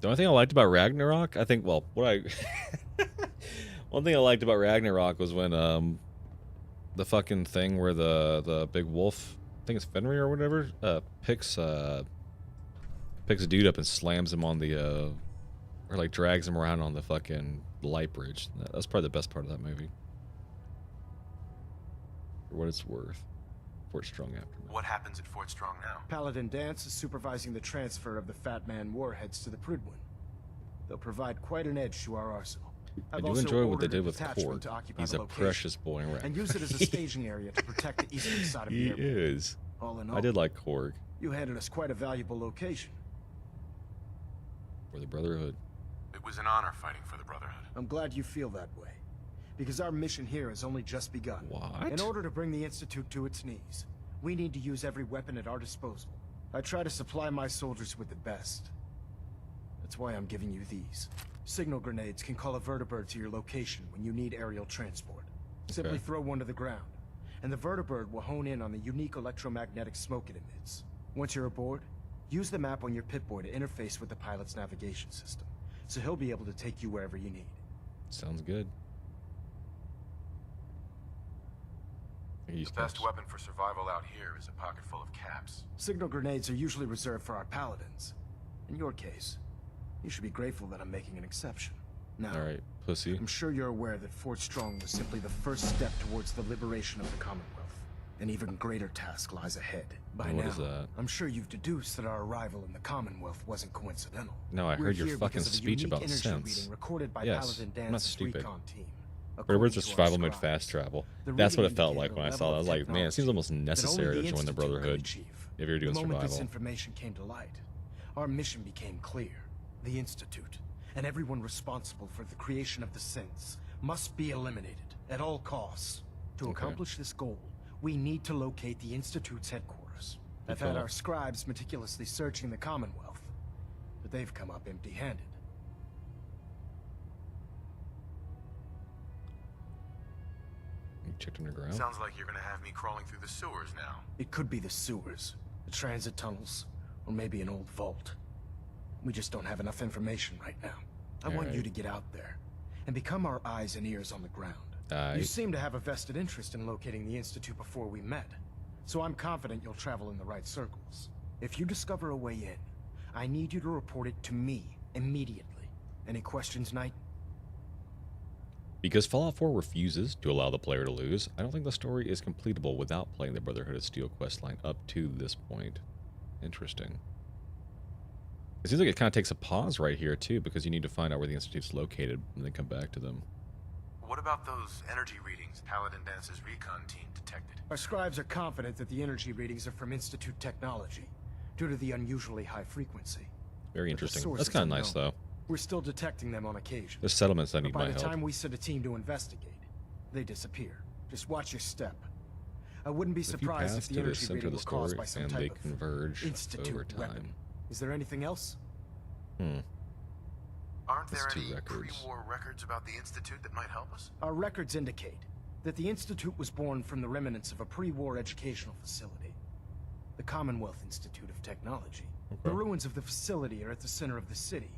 Speaker 1: The only thing I liked about Ragnarok, I think, well, one thing I liked about Ragnarok was when the fucking thing where the big wolf, I think it's Fenrir or whatever, picks a dude up and slams him on the or like drags him around on the fucking light bridge. That's probably the best part of that movie. For what it's worth. Fort Strong aftermath.
Speaker 16: What happens at Fort Strong now?
Speaker 5: Paladin Danse is supervising the transfer of the Fat Man warheads to the Prydwen. They'll provide quite an edge to our arsenal.
Speaker 1: I do enjoy what they did with Korg. He's a precious boy in Ragnarok.
Speaker 5: And use it as a staging area to protect the eastern side of the airport.
Speaker 1: He is.
Speaker 5: All in all,
Speaker 1: I did like Korg.
Speaker 5: You handed us quite a valuable location.
Speaker 1: For the Brotherhood.
Speaker 16: It was an honor fighting for the Brotherhood.
Speaker 5: I'm glad you feel that way. Because our mission here has only just begun.
Speaker 1: What?
Speaker 5: In order to bring the Institute to its knees, we need to use every weapon at our disposal. I try to supply my soldiers with the best. That's why I'm giving you these. Signal grenades can call a vertibird to your location when you need aerial transport. Simply throw one to the ground, and the vertibird will hone in on the unique electromagnetic smoke it emits. Once you're aboard, use the map on your Pip-Boy to interface with the pilot's navigation system, so he'll be able to take you wherever you need.
Speaker 1: Sounds good.
Speaker 16: The best weapon for survival out here is a pocket full of caps.
Speaker 5: Signal grenades are usually reserved for our paladins. In your case, you should be grateful that I'm making an exception. Now,
Speaker 1: alright, pussy.
Speaker 5: I'm sure you're aware that Fort Strong was simply the first step towards the liberation of the Commonwealth. An even greater task lies ahead. By
Speaker 1: what
Speaker 5: now,
Speaker 1: is that?
Speaker 5: I'm sure you've deduced that our arrival in the Commonwealth wasn't coincidental.
Speaker 1: No, I heard your fucking speech about sense. Yes, I'm not stupid. But where's the survival mode fast travel? That's what it felt like when I saw that. I was like, man, it seems almost necessary to join the Brotherhood if you're doing
Speaker 5: the moment
Speaker 1: survival.
Speaker 5: This information came to light, our mission became clear. The Institute, and everyone responsible for the creation of the synths, must be eliminated at all costs. To accomplish this goal, we need to locate the Institute's headquarters. I've had our scribes meticulously searching the Commonwealth, but they've come up empty-handed.
Speaker 1: You checked underground?
Speaker 16: Sounds like you're gonna have me crawling through the sewers now.
Speaker 5: It could be the sewers, the transit tunnels, or maybe an old vault. We just don't have enough information right now. I want you to get out there and become our eyes and ears on the ground. You seem to have a vested interest in locating the Institute before we met, so I'm confident you'll travel in the right circles. If you discover a way in, I need you to report it to me immediately. Any questions, Knight?
Speaker 1: Because Fallout 4 refuses to allow the player to lose, I don't think the story is completable without playing the Brotherhood of Steel questline up to this point. Interesting. It seems like it kind of takes a pause right here, too, because you need to find out where the Institute's located and then come back to them.
Speaker 16: What about those energy readings Paladin Dance's recon team detected?
Speaker 5: Our scribes are confident that the energy readings are from Institute technology, due to the unusually high frequency.
Speaker 1: Very interesting. That's kind of nice, though.
Speaker 5: We're still detecting them on occasion.
Speaker 1: There's settlements that need my help.
Speaker 5: By the time we send a team to investigate, they disappear. Just watch your step. I wouldn't be surprised if the energy reading were caused by some type of
Speaker 1: converge
Speaker 5: Institute weapon. Is there anything else?
Speaker 16: Aren't there any pre-war records about the Institute that might help us?
Speaker 5: Our records indicate that the Institute was born from the remnants of a pre-war educational facility, the Commonwealth Institute of Technology. The ruins of the facility are at the center of the city,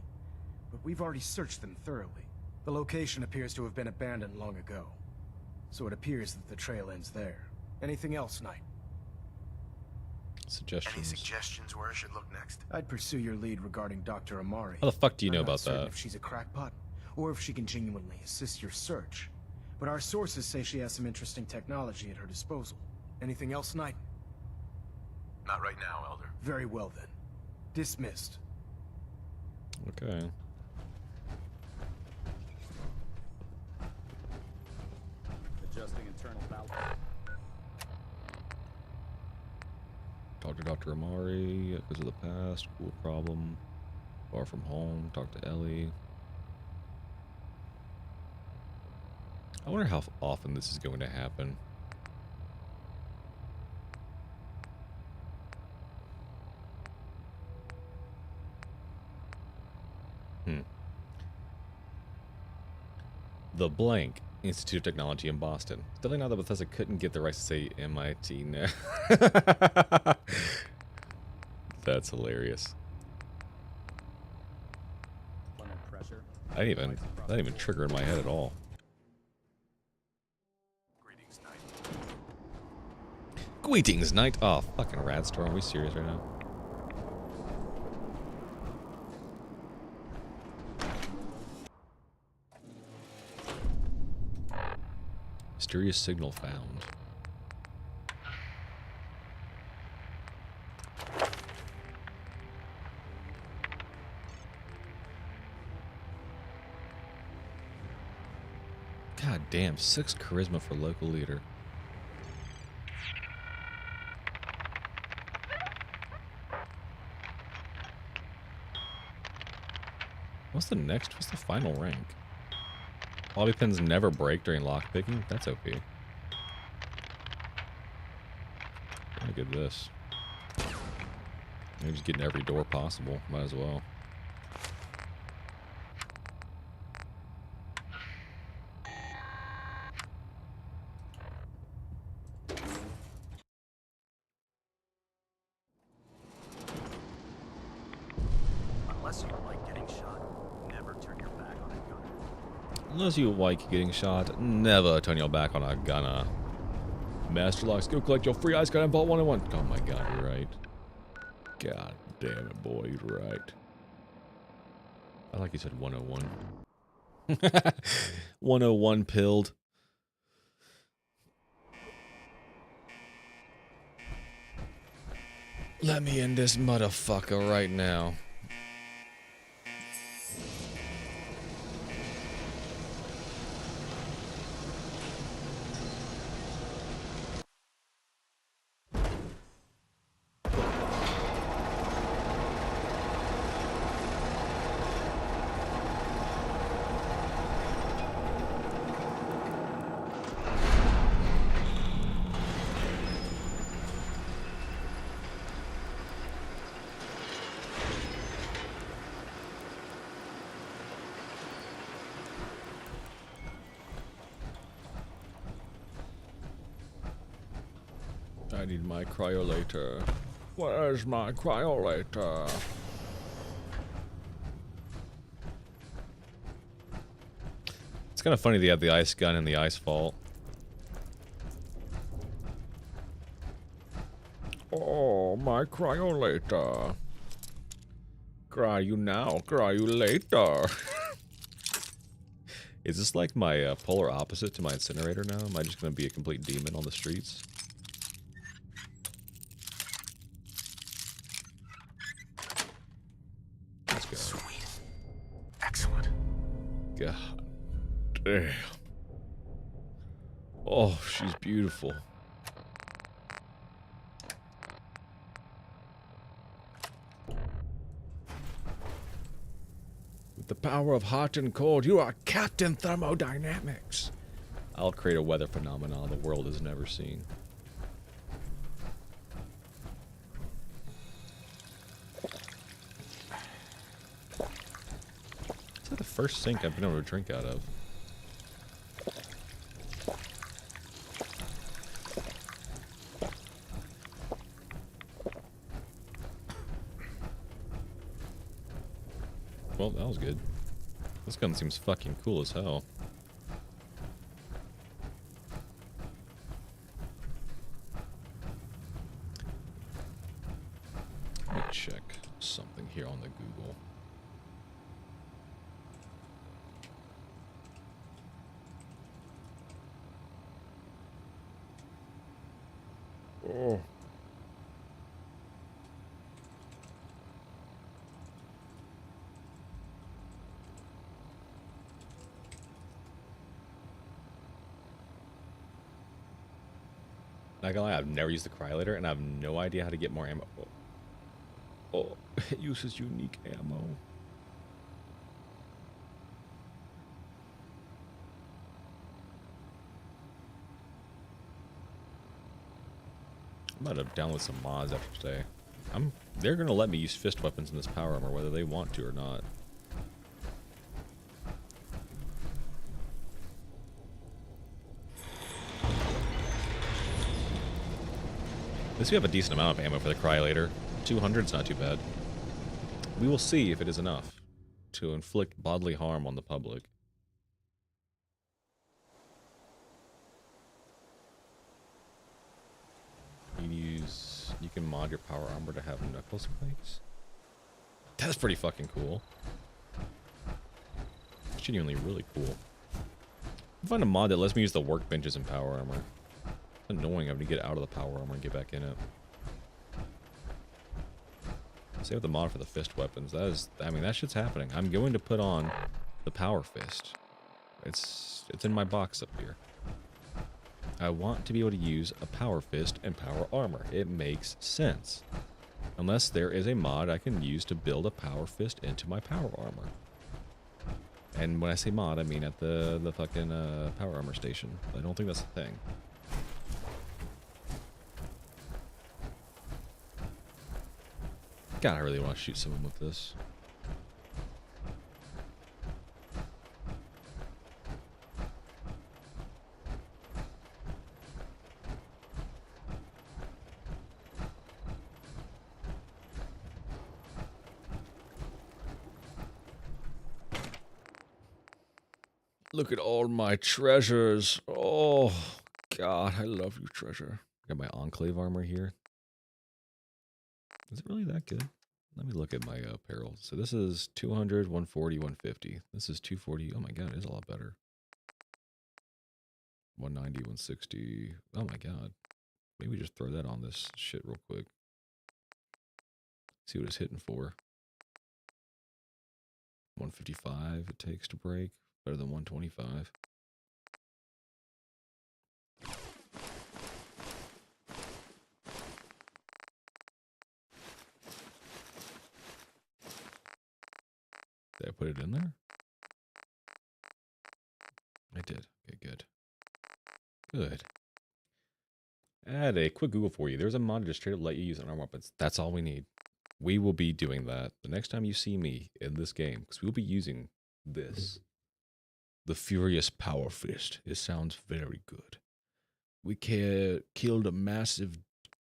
Speaker 5: but we've already searched them thoroughly. The location appears to have been abandoned long ago, so it appears that the trail ends there. Anything else, Knight?
Speaker 1: Suggestions.
Speaker 16: Any suggestions where I should look next?
Speaker 4: I'd pursue your lead regarding Dr. Amari.
Speaker 1: How the fuck do you know
Speaker 4: I'm not
Speaker 1: about
Speaker 4: certain
Speaker 1: that?
Speaker 4: if she's a crackpot, or if she can genuinely assist your search. But our sources say she has some interesting technology at her disposal. Anything else, Knight?
Speaker 16: Not right now, Elder.
Speaker 4: Very well then. Dismissed.
Speaker 1: Okay.
Speaker 7: Adjusting internal balance.
Speaker 1: Talk to Dr. Amari, because of the past, cool problem. Far from home, talk to Ellie. I wonder how often this is going to happen. The blank Institute of Technology in Boston. Definitely not that Bethesda couldn't get the rights to say MIT now. That's hilarious. That didn't even trigger in my head at all. Greetings, Knight. Oh, fucking Radstorm. Are we serious right now? Mysterious signal found. God damn, 6 charisma for local leader. What's the next? What's the final rank? Lobby pins never break during lockpicking? That's OP. Look at this. Maybe just getting every door possible. Might as well.
Speaker 7: Unless you like getting shot, never turn your back on a gunner.
Speaker 1: Unless you like getting shot, never turn your back on a gunner. Master Locks, go collect your free ice gun in Vault 101. Oh my god, you're right. God damn it, boy, you're right. I like you said 101. 101 pilled. Let me in this motherfucker right now. I need my cryolator. Where's my cryolator? It's kind of funny they have the ice gun in the ice vault. Oh, my cryolator. Cry you now, cry you later. Is this like my polar opposite to my incinerator now? Am I just going to be a complete demon on the streets? Let's go.
Speaker 16: Sweet. Excellent.
Speaker 1: God damn. Oh, she's beautiful. With the power of hot and cold, you are Captain Thermodynamics. I'll create a weather phenomenon the world has never seen. Is that the first sink I've been able to drink out of? Well, that was good. This gun seems fucking cool as hell. check something here on the Google. Oh. Not gonna lie, I've never used the cryolator, and I have no idea how to get more ammo. Oh, it uses unique ammo. I'm about to download some mods after today. They're gonna let me use fist weapons in this power armor, whether they want to or not. At least we have a decent amount of ammo for the cryolator. 200's not too bad. We will see if it is enough to inflict bodily harm on the public. You can mod your power armor to have knuckle spikes. That's pretty fucking cool. Genuinely really cool. I find a mod that lets me use the workbenches in power armor. It's annoying having to get out of the power armor and get back in it. Same with the mod for the fist weapons. That shit's happening. I'm going to put on the power fist. It's in my box up here. I want to be able to use a power fist and power armor. It makes sense. Unless there is a mod I can use to build a power fist into my power armor. And when I say mod, I mean at the fucking power armor station. I don't think that's the thing. God, I really want to shoot someone with this. Look at all my treasures. Oh, God, I love you, treasure. Got my Enclave armor here. Is it really that good? Let me look at my apparel. So this is 200, 140, 150. This is 240. Oh my God, it is a lot better. 190, 160. Oh my God. Maybe just throw that on this shit real quick. See what it's hitting for. 155 it takes to break. Better than 125. Did I put it in there? I did. Okay, good. Good. Add a quick Google for you. There's a mod to just straight up let you use unarmed weapons. That's all we need. We will be doing that the next time you see me in this game, because we'll be using this. The Furious Power Fist. It sounds very good. We killed a massive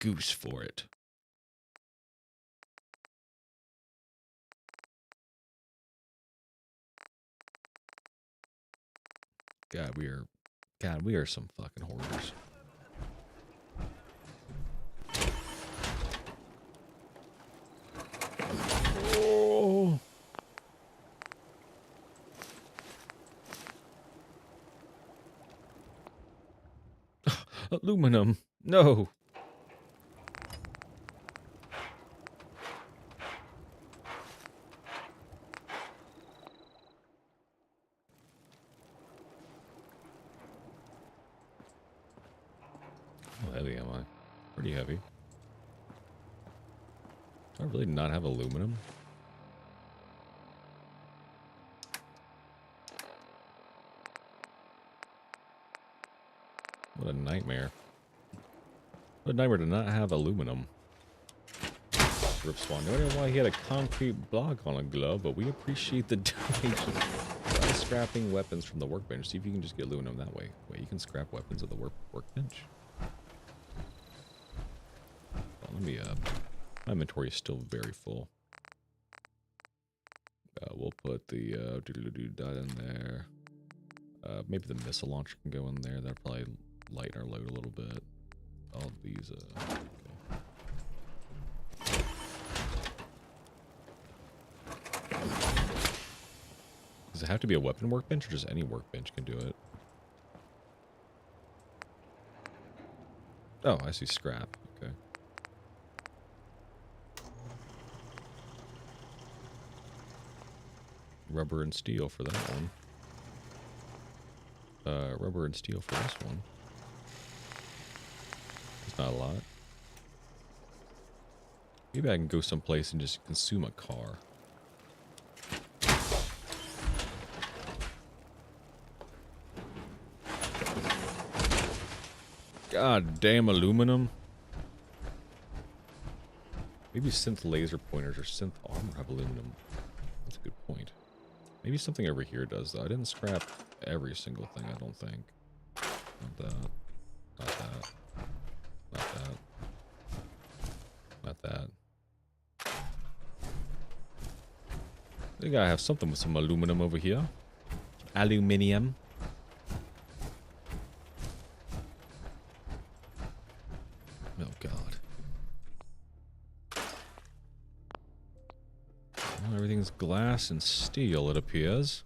Speaker 1: goose for it. God, we are some fucking hoarders. Oh. Aluminum. No. How heavy am I? Pretty heavy. Do I really not have aluminum? What a nightmare. What a nightmare to not have aluminum. Rip Swan. No idea why he had a concrete block on a glove, but we appreciate the donation. Try scrapping weapons from the workbench. See if you can just get aluminum that way. Wait, you can scrap weapons at the workbench? Well, let me, my inventory is still very full. We'll put the, doodle-doo-dot in there. Maybe the missile launcher can go in there. That'll probably lighten our load a little bit. All of these, okay. Does it have to be a weapon workbench, or just any workbench can do it? Oh, I see scrap. Okay. Rubber and steel for that one. Rubber and steel for this one. It's not a lot. Maybe I can go someplace and just consume a car. God damn aluminum. Maybe synth laser pointers or synth armor have aluminum. That's a good point. Maybe something over here does, though. I didn't scrap every single thing, I don't think. Not that. Not that. Not that. Not that. I think I have something with some aluminum over here. Aluminium. Oh, God. Well, everything's glass and steel, it appears.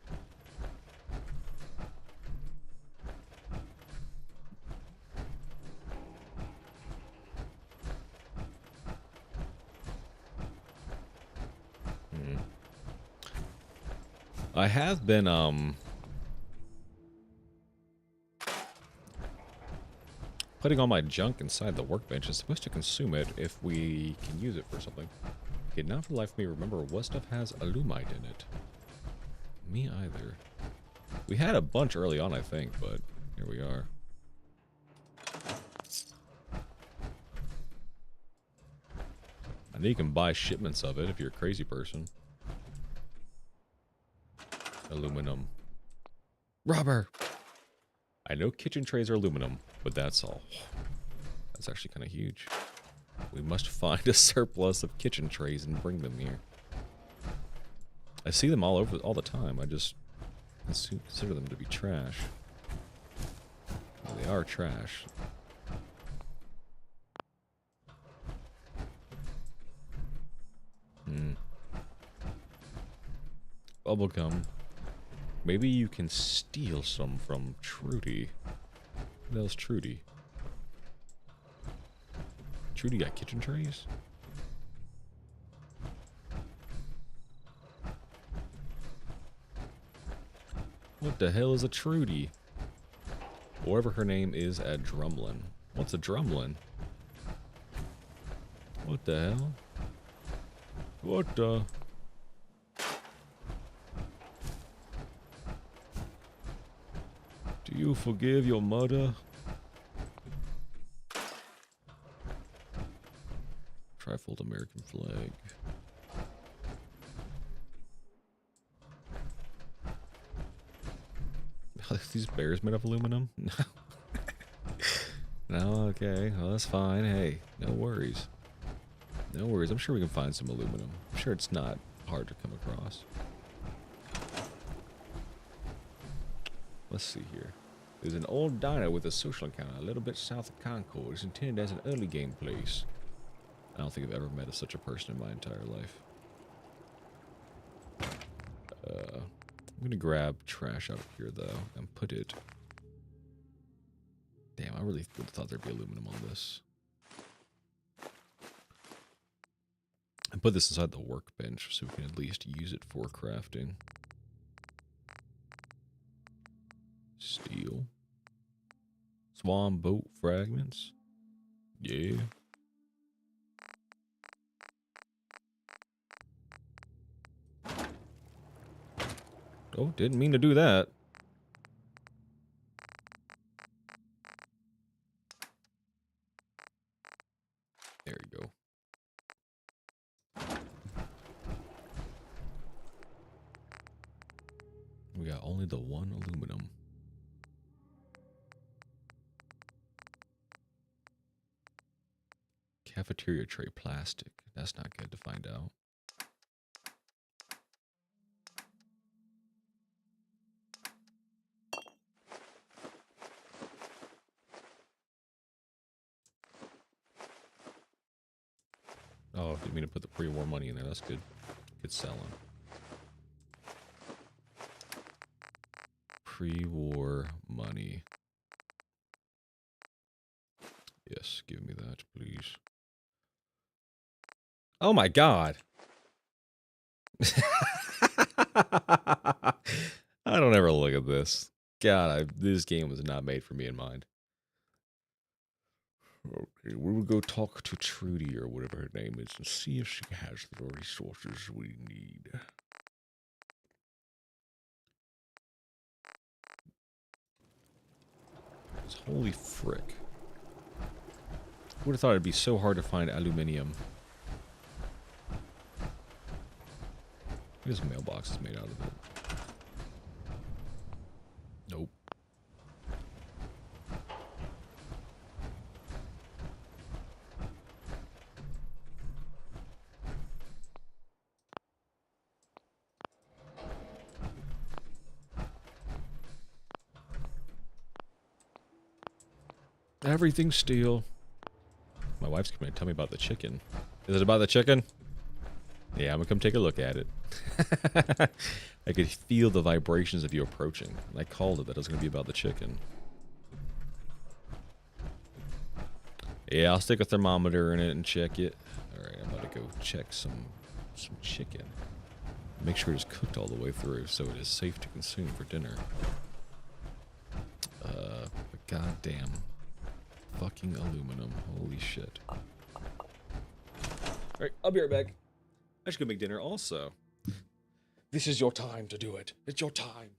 Speaker 1: I have been, putting all my junk inside the workbench. It's supposed to consume it if we can use it for something. Okay, not for the life of me remember what stuff has alumite in it. Me either. We had a bunch early on, I think, but here we are. I know you can buy shipments of it if you're a crazy person. Aluminum. Rubber! I know kitchen trays are aluminum, but that's all. That's actually kind of huge. We must find a surplus of kitchen trays and bring them here. I see them all over all the time. I just consider them to be trash. Well, they are trash. Bubblegum. Maybe you can steal some from Trudy. What else, Trudy? Trudy got kitchen trays? What the hell is a Trudy? Whatever her name is at Drumlin. What's a Drumlin? What the hell? What the... Do you forgive your mother? Trifold American flag. Are these bears made of aluminum? No. No, okay. Well, that's fine. Hey, no worries. No worries. I'm sure we can find some aluminum. I'm sure it's not hard to come across. Let's see here. There's an old diner with a social encounter a little bit south of Concord. It's intended as an early game place. I don't think I've ever met such a person in my entire life. I'm gonna grab trash out of here though and put it. Damn, I really would have thought there'd be aluminum on this. And put this inside the workbench so we can at least use it for crafting. Steel. Swan boat fragments. Yeah. Oh, didn't mean to do that. There you go. We got only the one aluminum. Cafeteria tray plastic. That's not good to find out. Oh, didn't mean to put the pre-war money in there. That's good. Good selling. Pre-war money. Yes, give me that, please. Oh my god. I don't ever look at this. God, this game was not made for me in mind. Okay, we will go talk to Trudy or whatever her name is and see if she has the resources we need. Holy frick. Would have thought it'd be so hard to find aluminium. This mailbox is made out of it. Nope. Everything's steel. My wife's coming to tell me about the chicken. Is it about the chicken? Yeah, I'm gonna come take a look at it. I could feel the vibrations of you approaching. And I called it that it was gonna be about the chicken. Yeah, I'll stick a thermometer in it and check it. Alright, I'm about to go check some chicken. Make sure it's cooked all the way through so it is safe to consume for dinner. But goddamn. Fucking aluminum. Holy shit. Alright, I'll be right back. I should go make dinner also. This is your time to do it. It's your time.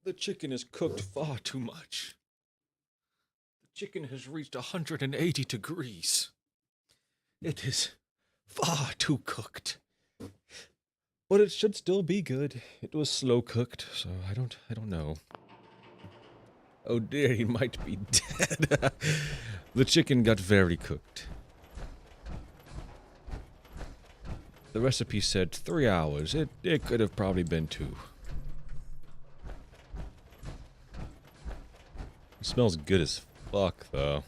Speaker 1: The chicken is cooked far too much. The chicken has reached 180 degrees. It is far too cooked. But it should still be good. It was slow cooked, so I don't know. Oh dear, he might be dead. The chicken got very cooked. The recipe said 3 hours. It could have probably been 2. It smells good as fuck, though.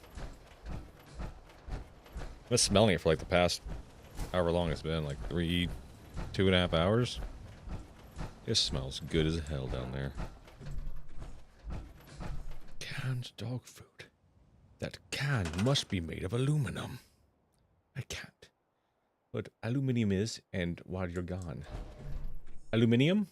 Speaker 1: I've been smelling it for like the past however long it's been, like 2.5 hours. It smells good as hell down there. Canned dog food. That can must be made of aluminum. I can't. But aluminium is, and while you're gone. Aluminium?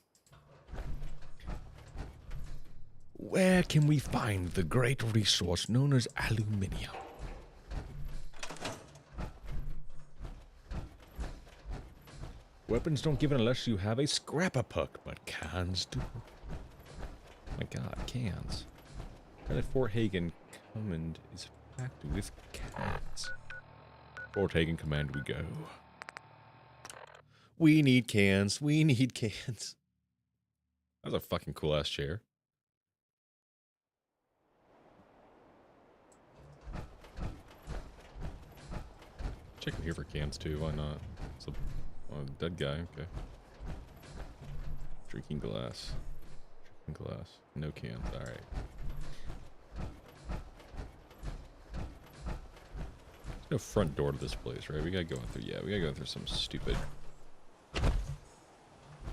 Speaker 1: Where can we find the great resource known as aluminium? Weapons don't give it unless you have a scrap-a-puck, but cans do. Oh my god, cans. Kind Fort Hagen Command is packed with cans. Fort Hagen Command we go. We need cans. We need cans. That was a fucking cool ass chair. Check in here for cans too, why not? It's a dead guy, okay. Drinking glass. Drinking glass. No cans, alright. There's no front door to this place, right? We gotta go through, yeah, we gotta go through some stupid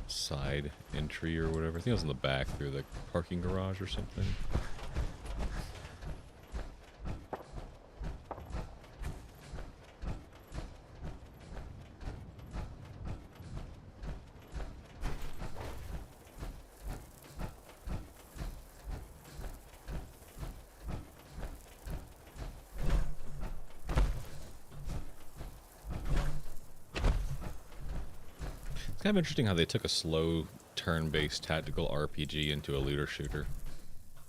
Speaker 1: side entry or whatever. I think it was in the back through the parking garage or something. It's kind of interesting how they took a slow, turn-based tactical RPG into a looter shooter.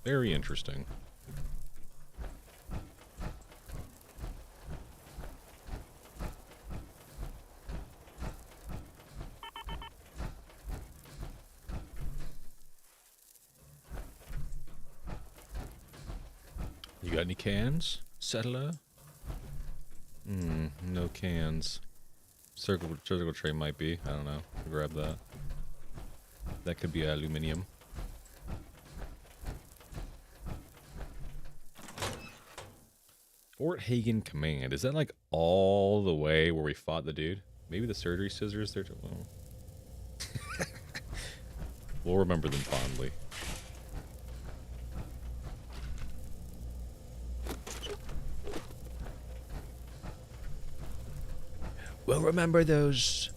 Speaker 1: Very interesting. You got any cans, settler? No cans. Surgical tray might be. I don't know. Grab that. That could be aluminium. Fort Hagen Command. Is that like all the way where we fought the dude? Maybe the surgery scissors there too. Well. We'll remember them fondly. We'll remember those.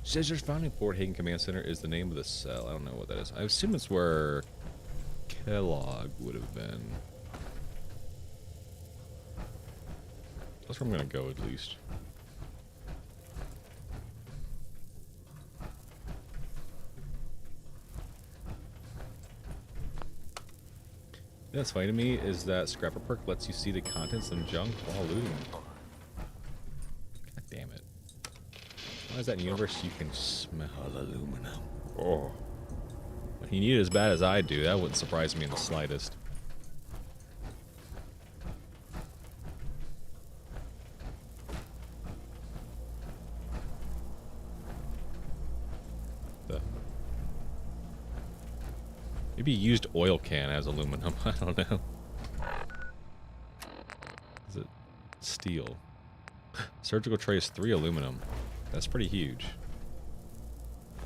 Speaker 1: Scissors found in Fort Hagen Command Center is the name of the cell. I don't know what that is. I assume it's where Kellogg would have been. That's where I'm gonna go at least. That's funny to me is that Scrapper Perk lets you see the contents and junk while looting. God damn it. Why is that in the universe you can smell aluminum? Oh. When you need it as bad as I do, that wouldn't surprise me in the slightest. Maybe used oil can has aluminum. I don't know. Is it steel? Surgical tray is 3 aluminum. That's pretty huge.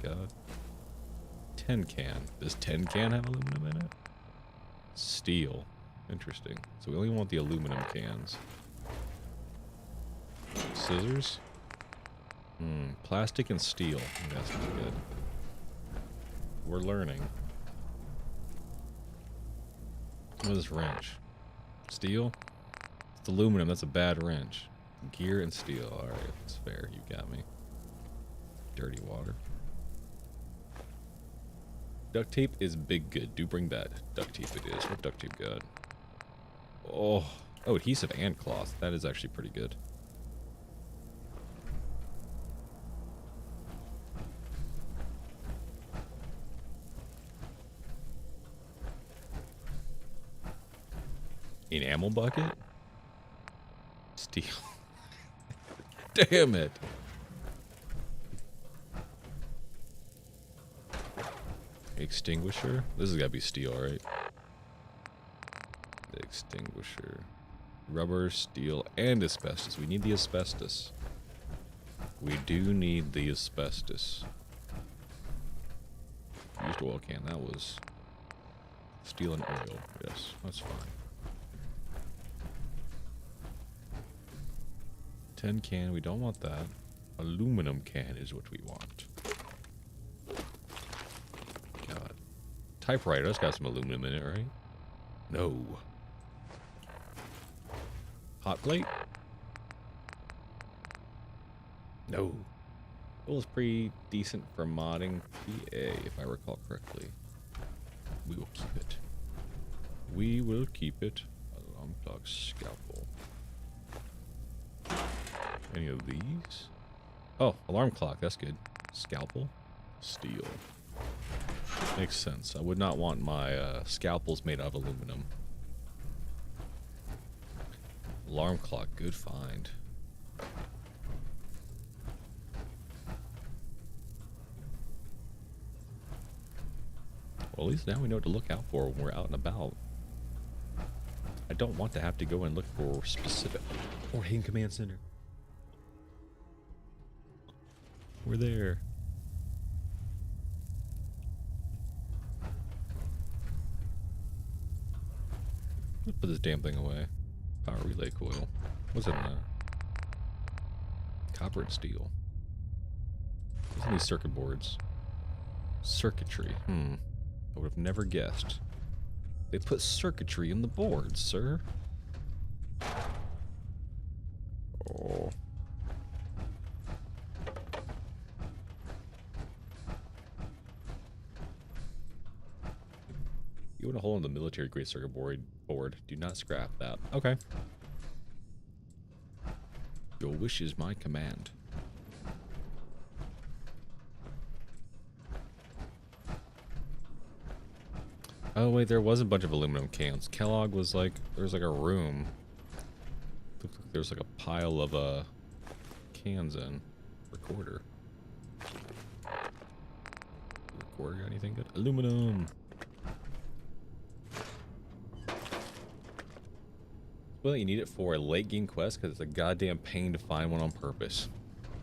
Speaker 1: God. 10 can. Does 10 can have aluminum in it? Steel. Interesting. So we only want the aluminum cans. Scissors? Plastic and steel. That's not good. We're learning. What is this wrench? Steel? It's aluminum. That's a bad wrench. Gear and steel. Alright, that's fair. You got me. Dirty water. Duct tape is big good. Do bring that. Duct tape it is. What duct tape got? Oh, adhesive and cloth. That is actually pretty good. Enamel bucket? Steel. Damn it. Extinguisher? This has got to be steel, right? The extinguisher. Rubber, steel, and asbestos. We need the asbestos. We do need the asbestos. Used oil can. That was steel and oil. Yes, that's fine. 10 can, we don't want that. Aluminum can is what we want. God. Typewriter, that's got some aluminum in it, right? No. Hot plate? No. It was pretty decent for modding PA, if I recall correctly. We will keep it. We will keep it. Alarm clock, scalpel. Any of these? Oh, alarm clock, that's good. Scalpel, steel. Makes sense. I would not want my scalpels made out of aluminum. Alarm clock, good find. Well, at least now we know what to look out for when we're out and about. I don't want to have to go and look for specific... Or hidden command center. We're there. Let's put this damn thing away. Power relay coil. What's in there? Copper and steel. What's in these circuit boards? Circuitry. I would have never guessed. They put circuitry in the boards, sir. Oh. You want a hole in the military grade circuit board. Do not scrap that. Okay. Your wish is my command. Oh wait, there was a bunch of aluminum cans. Kellogg was like, there was like a room. Looked like there was like a pile of cans in. Recorder. Recorder got anything good? Aluminum. Well, you need it for a late game quest because it's a goddamn pain to find one on purpose.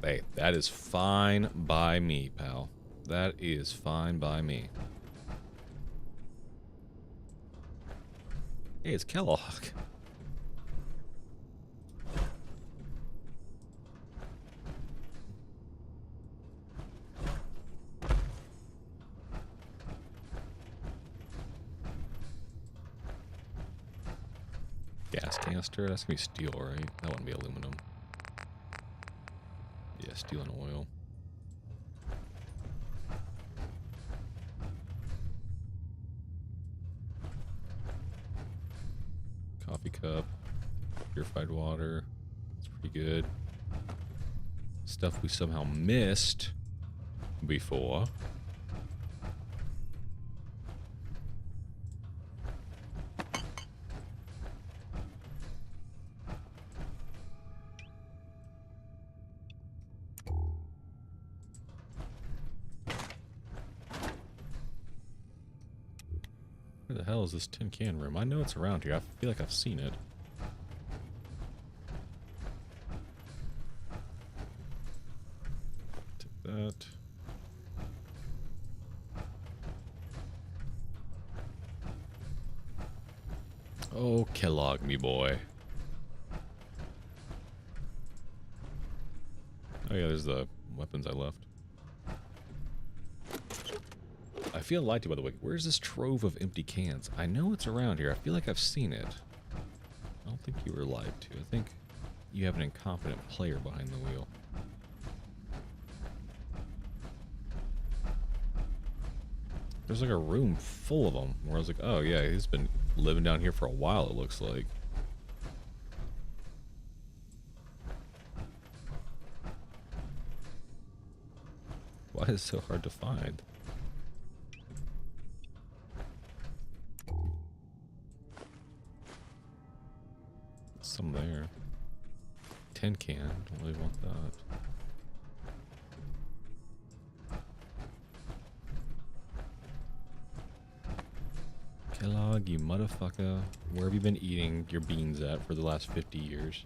Speaker 1: Hey, that is fine by me, pal. That is fine by me. Hey, it's Kellogg. Gas canister, that's gonna be steel, right? That wouldn't be aluminum. Yeah, steel and oil. Coffee cup, purified water. It's pretty good. Stuff we somehow missed before. Where the hell is this tin can room? I know it's around here. I feel like I've seen it. Take that. Oh, Kellogg, me boy. Oh yeah, there's the weapons I left. I feel lied to, by the way. Where's this trove of empty cans? I know it's around here. I feel like I've seen it. I don't think you were lied to. I think you have an incompetent player behind the wheel. There's like a room full of them where I was like, oh yeah, he's been living down here for a while, it looks like. Why is it so hard to find? Some there. Tin can. Don't really want that. Kellogg, you motherfucker. Where have you been eating your beans at for the last 50 years?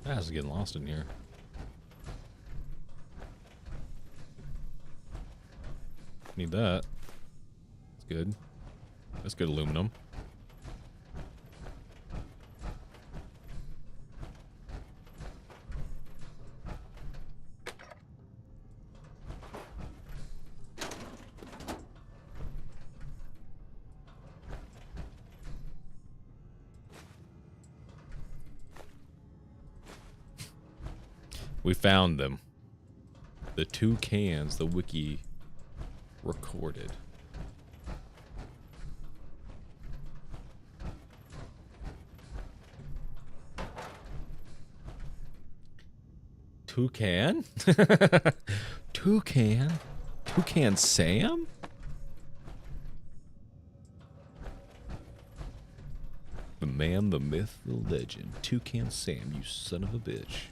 Speaker 1: I was getting lost in here. Need that. That's good. That's good aluminum. We found them. The 2 cans the wiki recorded. Toucan? Toucan? Toucan Sam? The man, the myth, the legend. Toucan Sam, you son of a bitch.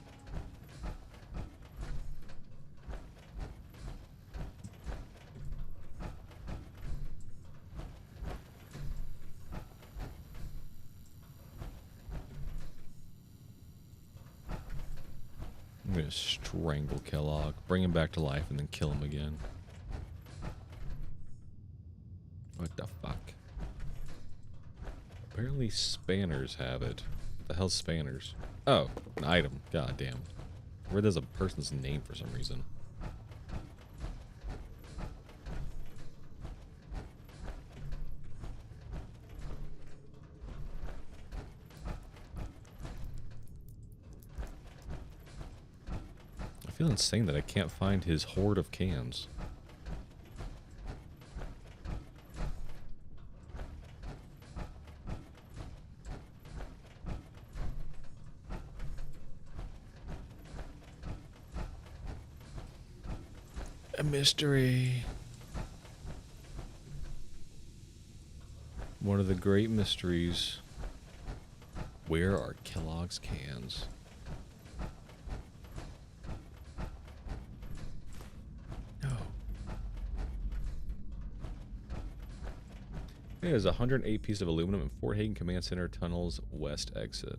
Speaker 1: I'm gonna strangle Kellogg, bring him back to life, and then kill him again. What the fuck? Apparently spanners have it. What the hell's spanners? Oh, an item. God damn. Where there's a person's name for some reason. I feel insane that I can't find his hoard of cans. A mystery. One of the great mysteries. Where are Kellogg's cans? There's 108 pieces of aluminum in Fort Hagen Command Center Tunnels West exit.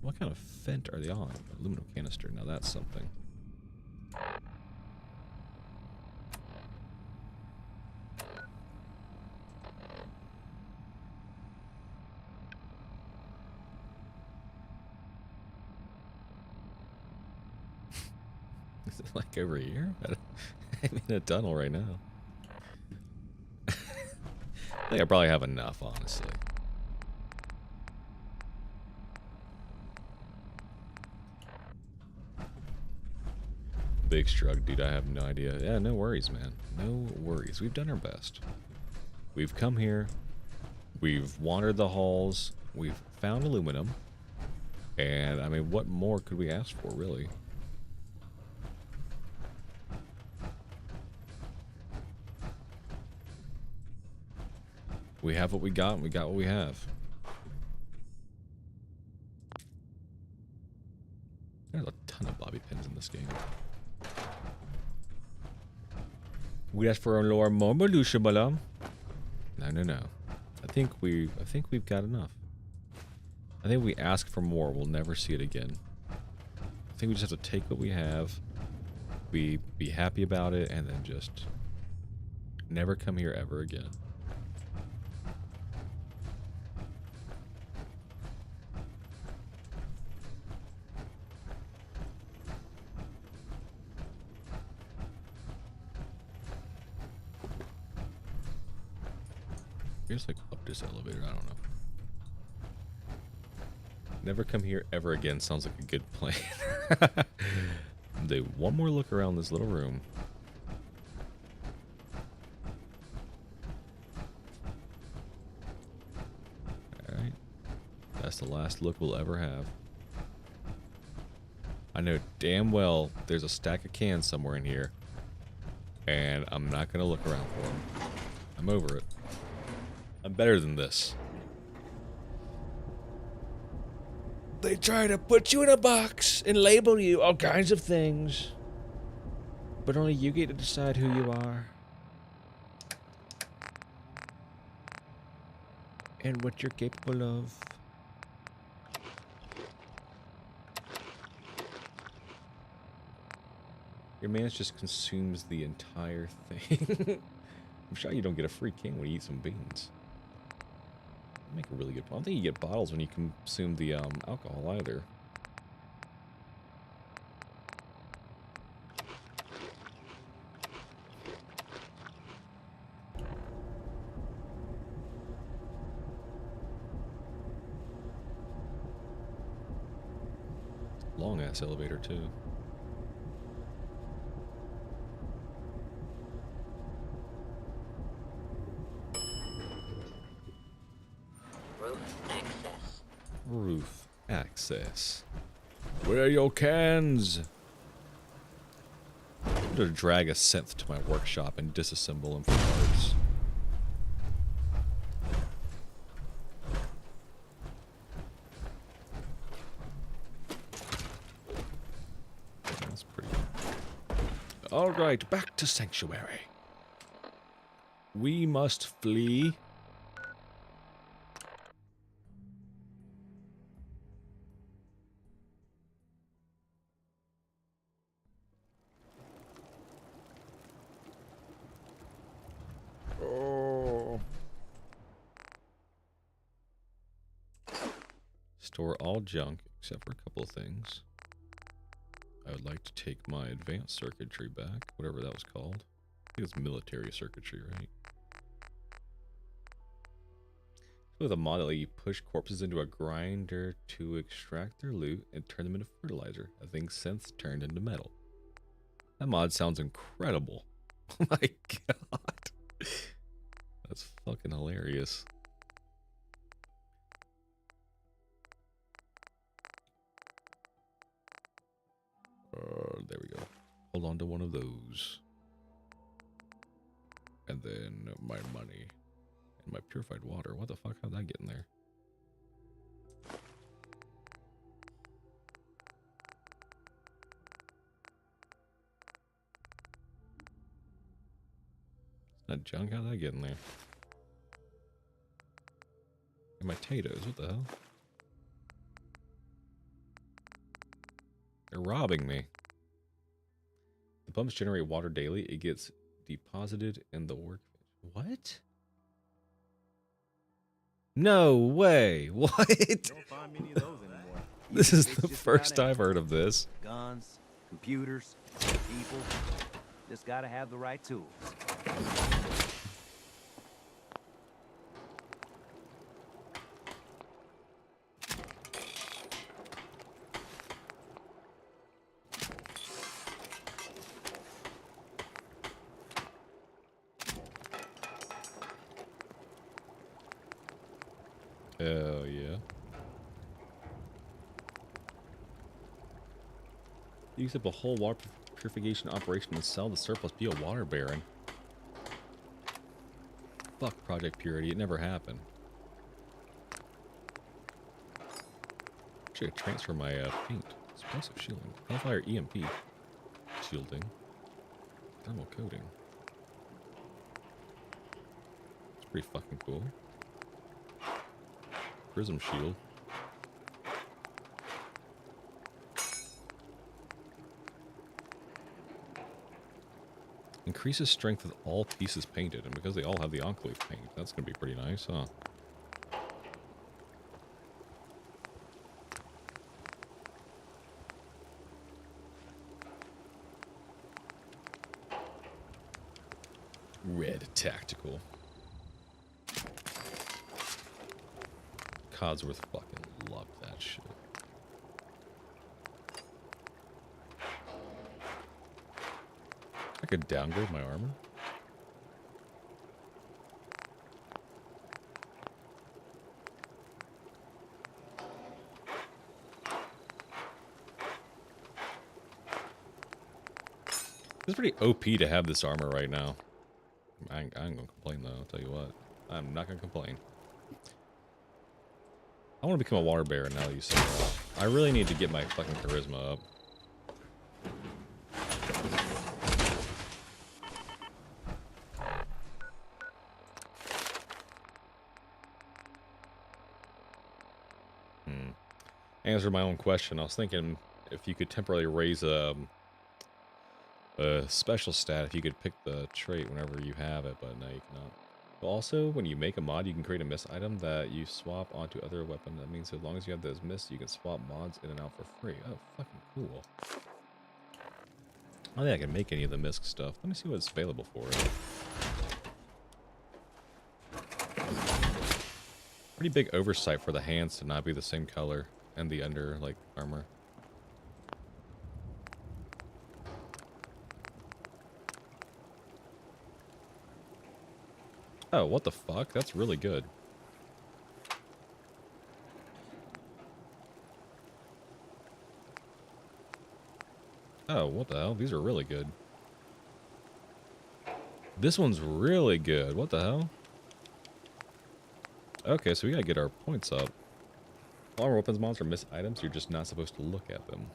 Speaker 1: What kind of fent are they on? Aluminum canister. Now that's something. Is it like over here? I'm in a tunnel right now. I think I probably have enough, honestly. Big shrug, dude. I have no idea. Yeah, no worries, man. No worries. We've done our best. We've come here. We've wandered the halls. We've found aluminum. And, I mean, what more could we ask for, really? We have what we got, and we got what we have. There's a ton of bobby pins in this game. We asked for a little more Malusha Balam. No. I think we've got enough. I think we ask for more, we'll never see it again. I think we just have to take what we have, be happy about it, and then just never come here ever again. Just like up this elevator, I don't know. Never come here ever again sounds like a good plan. They one more look around this little room. Alright. That's the last look we'll ever have. I know damn well there's a stack of cans somewhere in here. And I'm not gonna look around for them. I'm over it. I'm better than this. They try to put you in a box and label you all kinds of things. But only you get to decide who you are. And what you're capable of. Your man's just consumes the entire thing. I'm sure you don't get a free king when you eat some beans. Make a really good. I don't think you get bottles when you consume the alcohol either. Long ass elevator too. Roof access. Where are your cans? I'm gonna drag a synth to my workshop and disassemble them for parts. That's pretty good. Alright, back to Sanctuary. We must flee. Store all junk except for a couple of things. I would like to take my advanced circuitry back, whatever that was called. I think it's military circuitry, right? With a mod that lets you push corpses into a grinder to extract their loot and turn them into fertilizer. I think synths turned into metal. That mod sounds incredible. Oh my god. That's fucking hilarious. There we go. Hold on to one of those. And then my money. And my purified water. What the fuck? How'd that get in there? That junk? How'd that get in there? And my potatoes. What the hell? They're robbing me. The pumps generate water daily. It gets deposited in the work. What? No way. What?
Speaker 8: You don't find many of those anymore.
Speaker 1: This is the first I've heard of this.
Speaker 8: Guns, computers, people. Just gotta have the right tools.
Speaker 1: Hell yeah. Use up a whole water purification operation to sell the surplus. Be a water baron. Fuck Project Purity. It never happened. Actually, I transfer my paint. Explosive shielding. Hellfire EMP. Shielding. Thermal coating. It's pretty fucking cool. Prism shield. Increases strength with all pieces painted, and because they all have the enclave paint, that's gonna be pretty nice, huh? Red tactical. Codsworth fucking loved that shit. I could downgrade my armor. It's pretty OP to have this armor right now. I ain't gonna complain though, I'll tell you what. I'm not gonna complain. I want to become a water baron now that you say that. I really need to get my fucking charisma up. Answer my own question. I was thinking if you could temporarily raise a special stat, if you could pick the trait whenever you have it, but no, you cannot. But also, when you make a mod, you can create a miss item that you swap onto other weapon. That means as long as you have those miss, you can swap mods in and out for free. Oh, fucking cool. I think I can make any of the misc stuff. Let me see what's available for it. Pretty big oversight for the hands to not be the same color and the under, like, armor. Oh, what the fuck? That's really good. Oh, what the hell? These are really good. This one's really good. What the hell? Okay, so we gotta get our points up. Armor weapons monster miss items, you're just not supposed to look at them.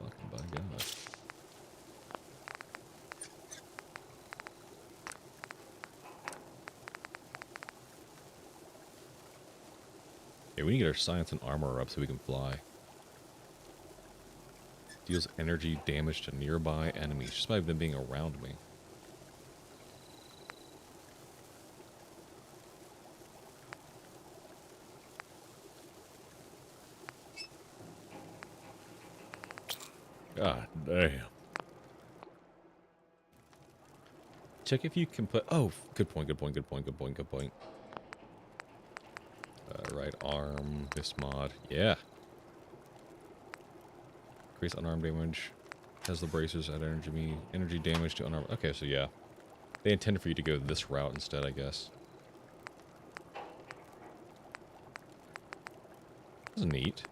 Speaker 1: Fucking by God. Yeah, we need to get our science and armor up so we can fly. Deals energy damage to nearby enemies just by them being around me. God damn. Check if you can put... Oh, good point, good point, good point, good point, good point. Right arm, this mod. Yeah. Increase unarmed damage. Has the bracers add energy damage to unarmed... Okay, so yeah. They intended for you to go this route instead, I guess. This is neat.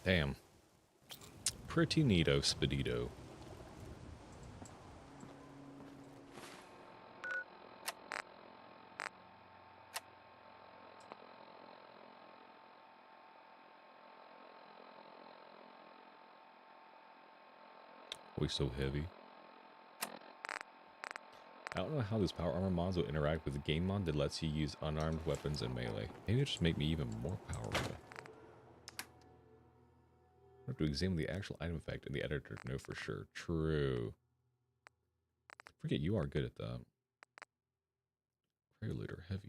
Speaker 1: Damn. Pretty neato, Spedito. Always so heavy. I don't know how those power armor mods will interact with the game mod that lets you use unarmed weapons in melee. Maybe it'll just make me even more powerful. I have to examine the actual item effect in the editor to know for sure. True. Forget you are good at that. Prelude or heavy.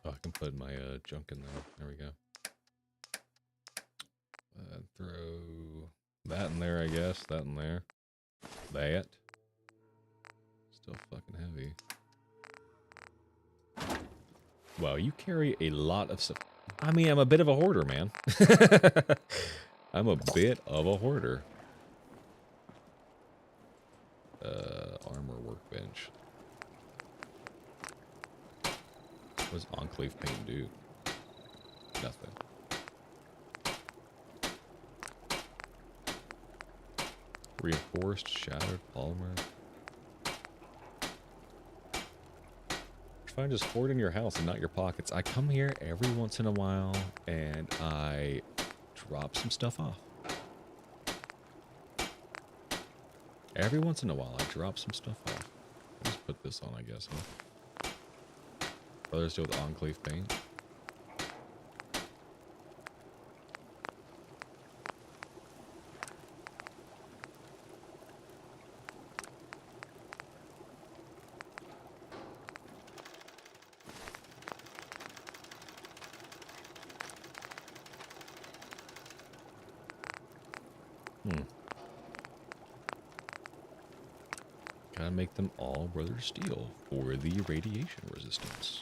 Speaker 1: Oh, I can put my junk in there. There we go. Throw that in there, I guess. That in there. That. Still fucking heavy. Wow, you carry a lot of stuff. I mean, I'm a bit of a hoarder, man. I'm a bit of a hoarder. Armor workbench. What does Enclave paint do? Nothing. Reinforced, shattered, polymer. Fine, just hoard in your house and not your pockets. I come here every once in a while and I drop some stuff off. Every once in a while I drop some stuff off. I'll just put this on, I guess, huh? Brothers do with Enclave paint. Gotta make them all brother steel for the radiation resistance.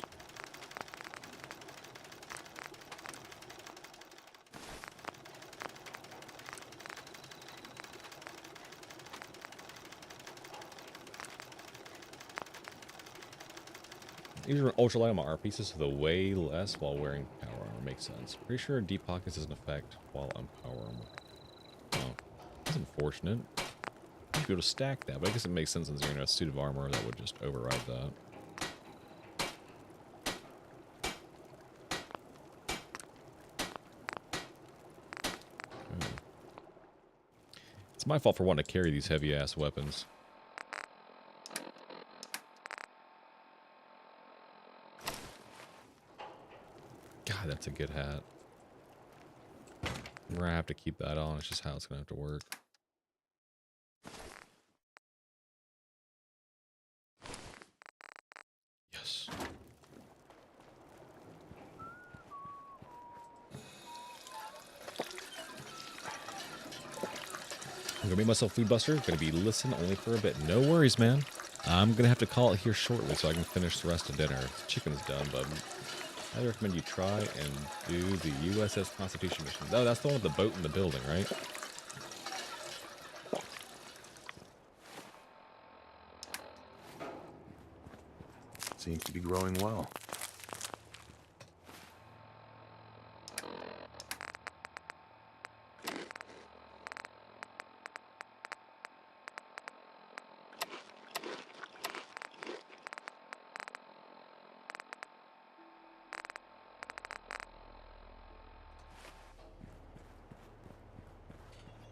Speaker 1: These are ultralight on my art pieces, so they'll weigh less while wearing power armor. Makes sense. Pretty sure deep pockets doesn't affect while on power armor. Oh, that's unfortunate. You should be able to stack that, but I guess it makes sense since you're in a suit of armor that would just override that. Okay. It's my fault for wanting to carry these heavy-ass weapons. God, that's a good hat. We're gonna have to keep that on. It's just how it's gonna have to work. I'm gonna make myself food buster. Gonna be listen only for a bit. No worries, man. I'm gonna have to call it here shortly so I can finish the rest of dinner. The chicken's done, but I recommend you try and do the USS Constitution mission. Oh, that's the one with the boat in the building, right?
Speaker 16: Seems to be growing well.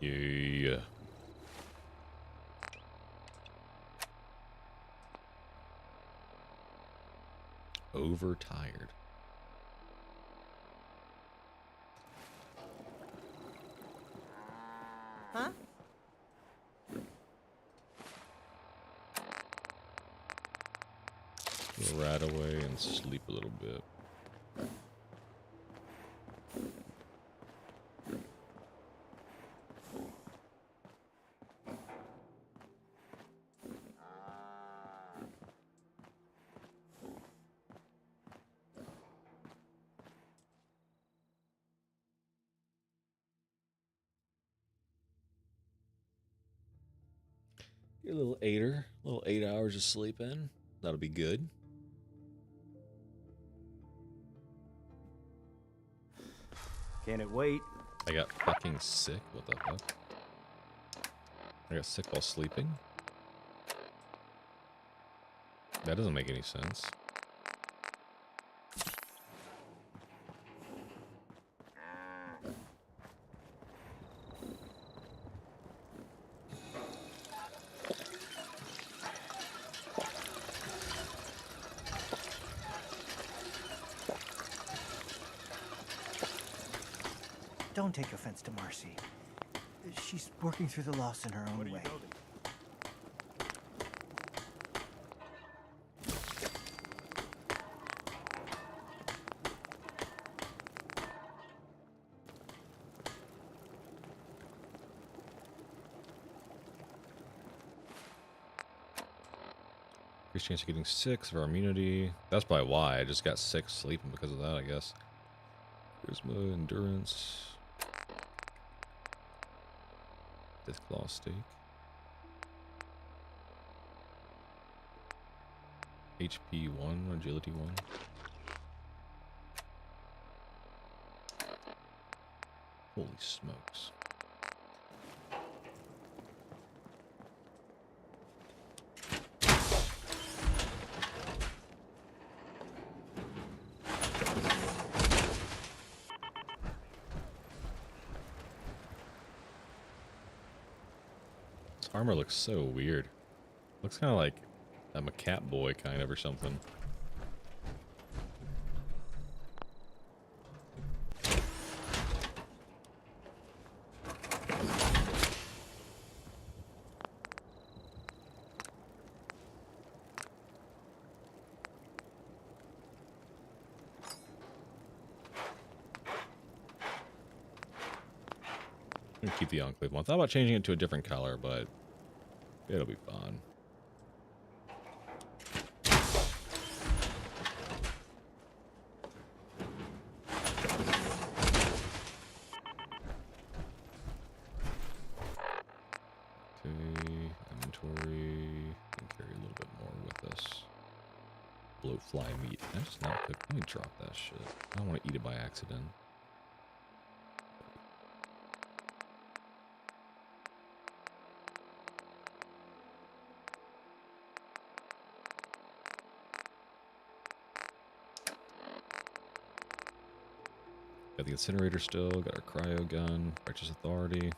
Speaker 1: Yeah. Overtired.
Speaker 17: Huh?
Speaker 1: We'll rat away and sleep a little bit. Get a little 8 hours of sleep in. That'll be good.
Speaker 7: Can it wait?
Speaker 1: I got fucking sick. What the fuck? I got sick while sleeping? That doesn't make any sense.
Speaker 18: Don't take offense to Marcy. She's working through the loss in her own way.
Speaker 1: Increased chance of getting sick for our immunity. That's probably why I just got sick sleeping because of that, I guess. Charisma, endurance. Death claw steak. HP 1, agility 1. Holy smokes. Armor looks so weird. Looks kind of like I'm a cat boy, kind of, or something. I'm gonna keep the Enclave one. I thought about changing it to a different color, but it'll be fun. Okay, inventory. Can carry a little bit more with us. Bloatfly meat. I just not cook. Let me drop that shit. I don't want to eat it by accident. Got the incinerator still, got our cryo gun, righteous authority.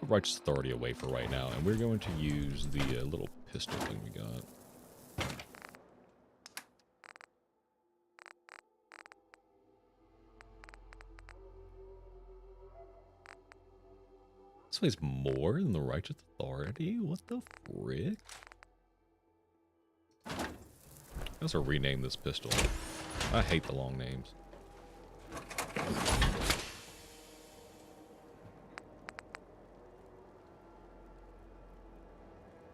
Speaker 1: Put righteous authority away for right now, and we're going to use the little pistol thing we got. This weighs more than the righteous authority? What the frick? Let's rename this pistol. I hate the long names.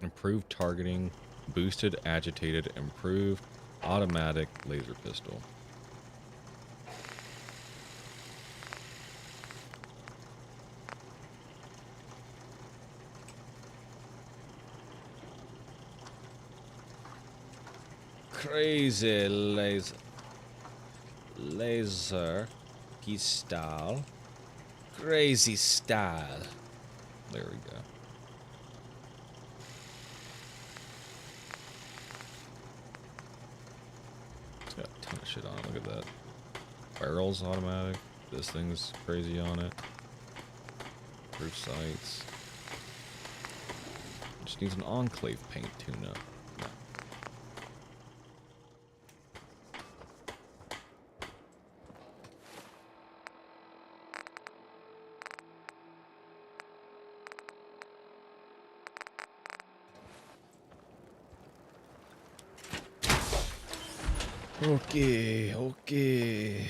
Speaker 1: Improved targeting, boosted, agitated, improved, automatic laser pistol. Crazy laser pistol. Crazy style. There we go. It's got a ton of shit on it. Look at that. Barrel's automatic. This thing's crazy on it. Proof sights. Just needs an enclave paint tune-up. Okay, okay.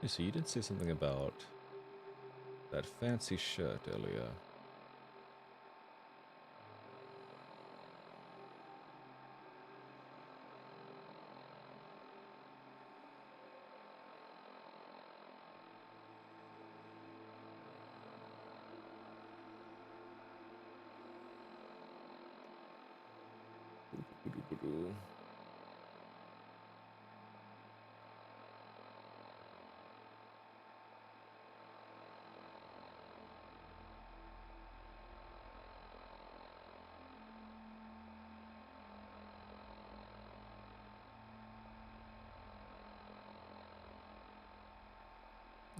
Speaker 1: So you did say something about that fancy shirt earlier.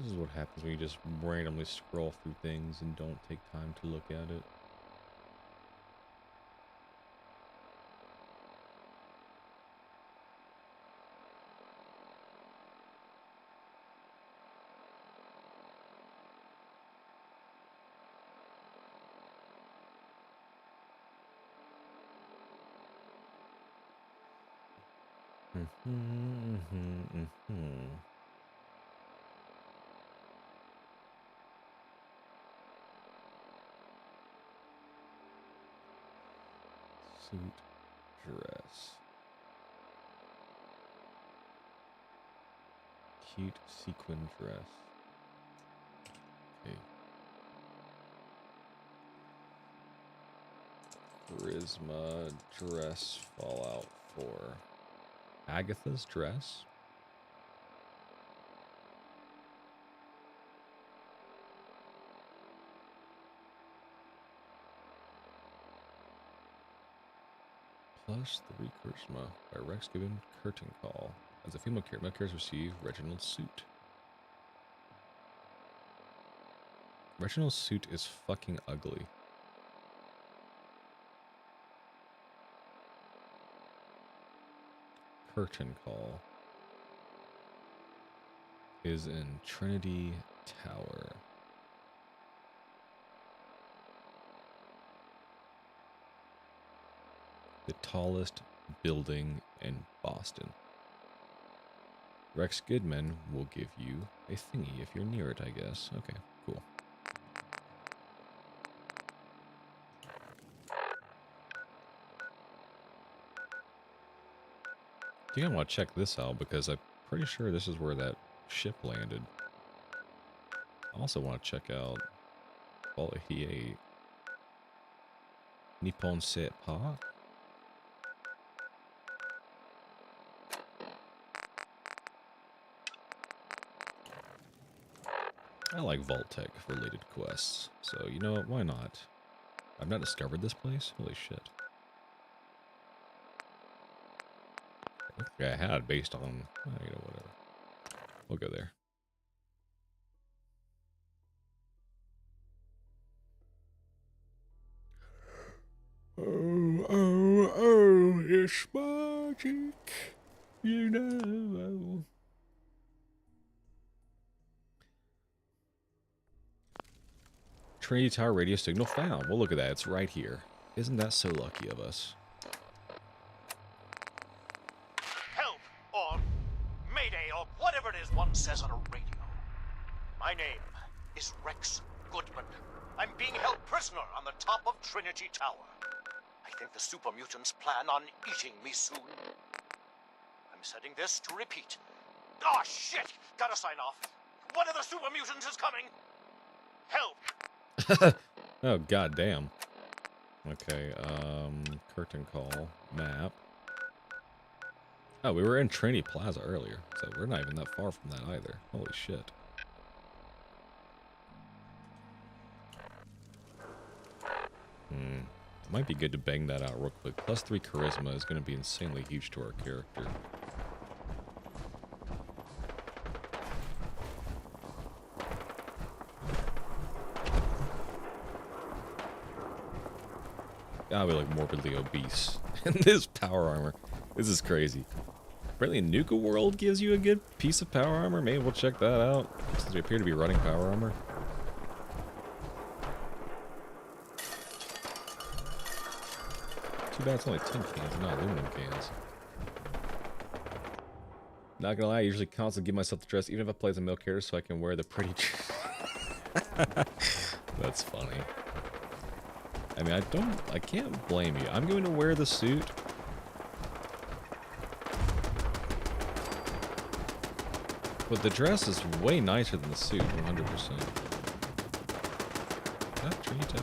Speaker 1: This is what happens when you just randomly scroll through things and don't take time to look at it. Suit, dress. Cute sequin dress. Okay. Charisma dress Fallout 4. Agatha's dress? +3 charisma by Rex given Curtain Call. As a female characters receive Reginald's suit. Reginald's suit is fucking ugly. Curtain Call is in Trinity Tower. The tallest building in Boston. Rex Goodman will give you a thingy if you're near it, I guess. Okay, cool. I think I want to check this out because I'm pretty sure this is where that ship landed. I also want to check out Fallout 88. Nippon S.P.E.C.I.A.L. I like Vault-Tec related quests, so you know what, why not? I've not discovered this place? Holy shit. I think I had based on, you know, whatever. We'll go there. It's magic, you know. Trinity Tower radio signal found. Well, look at that. It's right here. Isn't that so lucky of us?
Speaker 19: Help, or mayday, or whatever it is one says on a radio. My name is Rex Goodman. I'm being held prisoner on the top of Trinity Tower. I think the super mutants plan on eating me soon. I'm setting this to repeat. Oh, shit! Gotta sign off. One of the super mutants is coming! Help!
Speaker 1: Oh, goddamn. Okay, curtain call, map. Oh, we were in Trinity Plaza earlier, so we're not even that far from that either. Holy shit. It might be good to bang that out real quick. +3 charisma is going to be insanely huge to our character. Gotta be like morbidly obese. And this power armor. This is crazy. Apparently Nuka World gives you a good piece of power armor. Maybe we'll check that out. Since we appear to be running power armor. Too bad it's only tin cans, not aluminum cans. Not gonna lie, I usually constantly give myself the dress, even if I play as a male character, so I can wear the pretty That's funny. I mean, I can't blame you. I'm going to wear the suit. But the dress is way nicer than the suit, 100%. Is that Tree Tower?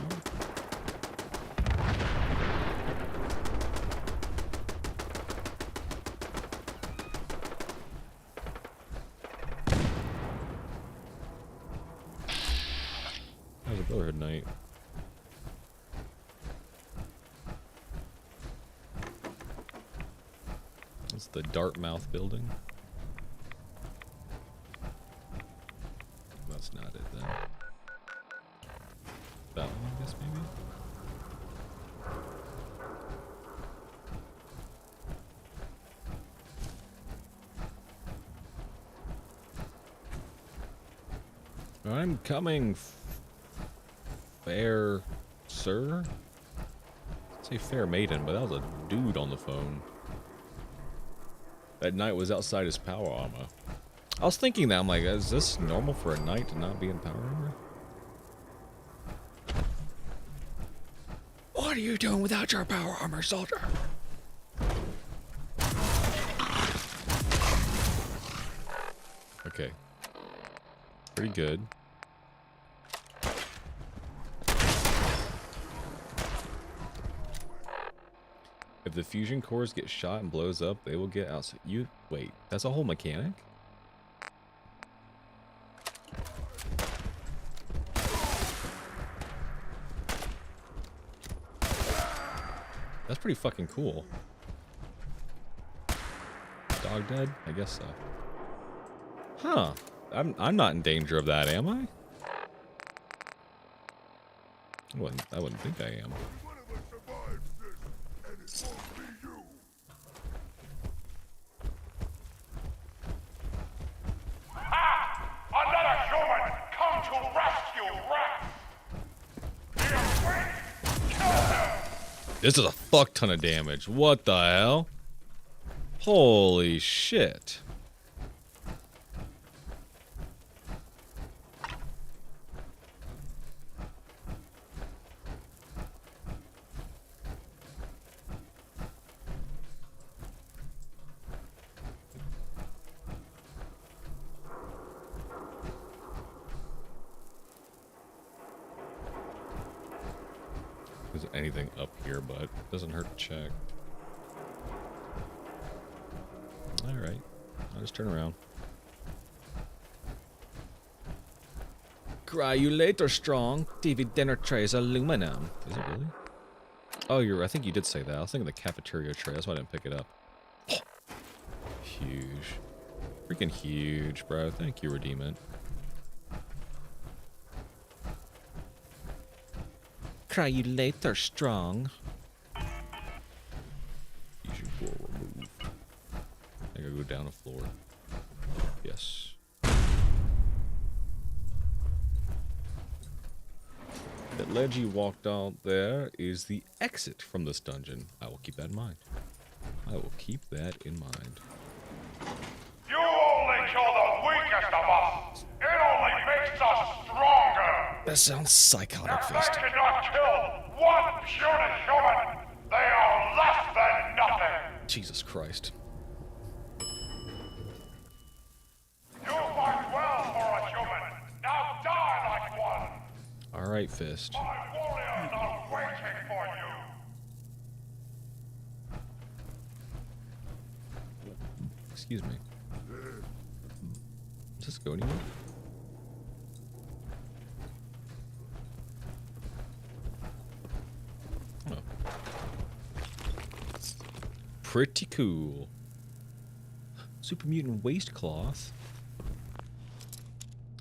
Speaker 1: That was a Brotherhood night. It's the Dartmouth building. That's not it then. That one, I guess, maybe? I'm coming, fair sir? I'd say fair maiden, but that was a dude on the phone. That knight was outside his power armor. I was thinking that, I'm like, is this normal for a knight to not be in power armor? What are you doing without your power armor, soldier? Okay. Pretty good. If the fusion cores get shot and blows up, they will get outside. You wait, that's a whole mechanic? That's pretty fucking cool. Dog dead? I guess so. Huh. I'm not in danger of that, am I? I wouldn't think I am.
Speaker 15: Another human come to rescue Rex! Kill him!
Speaker 1: This is a fuck ton of damage. What the hell? Holy shit. There's anything up here, but it doesn't hurt to check. Alright, I'll just turn around. Cry you later, strong. TV dinner tray is aluminum. Is it really? Oh, I think you did say that. I was thinking the cafeteria tray. That's why I didn't pick it up. Huge. Freaking huge, bro. Thank you, Redeem It. Cry you later, strong. Fusion down a floor. Yes. That ledge you walked out there is the exit from this dungeon. I will keep that in mind. I will keep that in mind.
Speaker 15: You only kill the weakest of us. It only makes us stronger.
Speaker 1: That sounds psychotic,
Speaker 15: If
Speaker 1: Fist.
Speaker 15: they cannot kill one puny human, they are less than nothing.
Speaker 1: Jesus Christ.
Speaker 15: You fight well for a human. Now die like one.
Speaker 1: Alright, Fist.
Speaker 15: My warriors are waiting for you.
Speaker 1: Excuse me. Does this go anywhere? Oh. Pretty cool. Super mutant waist cloth.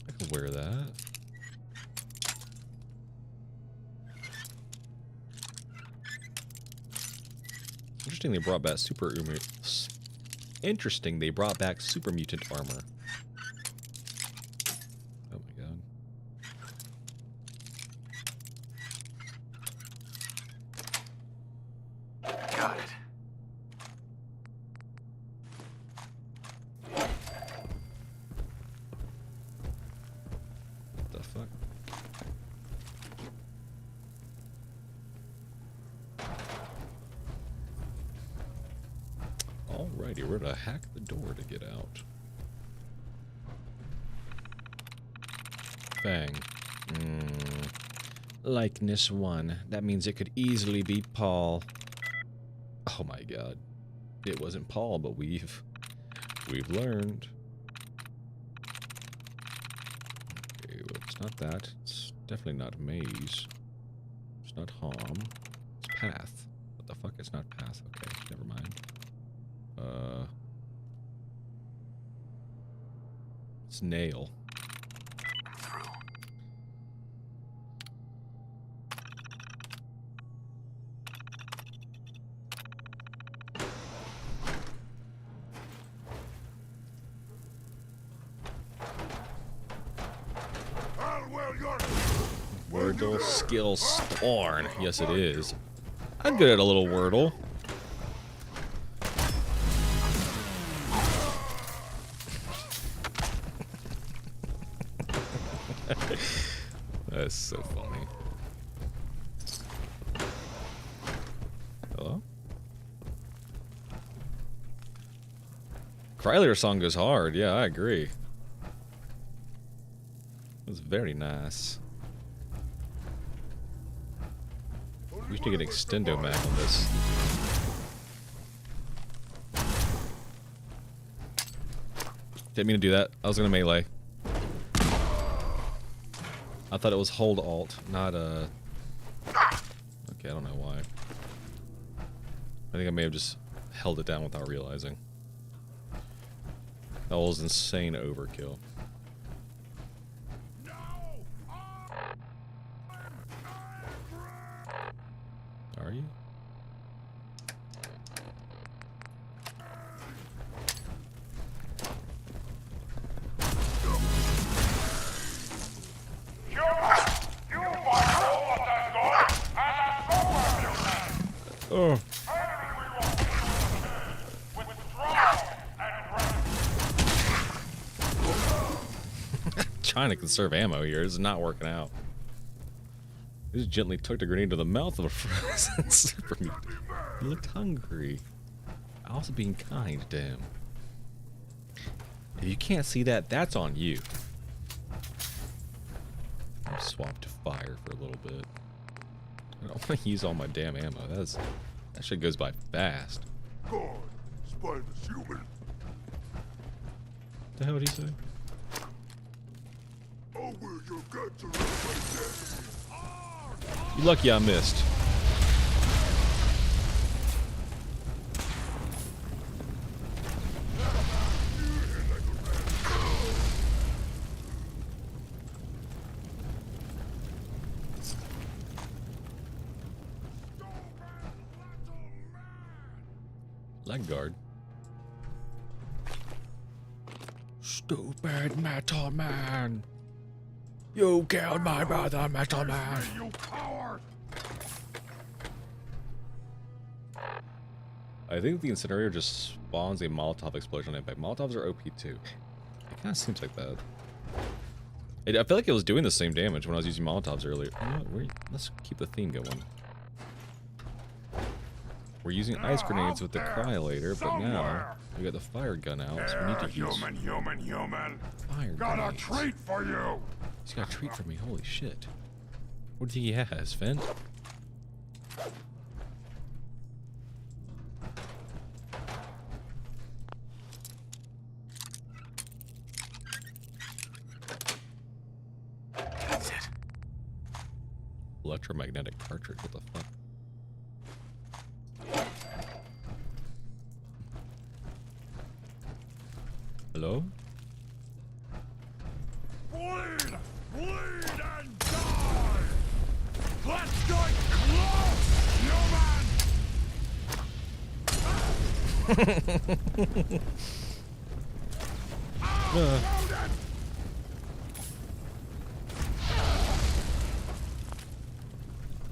Speaker 1: I could wear that. Interesting they brought back Interesting they brought back super mutant armor. Oh my god.
Speaker 16: Got it.
Speaker 1: What the fuck? Alrighty, we're gonna hack the door to get out. Bang. Likeness 1. That means it could easily be Paul. Oh my god. It wasn't Paul, but we've learned. Okay, well, it's not that. It's definitely not maze. It's not harm. It's path. What the fuck? It's not path. Okay, never mind. It's nail. Wordle skill Storn. Yes, it is. I'm good at a little Wordle. That's so funny. Hello? Kryler's song goes hard. Yeah, I agree. It was very nice. We should get an extendo mag on this. Didn't mean to do that. I was gonna melee. I thought it was hold alt, not okay, I don't know why. I think I may have just held it down without realizing. That was insane overkill. Are you? Oh. Trying to conserve ammo here. This is not working out. He just gently took the grenade to the mouth of a frozen super mutant. He looked hungry. Also being kind to him. If you can't see that, that's on you. I'll swap to fire for a little bit. I don't want to use all my damn ammo. That shit goes by fast.
Speaker 15: God, spider's human.
Speaker 1: What the hell did he say?
Speaker 15: Oh, where your guts are right there.
Speaker 1: You lucky I missed. Leg guard. Stupid Metal Man. You killed my brother, Metal Man.
Speaker 15: You coward!
Speaker 1: I think the incinerator just spawns a Molotov explosion on impact. Molotovs are OP too. It kind of seems like that. I feel like it was doing the same damage when I was using Molotovs earlier. You know what? Let's keep the theme going. We're using ice grenades with the cryolator, but now we got the fire gun out, so we need to use
Speaker 15: human.
Speaker 1: fire
Speaker 15: Got
Speaker 1: grenades.
Speaker 15: a treat for you.
Speaker 1: He's got a treat for me. Holy shit! What do you think he has, Finn?
Speaker 10: That's it.
Speaker 1: Electromagnetic cartridge. What the fuck? Hello?
Speaker 15: Bleed and die. Let's get close, human.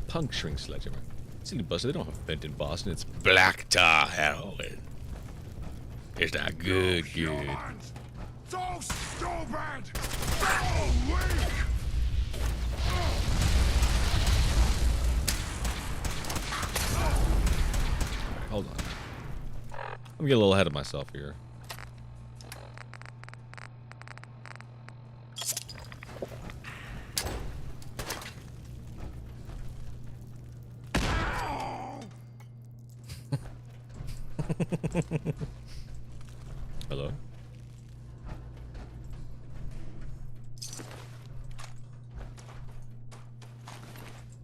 Speaker 1: Puncturing sledgehammer. Silly Buster, they don't have vent in Boston. It's black tar heroin. It's not good.
Speaker 15: So stupid. So weak.
Speaker 1: Hold on. I'm getting a little ahead of myself here. Hello?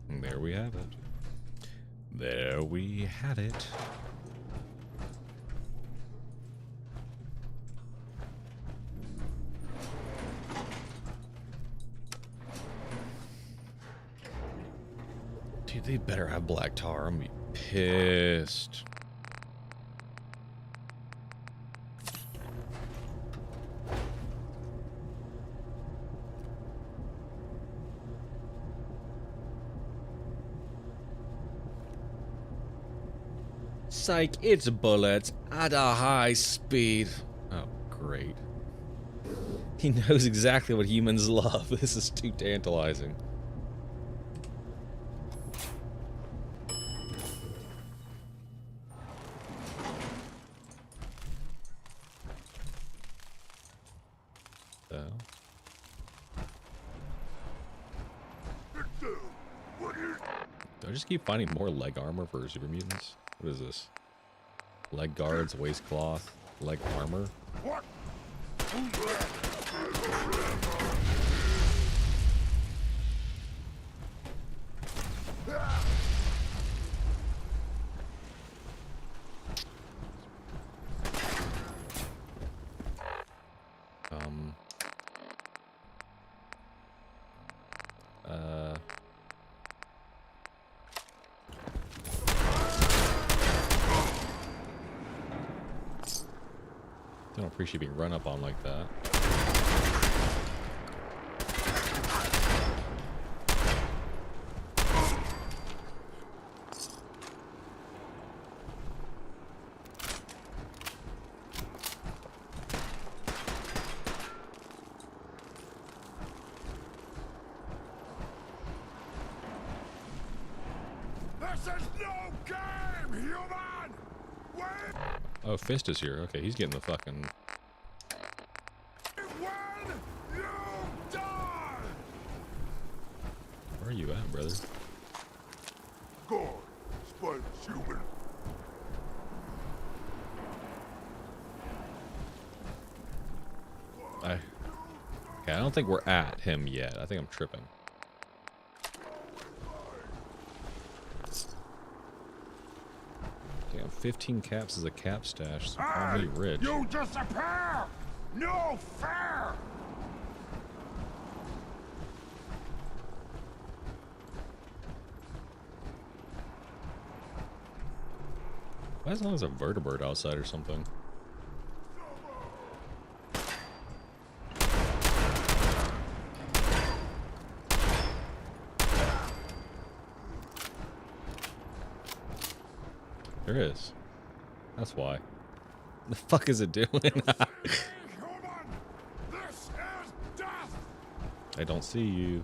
Speaker 1: And there we have it. There we have it. Dude, they better have black tar. I'm gonna be pissed. Psych, it's bullets at a high speed. Oh, great. He knows exactly what humans love. This is too tantalizing. Do I just keep finding more leg armor for super mutants? What is this? Leg guards, waistcloth, leg armor?
Speaker 15: What?
Speaker 1: I don't appreciate being run up on like that.
Speaker 15: This is no game, human! Wait!
Speaker 1: Oh, Fist is here. Okay, he's getting the fucking...
Speaker 15: When you die!
Speaker 1: Where are you at, brother?
Speaker 15: God, Spider's human.
Speaker 1: Okay, I don't think we're at him yet. I think I'm tripping. Damn, 15 caps is a cap stash, so call me rich.
Speaker 15: You disappear! No fair!
Speaker 1: Why as long as a vertebrate outside or something? There is. That's why. The fuck is it doing? I don't see you.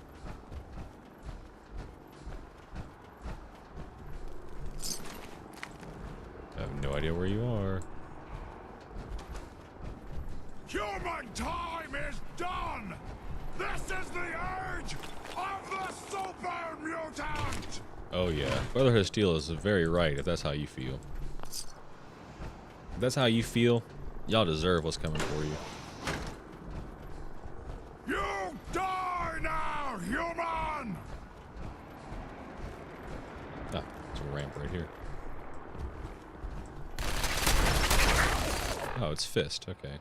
Speaker 1: I have no idea where you are.
Speaker 15: Human time is done! This is the age of the super mutant!
Speaker 1: Oh yeah, Brotherhood of Steel is very right if that's how you feel. If that's how you feel, y'all deserve what's coming for you.
Speaker 15: You die now, human!
Speaker 1: Ah, it's a ramp right here. Oh, it's fist, okay.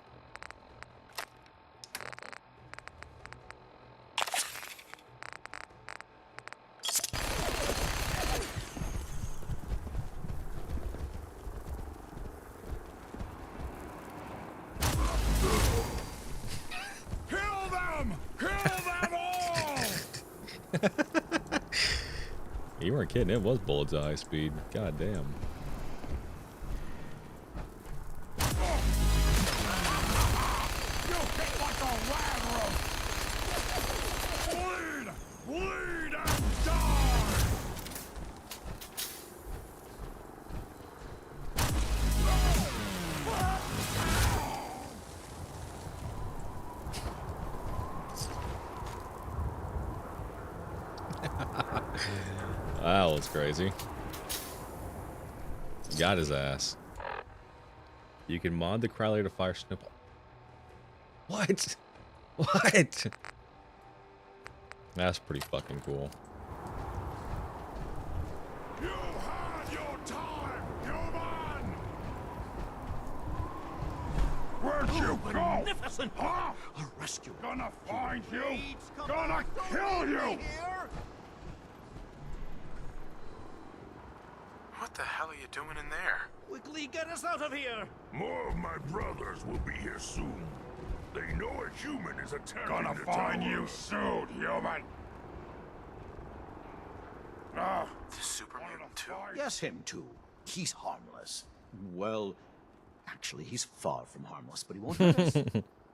Speaker 1: You weren't kidding, it was bullseye speed. God damn.
Speaker 15: Bleed and die!
Speaker 1: That was crazy. Got his ass. You can mod the Crowler to fire snowball. What? What? That's pretty fucking cool.
Speaker 15: You had your time, human! Where'd you go?
Speaker 19: Magnificent!
Speaker 15: Huh?
Speaker 19: A rescue.
Speaker 15: Gonna find you! Gonna kill you!
Speaker 16: What the hell are you doing in there?
Speaker 19: Quickly get us out of here!
Speaker 15: More of my brothers will be here soon. They know a human is attacking
Speaker 16: Gonna
Speaker 15: the
Speaker 16: find
Speaker 15: tower.
Speaker 16: you
Speaker 15: soon, human! Ah,
Speaker 16: The super mutant too?
Speaker 19: Yes, him too. He's harmless. Well, actually, he's far from harmless, but he won't hurt us.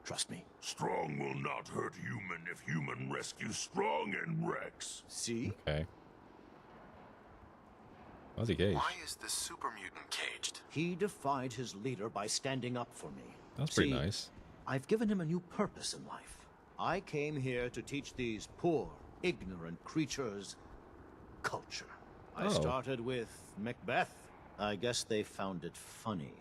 Speaker 19: Trust me.
Speaker 15: Strong will not hurt human if human rescues Strong and Rex.
Speaker 19: See?
Speaker 1: Okay. How's he caged?
Speaker 16: Why is the super mutant caged?
Speaker 19: He defied his leader by standing up for me.
Speaker 1: That's pretty
Speaker 19: See,
Speaker 1: nice.
Speaker 19: I've given him a new purpose in life. I came here to teach these poor, ignorant creatures culture. I started with Macbeth. I guess they found it funny.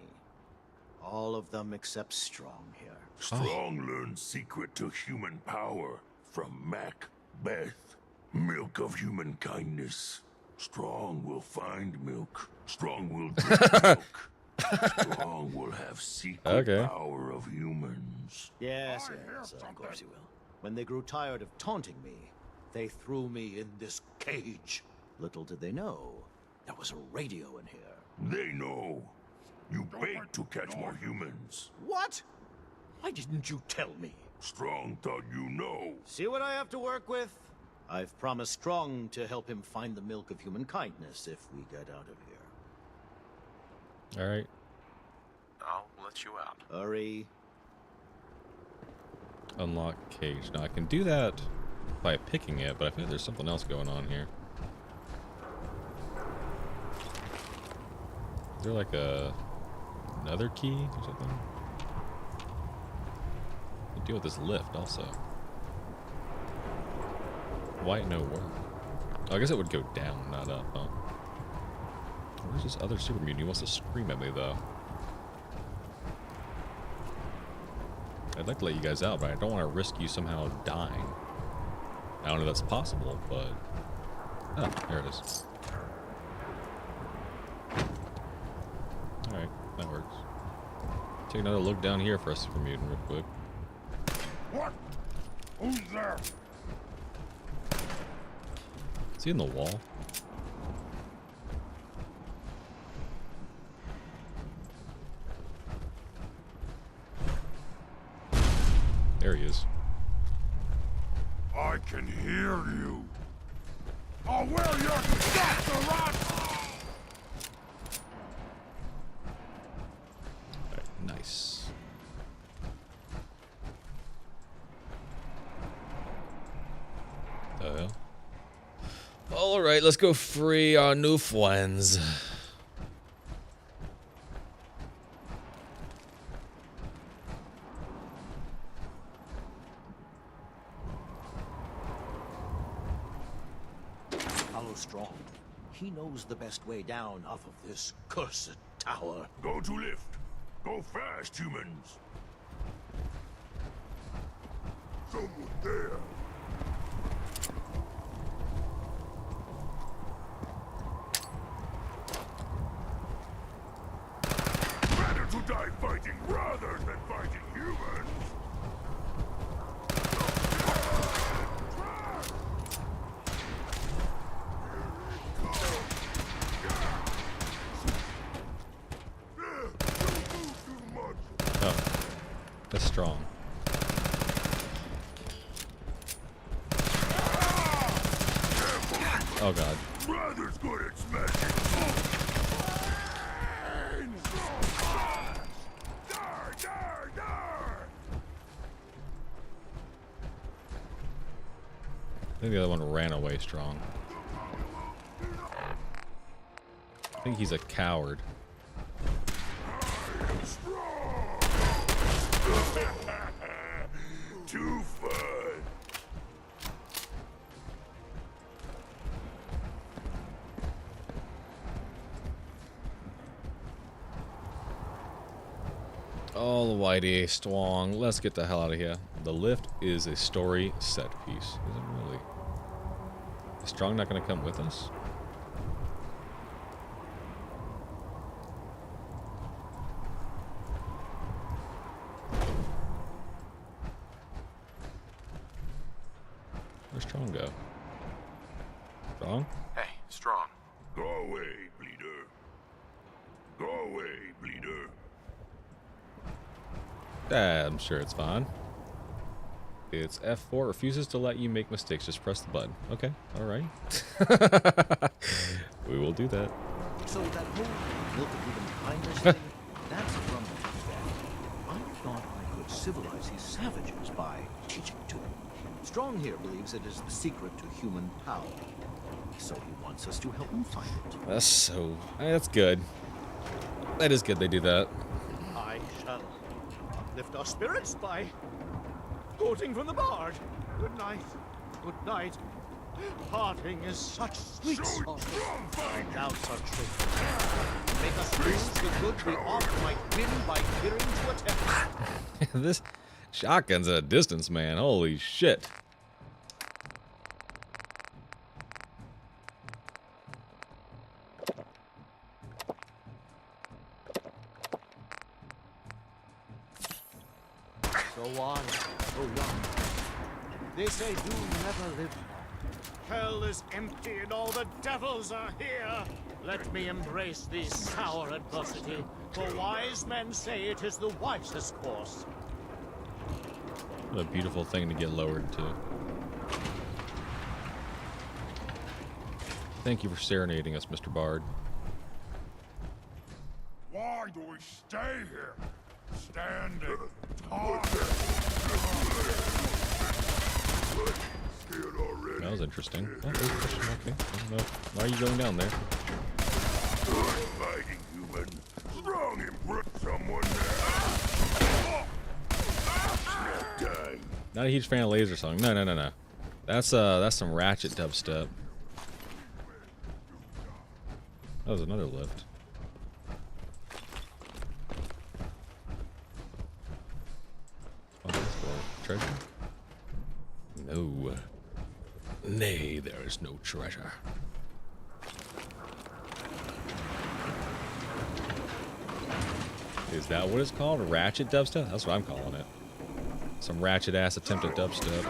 Speaker 19: All of them except Strong here.
Speaker 15: Strong learned secret to human power from Macbeth. Milk of human kindness. Strong will find milk. Strong will drink milk. Strong will have secret power of humans.
Speaker 19: Yes, of course he will. When they grew tired of taunting me, they threw me in this cage. Little did they know, there was a radio in here.
Speaker 15: They know. You begged to catch more humans.
Speaker 19: What? Why didn't you tell me?
Speaker 15: Strong thought you know.
Speaker 19: See what I have to work with? I've promised Strong to help him find the milk of human kindness if we get out of here.
Speaker 1: Alright.
Speaker 16: I'll let you out.
Speaker 19: Hurry.
Speaker 1: Unlock cage. Now I can do that by picking it, but I feel like there's something else going on here. Is there like another key or something? I can deal with this lift also. Why no work? Oh, I guess it would go down, not up, huh? Where's this other super mutant? He wants to scream at me though. I'd like to let you guys out, but I don't want to risk you somehow dying. I don't know if that's possible, but... Oh, there it is. Alright, that works. Take another look down here for a super mutant real quick.
Speaker 15: What? Who's there?
Speaker 1: Is he in the wall? There he is.
Speaker 15: I can hear you. I'll wear your stuff to rot!
Speaker 1: Nice. Oh, yeah. All right, let's go free our new friends.
Speaker 19: Follow Strong. He knows the best way down off of this cursed tower.
Speaker 15: Go to lift. Go fast, humans. Someone there. Better to die fighting rather than fighting humans.
Speaker 1: Oh, that's strong. Oh god.
Speaker 15: Brother's good at smashing.
Speaker 1: I think the other one ran away strong. I think he's a coward.
Speaker 15: Too fun.
Speaker 1: Alrighty, strong. Let's get the hell out of here. The lift is a story set piece. Is it really? Is Strong not going to come with us? Where's Strong go? Strong?
Speaker 16: Hey, Strong.
Speaker 15: Go away, bleeder. Go away, bleeder.
Speaker 1: I'm sure it's fine. It's F4. Refuses to let you make mistakes. Just press the button. Okay. All right. We will do that.
Speaker 19: So that whole milk of human kindness thing, that's from the I thought I could civilize these savages by teaching to them. Strong here believes it is the secret to human power. So he wants us to help him find it.
Speaker 1: That's good. That is good they do that.
Speaker 19: I shall uplift our spirits by quoting from the bard. Good night. Good night. Parting is such sweet sorrow. Find out such truth. Make us lose the good we oft might win by fearing to attempt.
Speaker 1: This shotgun's at a distance, man. Holy shit.
Speaker 19: So on, so young. They say do never live long. Hell is empty and all the devils are here. Let me embrace this sour adversity, for wise men say it is the wisest course.
Speaker 1: What a beautiful thing to get lowered to. Thank you for serenading us, Mr. Bard.
Speaker 15: Why do we stay here? Standing. Talk.
Speaker 1: That was interesting. Oh, okay. I don't know. Why are you going down there?
Speaker 15: Fighting human. Strong impress someone there.
Speaker 1: Not a huge fan of laser song. No. That's some ratchet dubstep. That was another lift. Oh, that's cool. Treasure? No. Nay, there is no treasure. Is that what it's called? Ratchet dubstep? That's what I'm calling it. Some ratchet ass attempt at dubstep.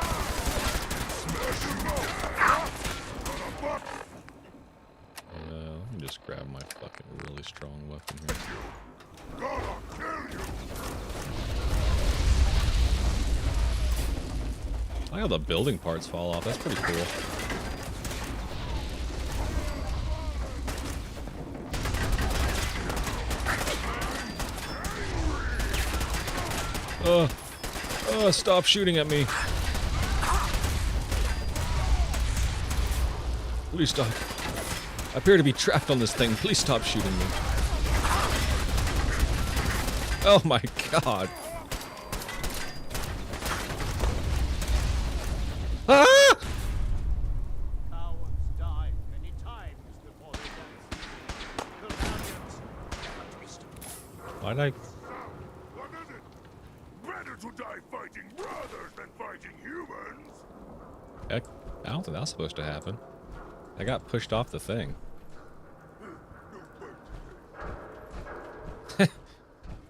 Speaker 1: Let me just grab my fucking really strong weapon here. I like how the building parts fall off. That's pretty cool. Stop shooting at me. Please stop. I appear to be trapped on this thing. Please stop shooting me. Oh my god. Ah!
Speaker 19: Cowards die many times before they dance.
Speaker 1: Why'd I...
Speaker 15: What is it? Better to die fighting brothers than fighting humans.
Speaker 1: Heck, I don't think that was supposed to happen. I got pushed off the thing.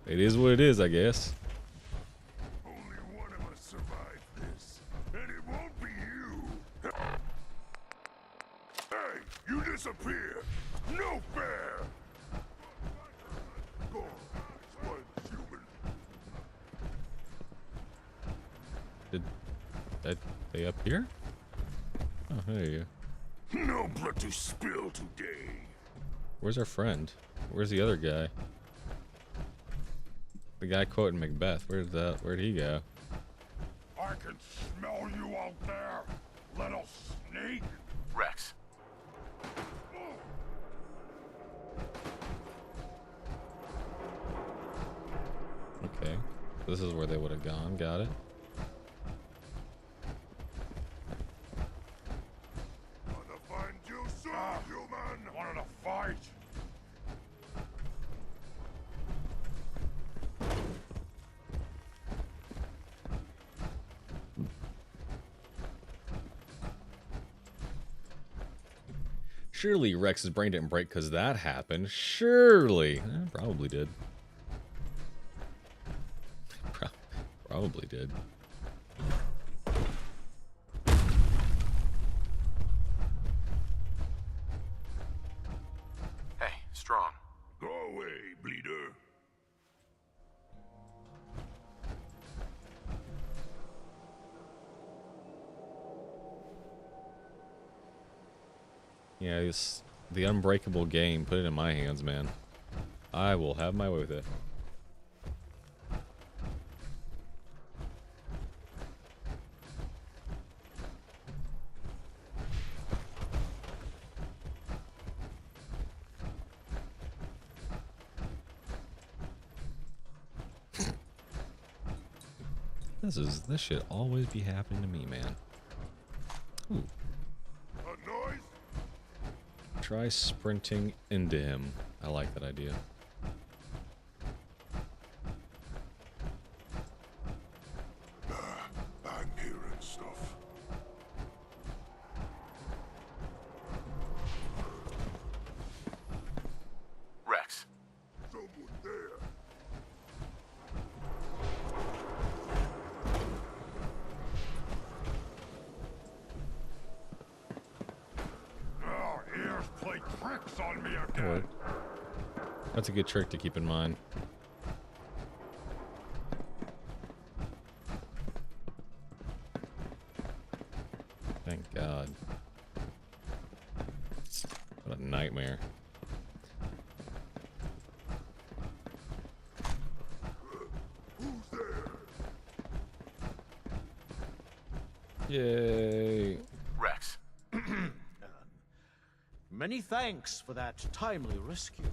Speaker 1: It is what it is, I guess.
Speaker 15: Only one of us survived this, and it won't be you. Hey, you disappear. No fair. Go, one human.
Speaker 1: Did they up here? Oh, there you go.
Speaker 15: No blood to spill today.
Speaker 1: Where's our friend? Where's the other guy? The guy quoting Macbeth. Where'd he go?
Speaker 15: I can smell you out there, little snake.
Speaker 16: Rex.
Speaker 1: Okay. This is where they would have gone. Got it.
Speaker 15: Wanna find you soon, human? Wanted to fight?
Speaker 1: Surely Rex's brain didn't break because that happened. Surely. Probably did. Probably did.
Speaker 16: Hey, Strong.
Speaker 15: Go away, bleeder.
Speaker 1: Yeah, the unbreakable game. Put it in my hands, man. I will have my way with it. This should always be happening to me, man. Ooh.
Speaker 15: A noise?
Speaker 1: Try sprinting into him. I like that idea.
Speaker 15: I'm hearing stuff.
Speaker 16: Rex.
Speaker 15: Someone there. Our ears play tricks on me again.
Speaker 1: Alright. That's a good trick to keep in mind. Thank God. What a nightmare.
Speaker 15: Who's there?
Speaker 1: Yay.
Speaker 16: Rex.
Speaker 19: Many thanks for that timely rescue.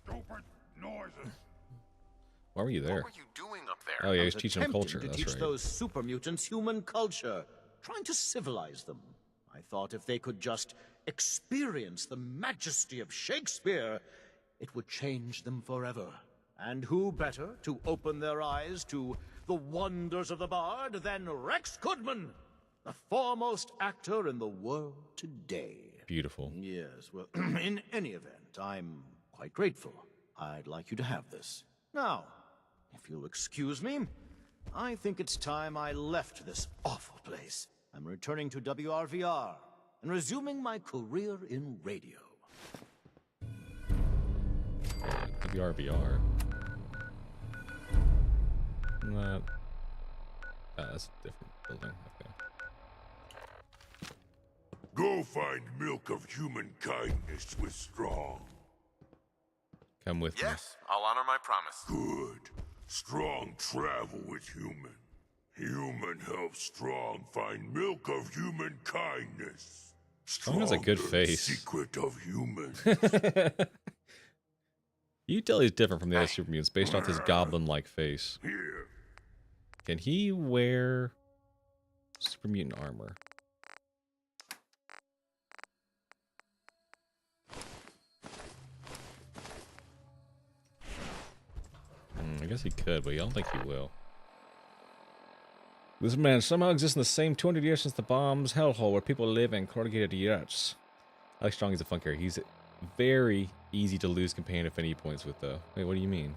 Speaker 15: Stupid noises.
Speaker 1: Why were you there?
Speaker 16: What were you doing up there?
Speaker 1: Oh yeah,
Speaker 19: I
Speaker 1: he's
Speaker 19: was
Speaker 1: teaching them culture.
Speaker 19: attempting to
Speaker 1: That's
Speaker 19: teach
Speaker 1: right.
Speaker 19: those super mutants human culture, trying to civilize them. I thought if they could just experience the majesty of Shakespeare, it would change them forever. And who better to open their eyes to the wonders of the bard than Rex Goodman, the foremost actor in the world today.
Speaker 1: Beautiful.
Speaker 19: Yes, well, in any event, I'm quite grateful. I'd like you to have this. Now, if you'll excuse me, I think it's time I left this awful place. I'm returning to WRVR and resuming my career in radio.
Speaker 1: WRBR. That. That's a different building. Okay.
Speaker 15: Go find milk of human kindness with Strong.
Speaker 1: Come with me.
Speaker 16: Yes, I'll honor my promise.
Speaker 15: Good. Strong travel with human. Human helps Strong find milk of human kindness.
Speaker 1: Strong has a good face.
Speaker 15: Secret of human.
Speaker 1: You tell he's different from the other super mutants based off his goblin-like face.
Speaker 15: Here.
Speaker 1: Can he wear super mutant armor? I guess he could, but I don't think he will. This man somehow exists in the same 200 years since the bomb's hellhole where people live in corrugated yurts. I like Strong as a fun character. He's very easy to lose companion affinity points with, though. Wait, what do you mean?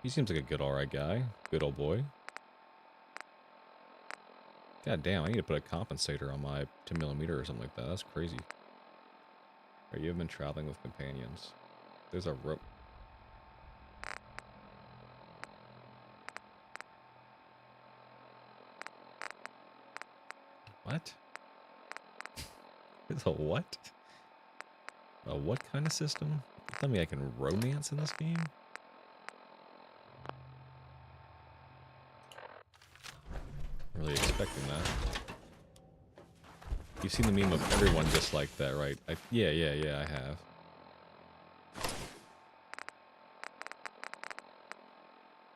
Speaker 1: He seems like a good, alright guy. Good old boy. God damn, I need to put a compensator on my 10mm or something like that. That's crazy. Right, you have been traveling with companions. There's a rope. What? It's a what? A what kind of system? Tell me I can romance in this game? Really expecting that. You've seen the meme of everyone disliked that, right? Yeah, I have.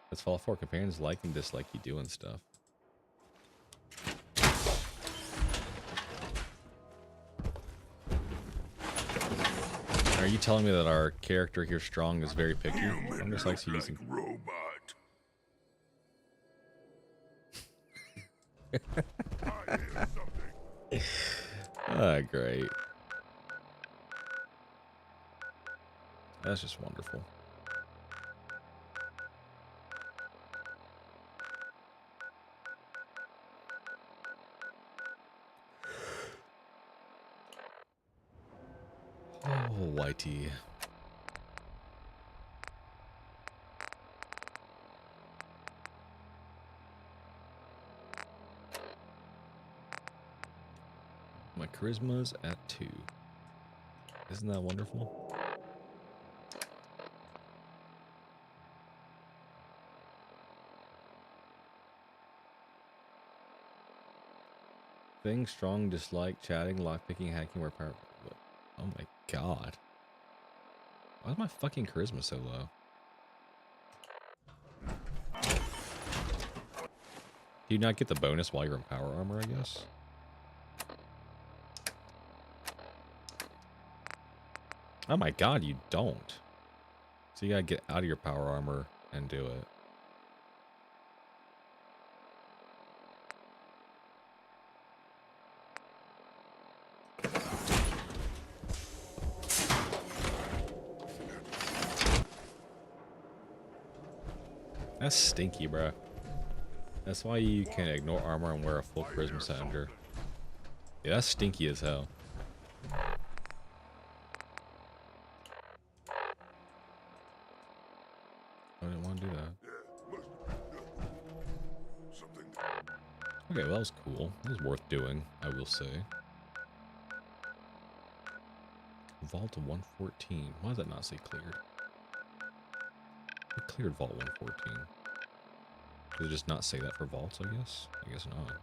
Speaker 1: That's Fallout 4. Companions like and dislike you doing stuff. Are you telling me that our character here, Strong, is very picky? I'm just like using
Speaker 15: robot.
Speaker 1: Ah, great. That's just wonderful. Oh, Whitey. My charisma's at 2. Isn't that wonderful? Things Strong dislike, chatting, lockpicking, hacking, where power. Oh my god. Why is my fucking charisma so low? Do you not get the bonus while you're in power armor, I guess? Oh my god, you don't. So you gotta get out of your power armor and do it. That's stinky, bro. That's why you can ignore armor and wear a full charisma sounder. Yeah, that's stinky as hell. I didn't want to do that. Okay, well, that was cool. That was worth doing, I will say. Vault 114. Why does that not say cleared? It cleared Vault 114. Does it just not say that for vaults, I guess? I guess not.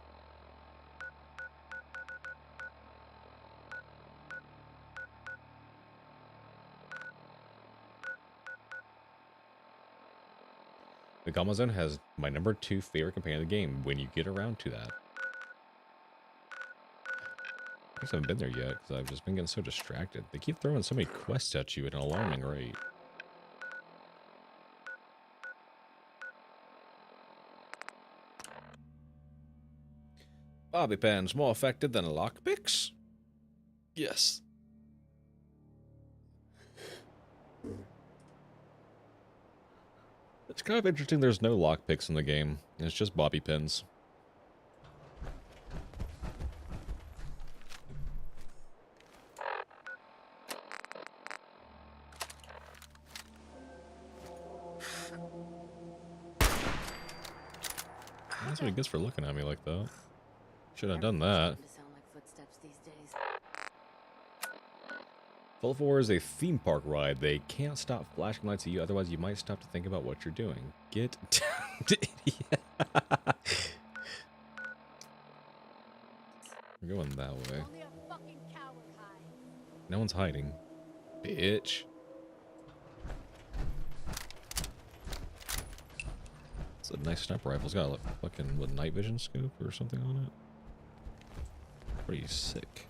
Speaker 1: The Gamma Zone has my number 2 favorite companion of the game when you get around to that. I guess I haven't been there yet because I've just been getting so distracted. They keep throwing so many quests at you at an alarming rate. Bobby pins more effective than lockpicks? Yes. It's kind of interesting there's no lockpicks in the game. It's just bobby pins. That's what he gets for looking at me like that. Should have done that. Fallout 4 is a theme park ride. They can't stop flashing lights at you, otherwise you might stop to think about what you're doing. Get down to idiot. We're going that way. No one's hiding. Bitch. It's a nice sniper rifle. It's got a fucking with night vision scope or something on it. Pretty sick.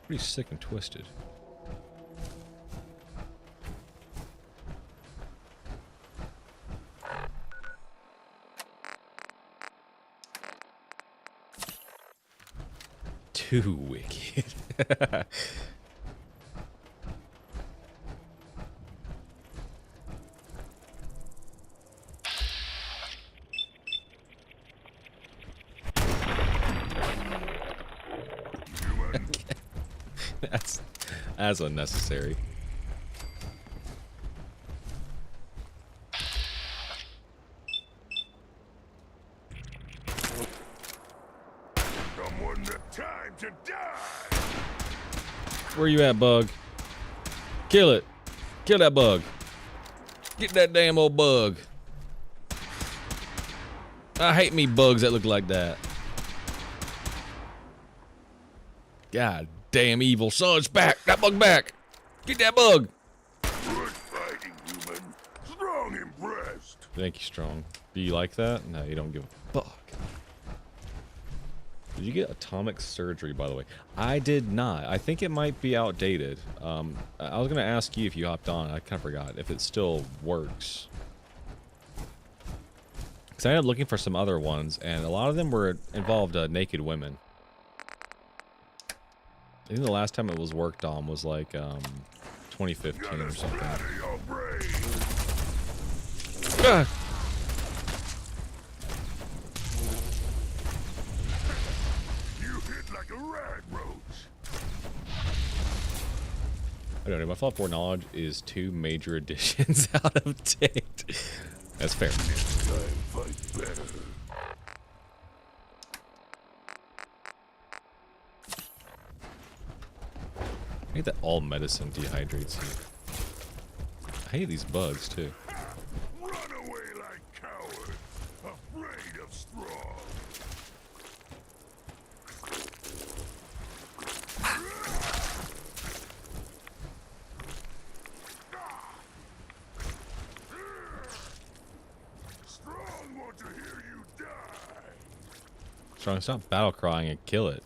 Speaker 1: Pretty sick and twisted. Too wicked. That's unnecessary.
Speaker 15: Someone the time to die.
Speaker 1: Where you at, bug? Kill it. Kill that bug. Get that damn old bug. I hate me bugs that look like that. God damn evil son's back. That bug back. Get that bug.
Speaker 15: Good fighting, human. Strong impressed.
Speaker 1: Thank you, Strong. Do you like that? No, you don't give a fuck. Did you get atomic surgery, by the way? I did not. I think it might be outdated. I was going to ask you if you hopped on. I kind of forgot if it still works. Because I ended up looking for some other ones, and a lot of them were involved naked women. I think the last time it was worked on was like 2015 or something. Ah! I don't know, my Fallout 4 knowledge is 2 major editions out of date. That's fair. I hate that all medicine dehydrates you. I hate these bugs too.
Speaker 15: Run away like coward, afraid of straw. Strong want to hear you die.
Speaker 1: Strong, stop battle crying and kill it.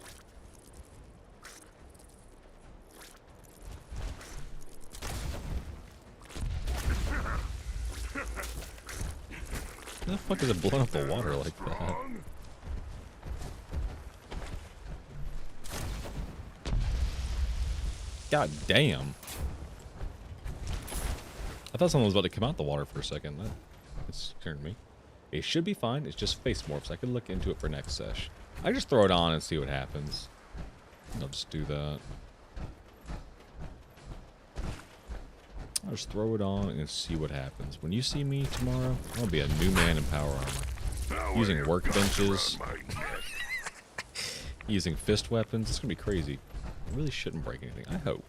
Speaker 1: How the fuck is it blowing up the water like that? God damn. I thought someone was about to come out the water for a second. That scared me. It should be fine. It's just face morphs. I could look into it for next sesh. I just throw it on and see what happens. I'll just do that. I'll just throw it on and see what happens. When you see me tomorrow, I'll be a new man in power armor. Using workbenches. Using fist weapons. It's gonna be crazy. I really shouldn't break anything. I hope.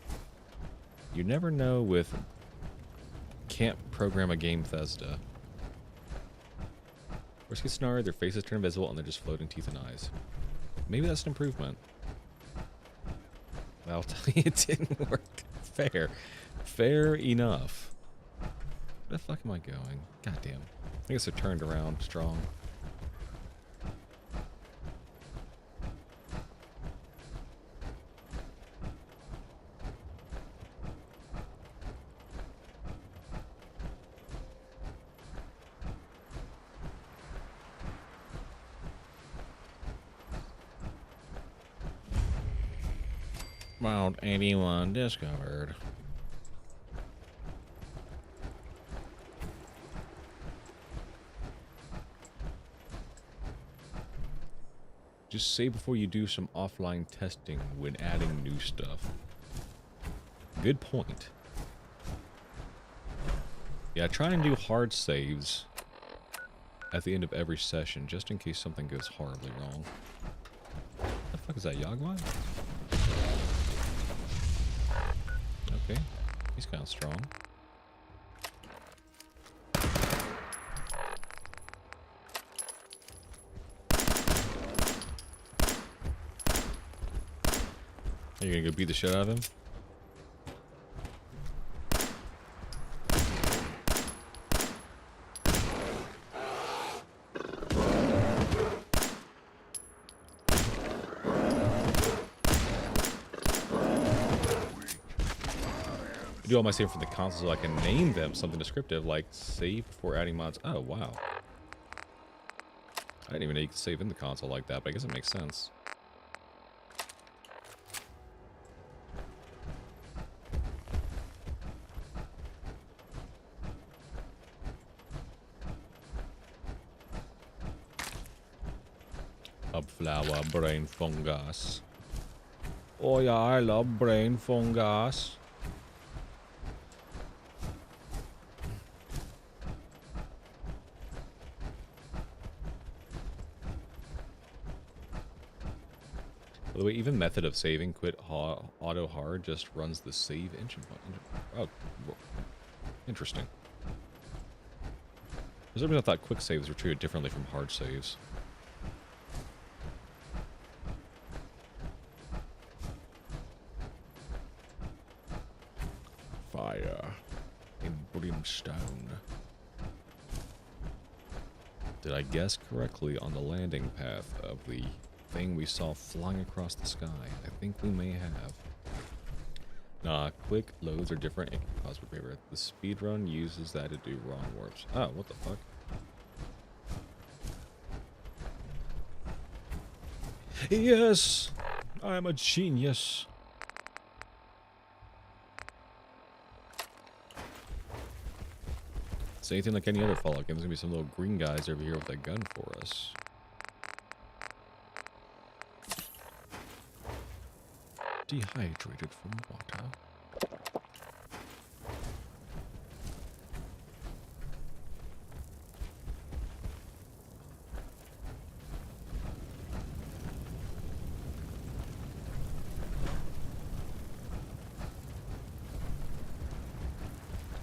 Speaker 1: You never know with can't program a game Bethesda. Worst case scenario, their faces turn invisible and they're just floating teeth and eyes. Maybe that's an improvement. I'll tell you it didn't work. Fair. Fair enough. Where the fuck am I going? God damn. I guess it turned around strong. Round 81 discovered. Just say before you do some offline testing when adding new stuff. Good point. Yeah, try and do hard saves at the end of every session, just in case something goes horribly wrong. What the fuck is that, Yagwai? He's kind of strong. Are you gonna go beat the shit out of him? Do all my saving from the console so I can name them something descriptive like save before adding mods. Oh, wow. I didn't even know you could save in the console like that, but I guess it makes sense. Flower brain fungus. Oh yeah, I love brain fungus. By the way, even method of saving quit auto hard just runs the save engine. Oh, interesting. For some reason I thought quick saves were treated differently from hard saves. Fire and brimstone. Did I guess correctly on the landing path of the thing we saw flying across the sky? I think we may have. Nah, quick loads are different and can cause paper. The speedrun uses that to do wrong warps. Oh, what the fuck? Yes! I'm a genius. It's anything like any other Fallout game. There's gonna be some little green guys over here with a gun for us. Dehydrated from water.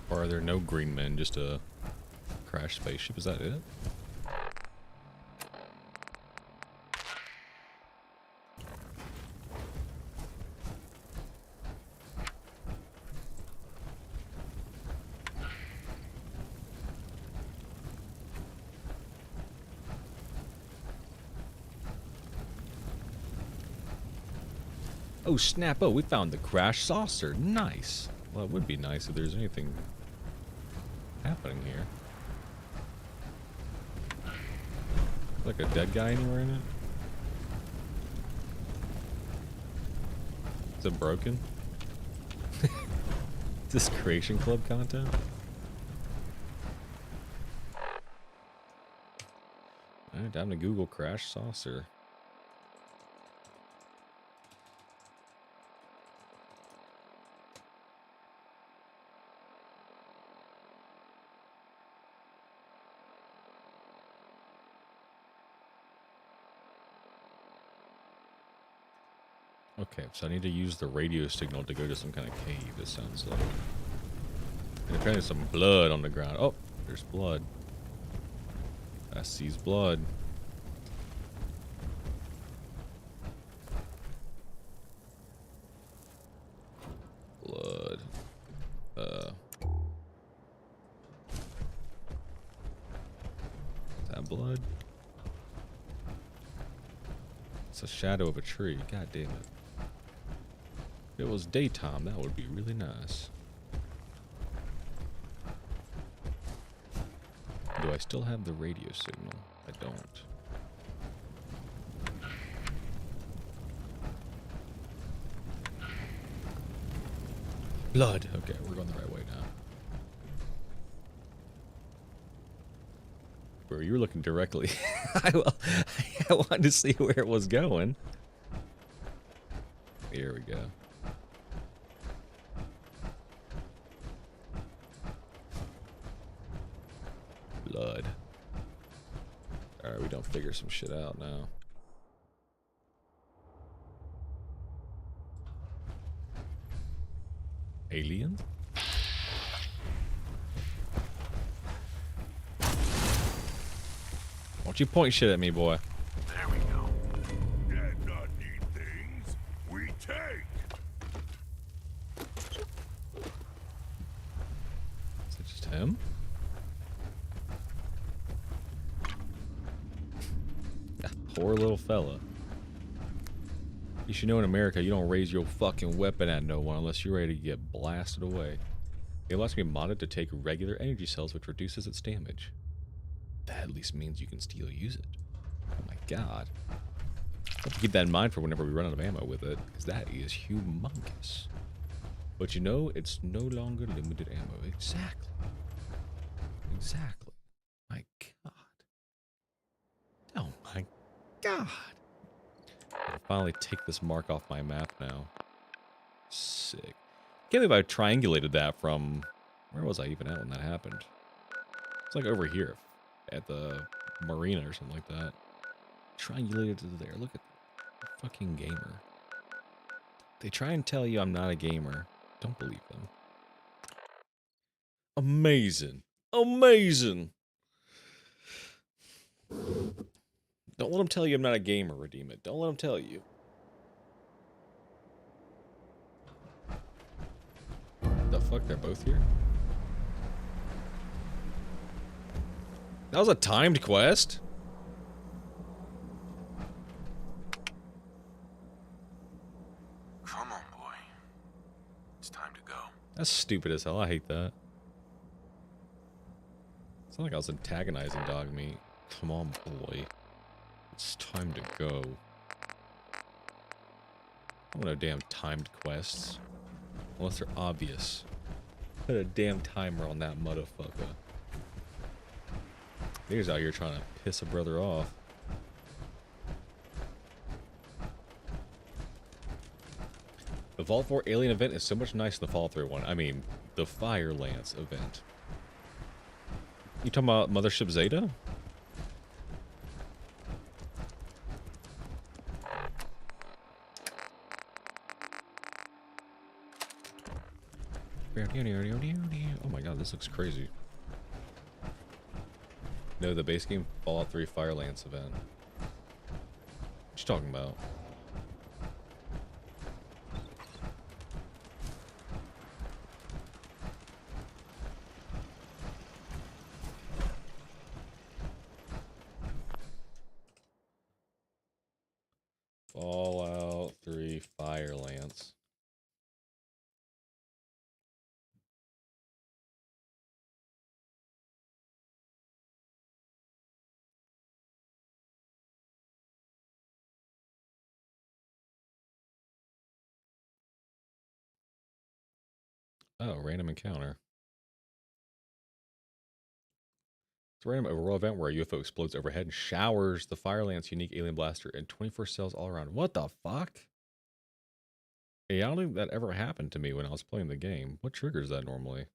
Speaker 1: Or are there no green men, just a crashed spaceship? Is that it? Oh snap, oh we found the crash saucer, nice. Well it would be nice if there's anything happening here. Like a dead guy anywhere in it? Is it broken? Is this Creation Club content? Alright, time to Google crash saucer. Okay, so I need to use the radio signal to go to some kind of cave, it sounds like. And apparently some blood on the ground. Oh, there's blood. I sees blood. Blood. Is that blood? It's a shadow of a tree. God damn it. If it was daytime, that would be really nice. Do I still have the radio signal? I don't. Blood. Okay, we're going the right way now. Bro, you were looking directly. I wanted to see where it was going. Here we go. Blood. Alright, we don't figure some shit out now. Alien? Don't you point shit at me, boy.
Speaker 15: There we go. Dad not need things. We take.
Speaker 1: Is it just him? That poor little fella. You should know in America, you don't raise your fucking weapon at no one unless you're ready to get blasted away. It allows me modded to take regular energy cells, which reduces its damage. That at least means you can still use it. Oh my god. I'll have to keep that in mind for whenever we run out of ammo with it, because that is humongous. But you know, it's no longer limited ammo. Exactly. Exactly. My god. Oh my god. I'll finally take this mark off my map now. Sick. Can't believe I triangulated that from... Where was I even at when that happened? It's like over here. At the marina or something like that. Triangulated to there. Look at the fucking gamer. They try and tell you I'm not a gamer. Don't believe them. Amazing. Amazing. Don't let them tell you I'm not a gamer, Redeem It. Don't let them tell you. The fuck? They're both here? That was a timed quest?
Speaker 16: Come on, boy. It's time to go.
Speaker 1: That's stupid as hell. I hate that. It's not like I was antagonizing dog meat. Come on, boy. It's time to go. I don't know damn timed quests. Unless they're obvious. Put a damn timer on that motherfucker. He's out here trying to piss a brother off. The Vault 4 alien event is so much nicer than the Fallout 3 one. I mean, the Fire Lance event. You talking about Mothership Zeta? Oh my god, this looks crazy. No, the base game Fallout 3 Fire Lance event. What you talking about? Fallout 3 Fire Lance. Oh, random encounter. It's a random overall event where a UFO explodes overhead and showers the Fire Lance unique alien blaster and 24 cells all around. What the fuck? Hey, I don't think that ever happened to me when I was playing the game. What triggers that normally?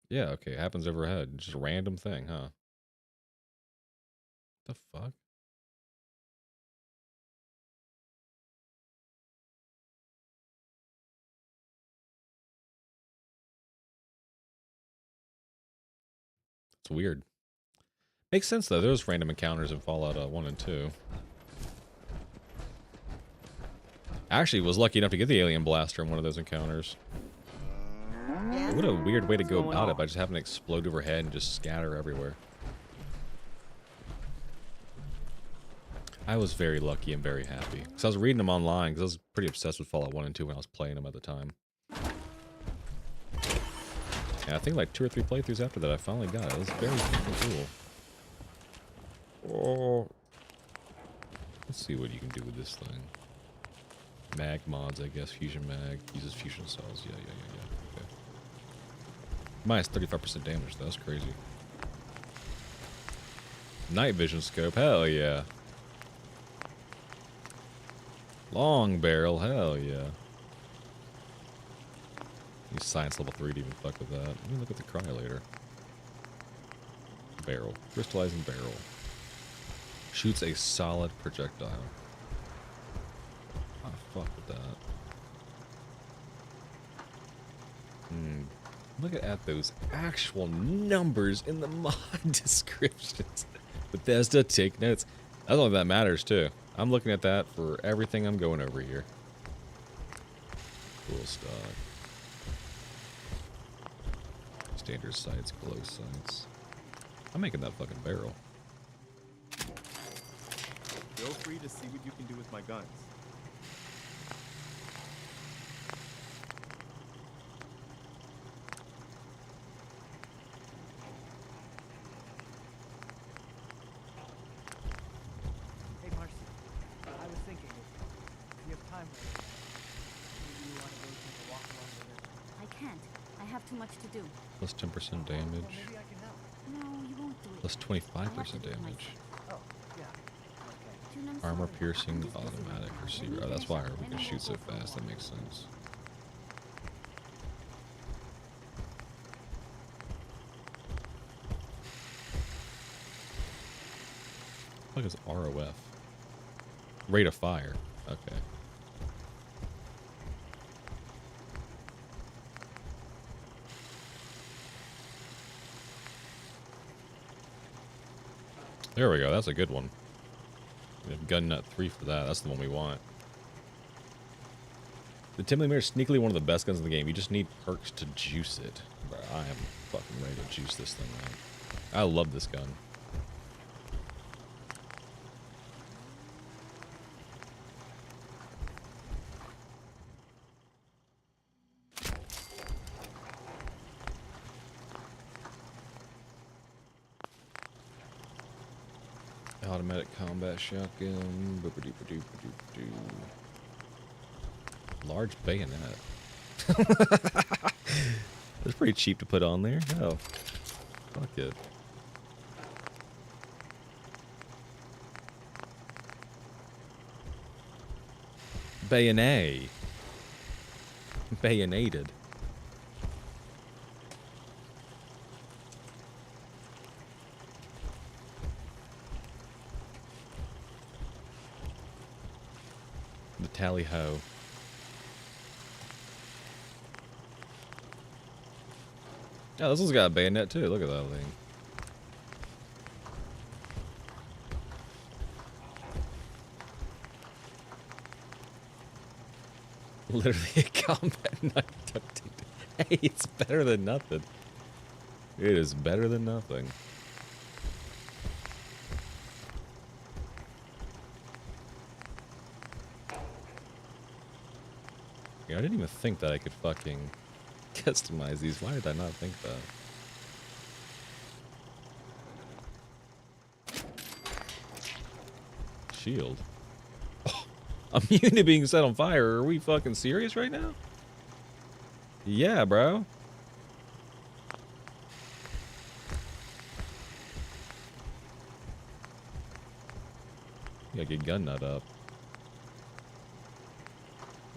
Speaker 1: Yeah, okay, it happens overhead. Just a random thing, huh? The fuck? It's weird. Makes sense though. There's random encounters in Fallout 1 and 2. Actually, was lucky enough to get the alien blaster in one of those encounters. What a weird way to go about it by just having it explode overhead and just scatter everywhere. I was very lucky and very happy. Because I was reading them online, because I was pretty obsessed with Fallout 1 and 2 when I was playing them at the time. And I think like 2 or 3 playthroughs after that I finally got it. It was very fucking cool. Oh. Let's see what you can do with this thing. Mag mods, I guess. Fusion mag. Uses fusion cells. Yeah. Okay. Minus 35% damage. That's crazy. Night vision scope. Hell yeah. Long barrel. Hell yeah. Use science level 3 to even fuck with that. Let me look at the cryolator. Barrel. Crystallizing barrel. Shoots a solid projectile. Oh, fuck with that. Look at those actual numbers in the mod descriptions. Bethesda, take notes. That's all that matters too. I'm looking at that for everything I'm going over here. Cool stuff. Standard sights, glow sights. I'm making that fucking barrel.
Speaker 20: Feel free to see what you can do with my guns.
Speaker 18: Hey, Marcy. I was thinking, if you have time right now, maybe you want to go take a walk along the river.
Speaker 21: I can't. I have too much to do.
Speaker 1: Plus 10% damage.
Speaker 18: Well, maybe I can help.
Speaker 21: No, you won't do it.
Speaker 1: Plus 25% damage.
Speaker 18: Oh, yeah. Okay.
Speaker 1: Armor piercing, automatic receiver. Oh, that's why we can shoot so fast. That makes sense. What is ROF? Rate of fire. Okay. There we go. That's a good one. We have gun nut 3 for that. That's the one we want. The Timely Mirror is sneakily one of the best guns in the game. You just need perks to juice it. But I am fucking ready to juice this thing out. I love this gun. Automatic combat shotgun. Large bayonet. That's pretty cheap to put on there. Oh, fuck it. Bayonet. Bayonated. The tally ho. Yeah, this one's got a bayonet too. Look at that thing. Literally a combat knife tucked in. Hey, it's better than nothing. It is better than nothing. Yeah, I didn't even think that I could fucking customize these. Why did I not think that? Shield. Oh, immune to being set on fire. Are we fucking serious right now? Yeah, bro. Gotta get gun nut up.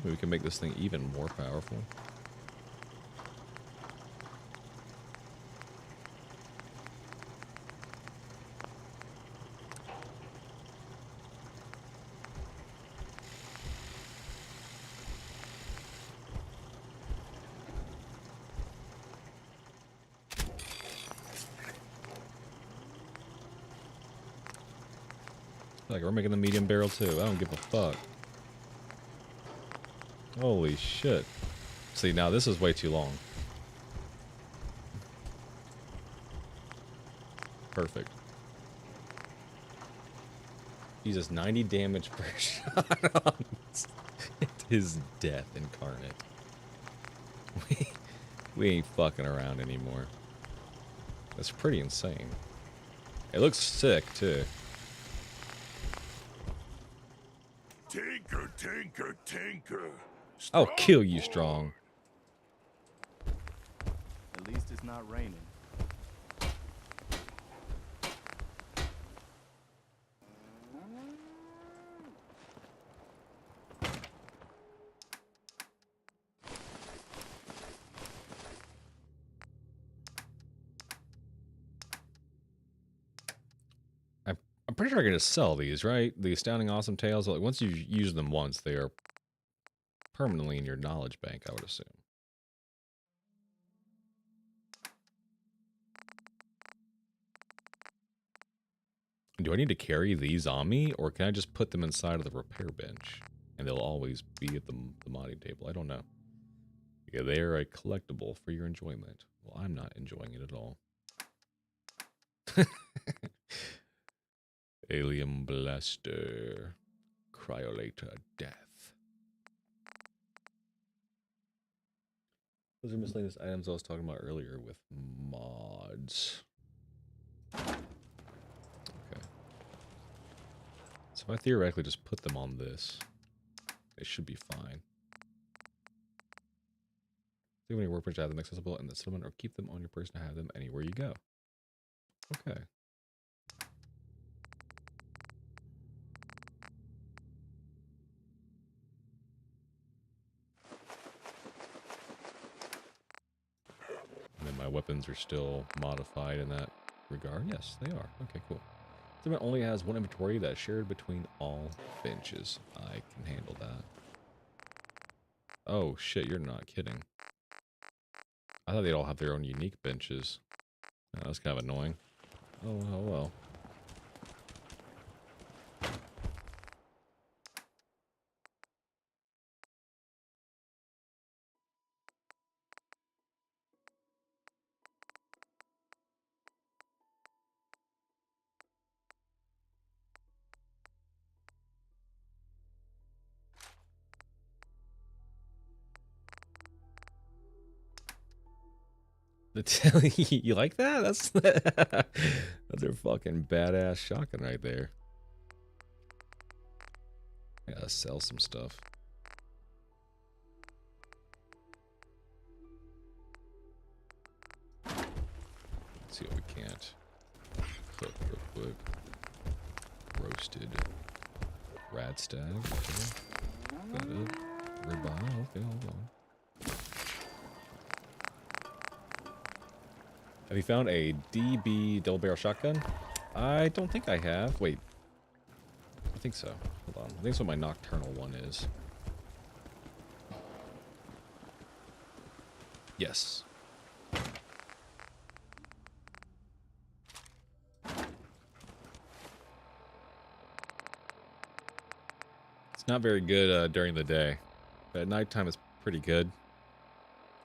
Speaker 1: Maybe we can make this thing even more powerful. Like, we're making the medium barrel too. I don't give a fuck. Holy shit. See, now this is way too long. Perfect. Jesus, 90 damage per shot. It is death incarnate. We ain't fucking around anymore. That's pretty insane. It looks sick, too.
Speaker 15: Tinker, tinker, tinker.
Speaker 1: I'll kill you, Strong.
Speaker 20: At least it's not raining.
Speaker 1: I'm pretty sure I can just sell these, right? The Astounding Awesome Tales. Like, once you use them once, they are permanently in your knowledge bank, I would assume. Do I need to carry these on me, or can I just put them inside of the repair bench? And they'll always be at the modding table. I don't know. Yeah, they are a collectible for your enjoyment. Well, I'm not enjoying it at all. Alien Blaster. Cryolator Death. Those are miscellaneous items I was talking about earlier with mods. Okay. So if I theoretically just put them on this, it should be fine. Leave any workbench, have them accessible in the settlement, or keep them on your person to have them anywhere you go. Okay. And then my weapons are still modified in that regard. Yes, they are. Okay, cool. Settlement only has one inventory that is shared between all benches. I can handle that. Oh shit, you're not kidding. I thought they'd all have their own unique benches. Oh, that's kind of annoying. Oh well. You like that? That's a fucking badass shotgun right there. I gotta sell some stuff. Let's see what we can't cook real quick. Roasted radstag. Okay. Got it. Ribeye. Okay, hold on. Have you found a DB double barrel shotgun? I don't think I have. Wait. I think so. Hold on. I think that's what my nocturnal one is. Yes. It's not very good during the day, but at nighttime it's pretty good.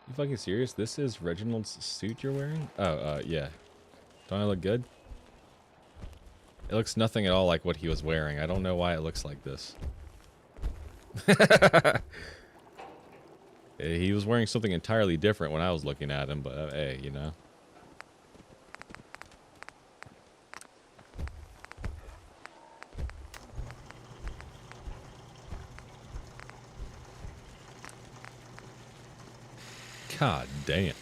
Speaker 1: You fucking serious? This is Reginald's suit you're wearing? Oh, yeah. Don't I look good? It looks nothing at all like what he was wearing. I don't know why it looks like this. He was wearing something entirely different when I was looking at him, but hey, you know. God damn.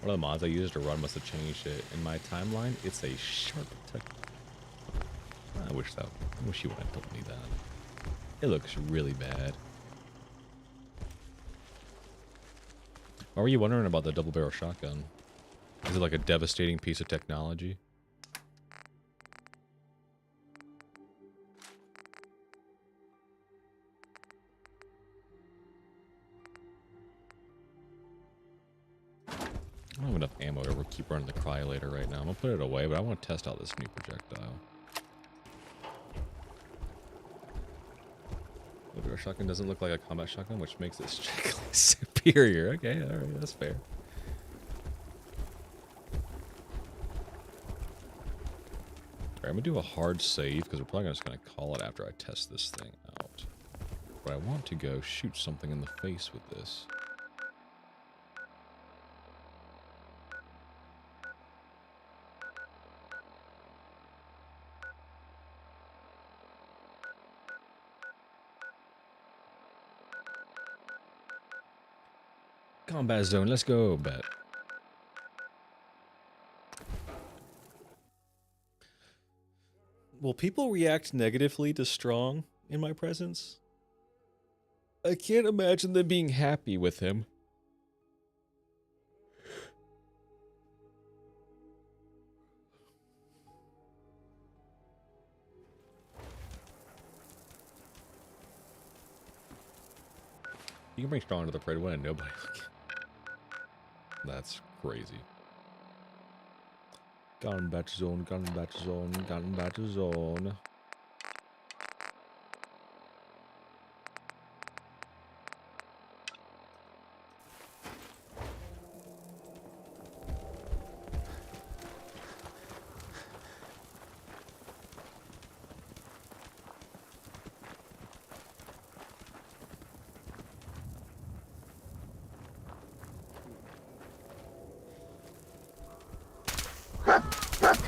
Speaker 1: One of the mods I used to run must have changed it. In my timeline, it's a sharp tech. I wish you would have told me that. It looks really bad. Why were you wondering about the double barrel shotgun? Is it like a devastating piece of technology? I don't have enough ammo to keep running the cryolator right now. I'm gonna put it away, but I want to test out this new projectile. Our shotgun doesn't look like a combat shotgun, which makes it strictly superior. Okay, alright, that's fair. Alright, I'm gonna do a hard save, because we're probably just gonna call it after I test this thing out. But I want to go shoot something in the face with this. Combat zone, let's go, bet. Will people react negatively to Strong in my presence? I can't imagine them being happy with him. You can bring strong to the parade when nobody. That's crazy. Gun batch zone, gun batch zone, gun batch zone.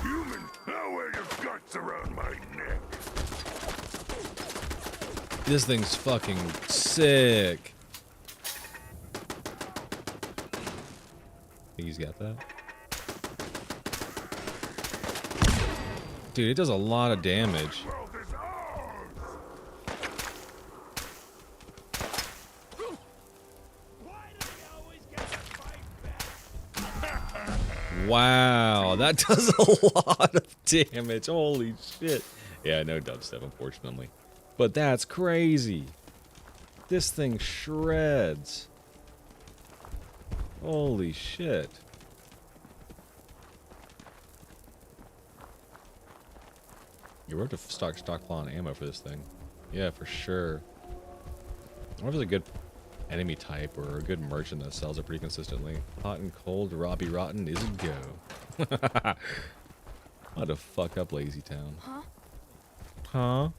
Speaker 15: Human, how are your guts around my neck?
Speaker 1: This thing's fucking sick. Think he's got that? Dude, it does a lot of damage. Wow, that does a lot of damage. Holy shit. Yeah, no dubstep, unfortunately. But that's crazy. This thing shreds. Holy shit. You're worth to stockpile ammo for this thing. Yeah, for sure. I wonder if it's a good enemy type or a good merchant that sells it pretty consistently. Hot and cold, Robbie Rotten is a go. How to fuck up Lazy Town. Huh?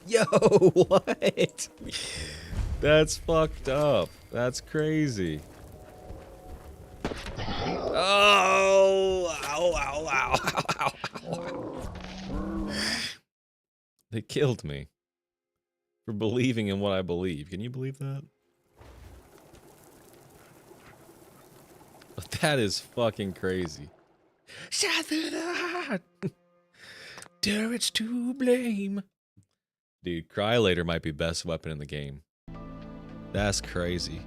Speaker 1: Yo, what? That's fucked up. That's crazy. Oh, ow, ow, ow, ow, ow. They killed me for believing in what I believe. Can you believe that? That is fucking crazy. Shot through the heart. Turrets to blame. Dude, Cryolator might be best weapon in the game. That's crazy.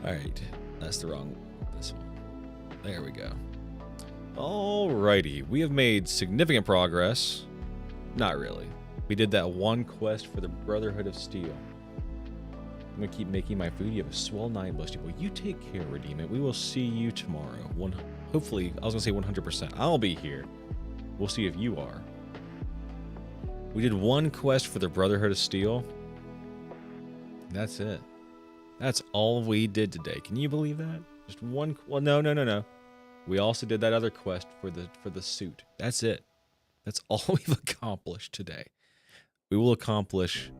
Speaker 1: Alright, that's the wrong one. This one. There we go. Alrighty, we have made significant progress. Not really. We did that one quest for the Brotherhood of Steel. I'm gonna keep making my food. You have a swell night, Lusty Boy. You take care, Redeem It. We will see you tomorrow. Hopefully, I was gonna say 100%. I'll be here. We'll see if you are. We did one quest for the Brotherhood of Steel. That's it. That's all we did today. Can you believe that? Just one. Well, no. We also did that other quest for the suit. That's it. That's all we've accomplished today. We will accomplish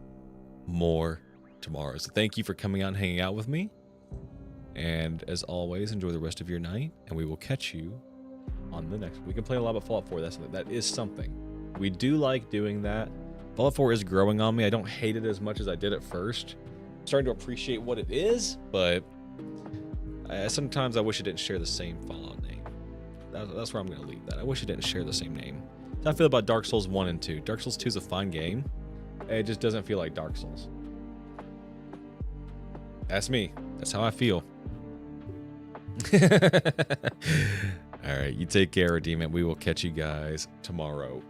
Speaker 1: more tomorrow. So thank you for coming out and hanging out with me. And as always, enjoy the rest of your night. And we will catch you on the next. We can play a lot of Fallout 4. That is something. We do like doing that. Fallout 4 is growing on me. I don't hate it as much as I did at first. I'm starting to appreciate what it is, but sometimes I wish it didn't share the same Fallout name. That's where I'm going to leave that. I wish it didn't share the same name. That's how I feel about Dark Souls 1 and 2. Dark Souls 2 is a fun game. It just doesn't feel like Dark Souls. That's me. That's how I feel. Alright, you take care, Redeem It. We will catch you guys tomorrow.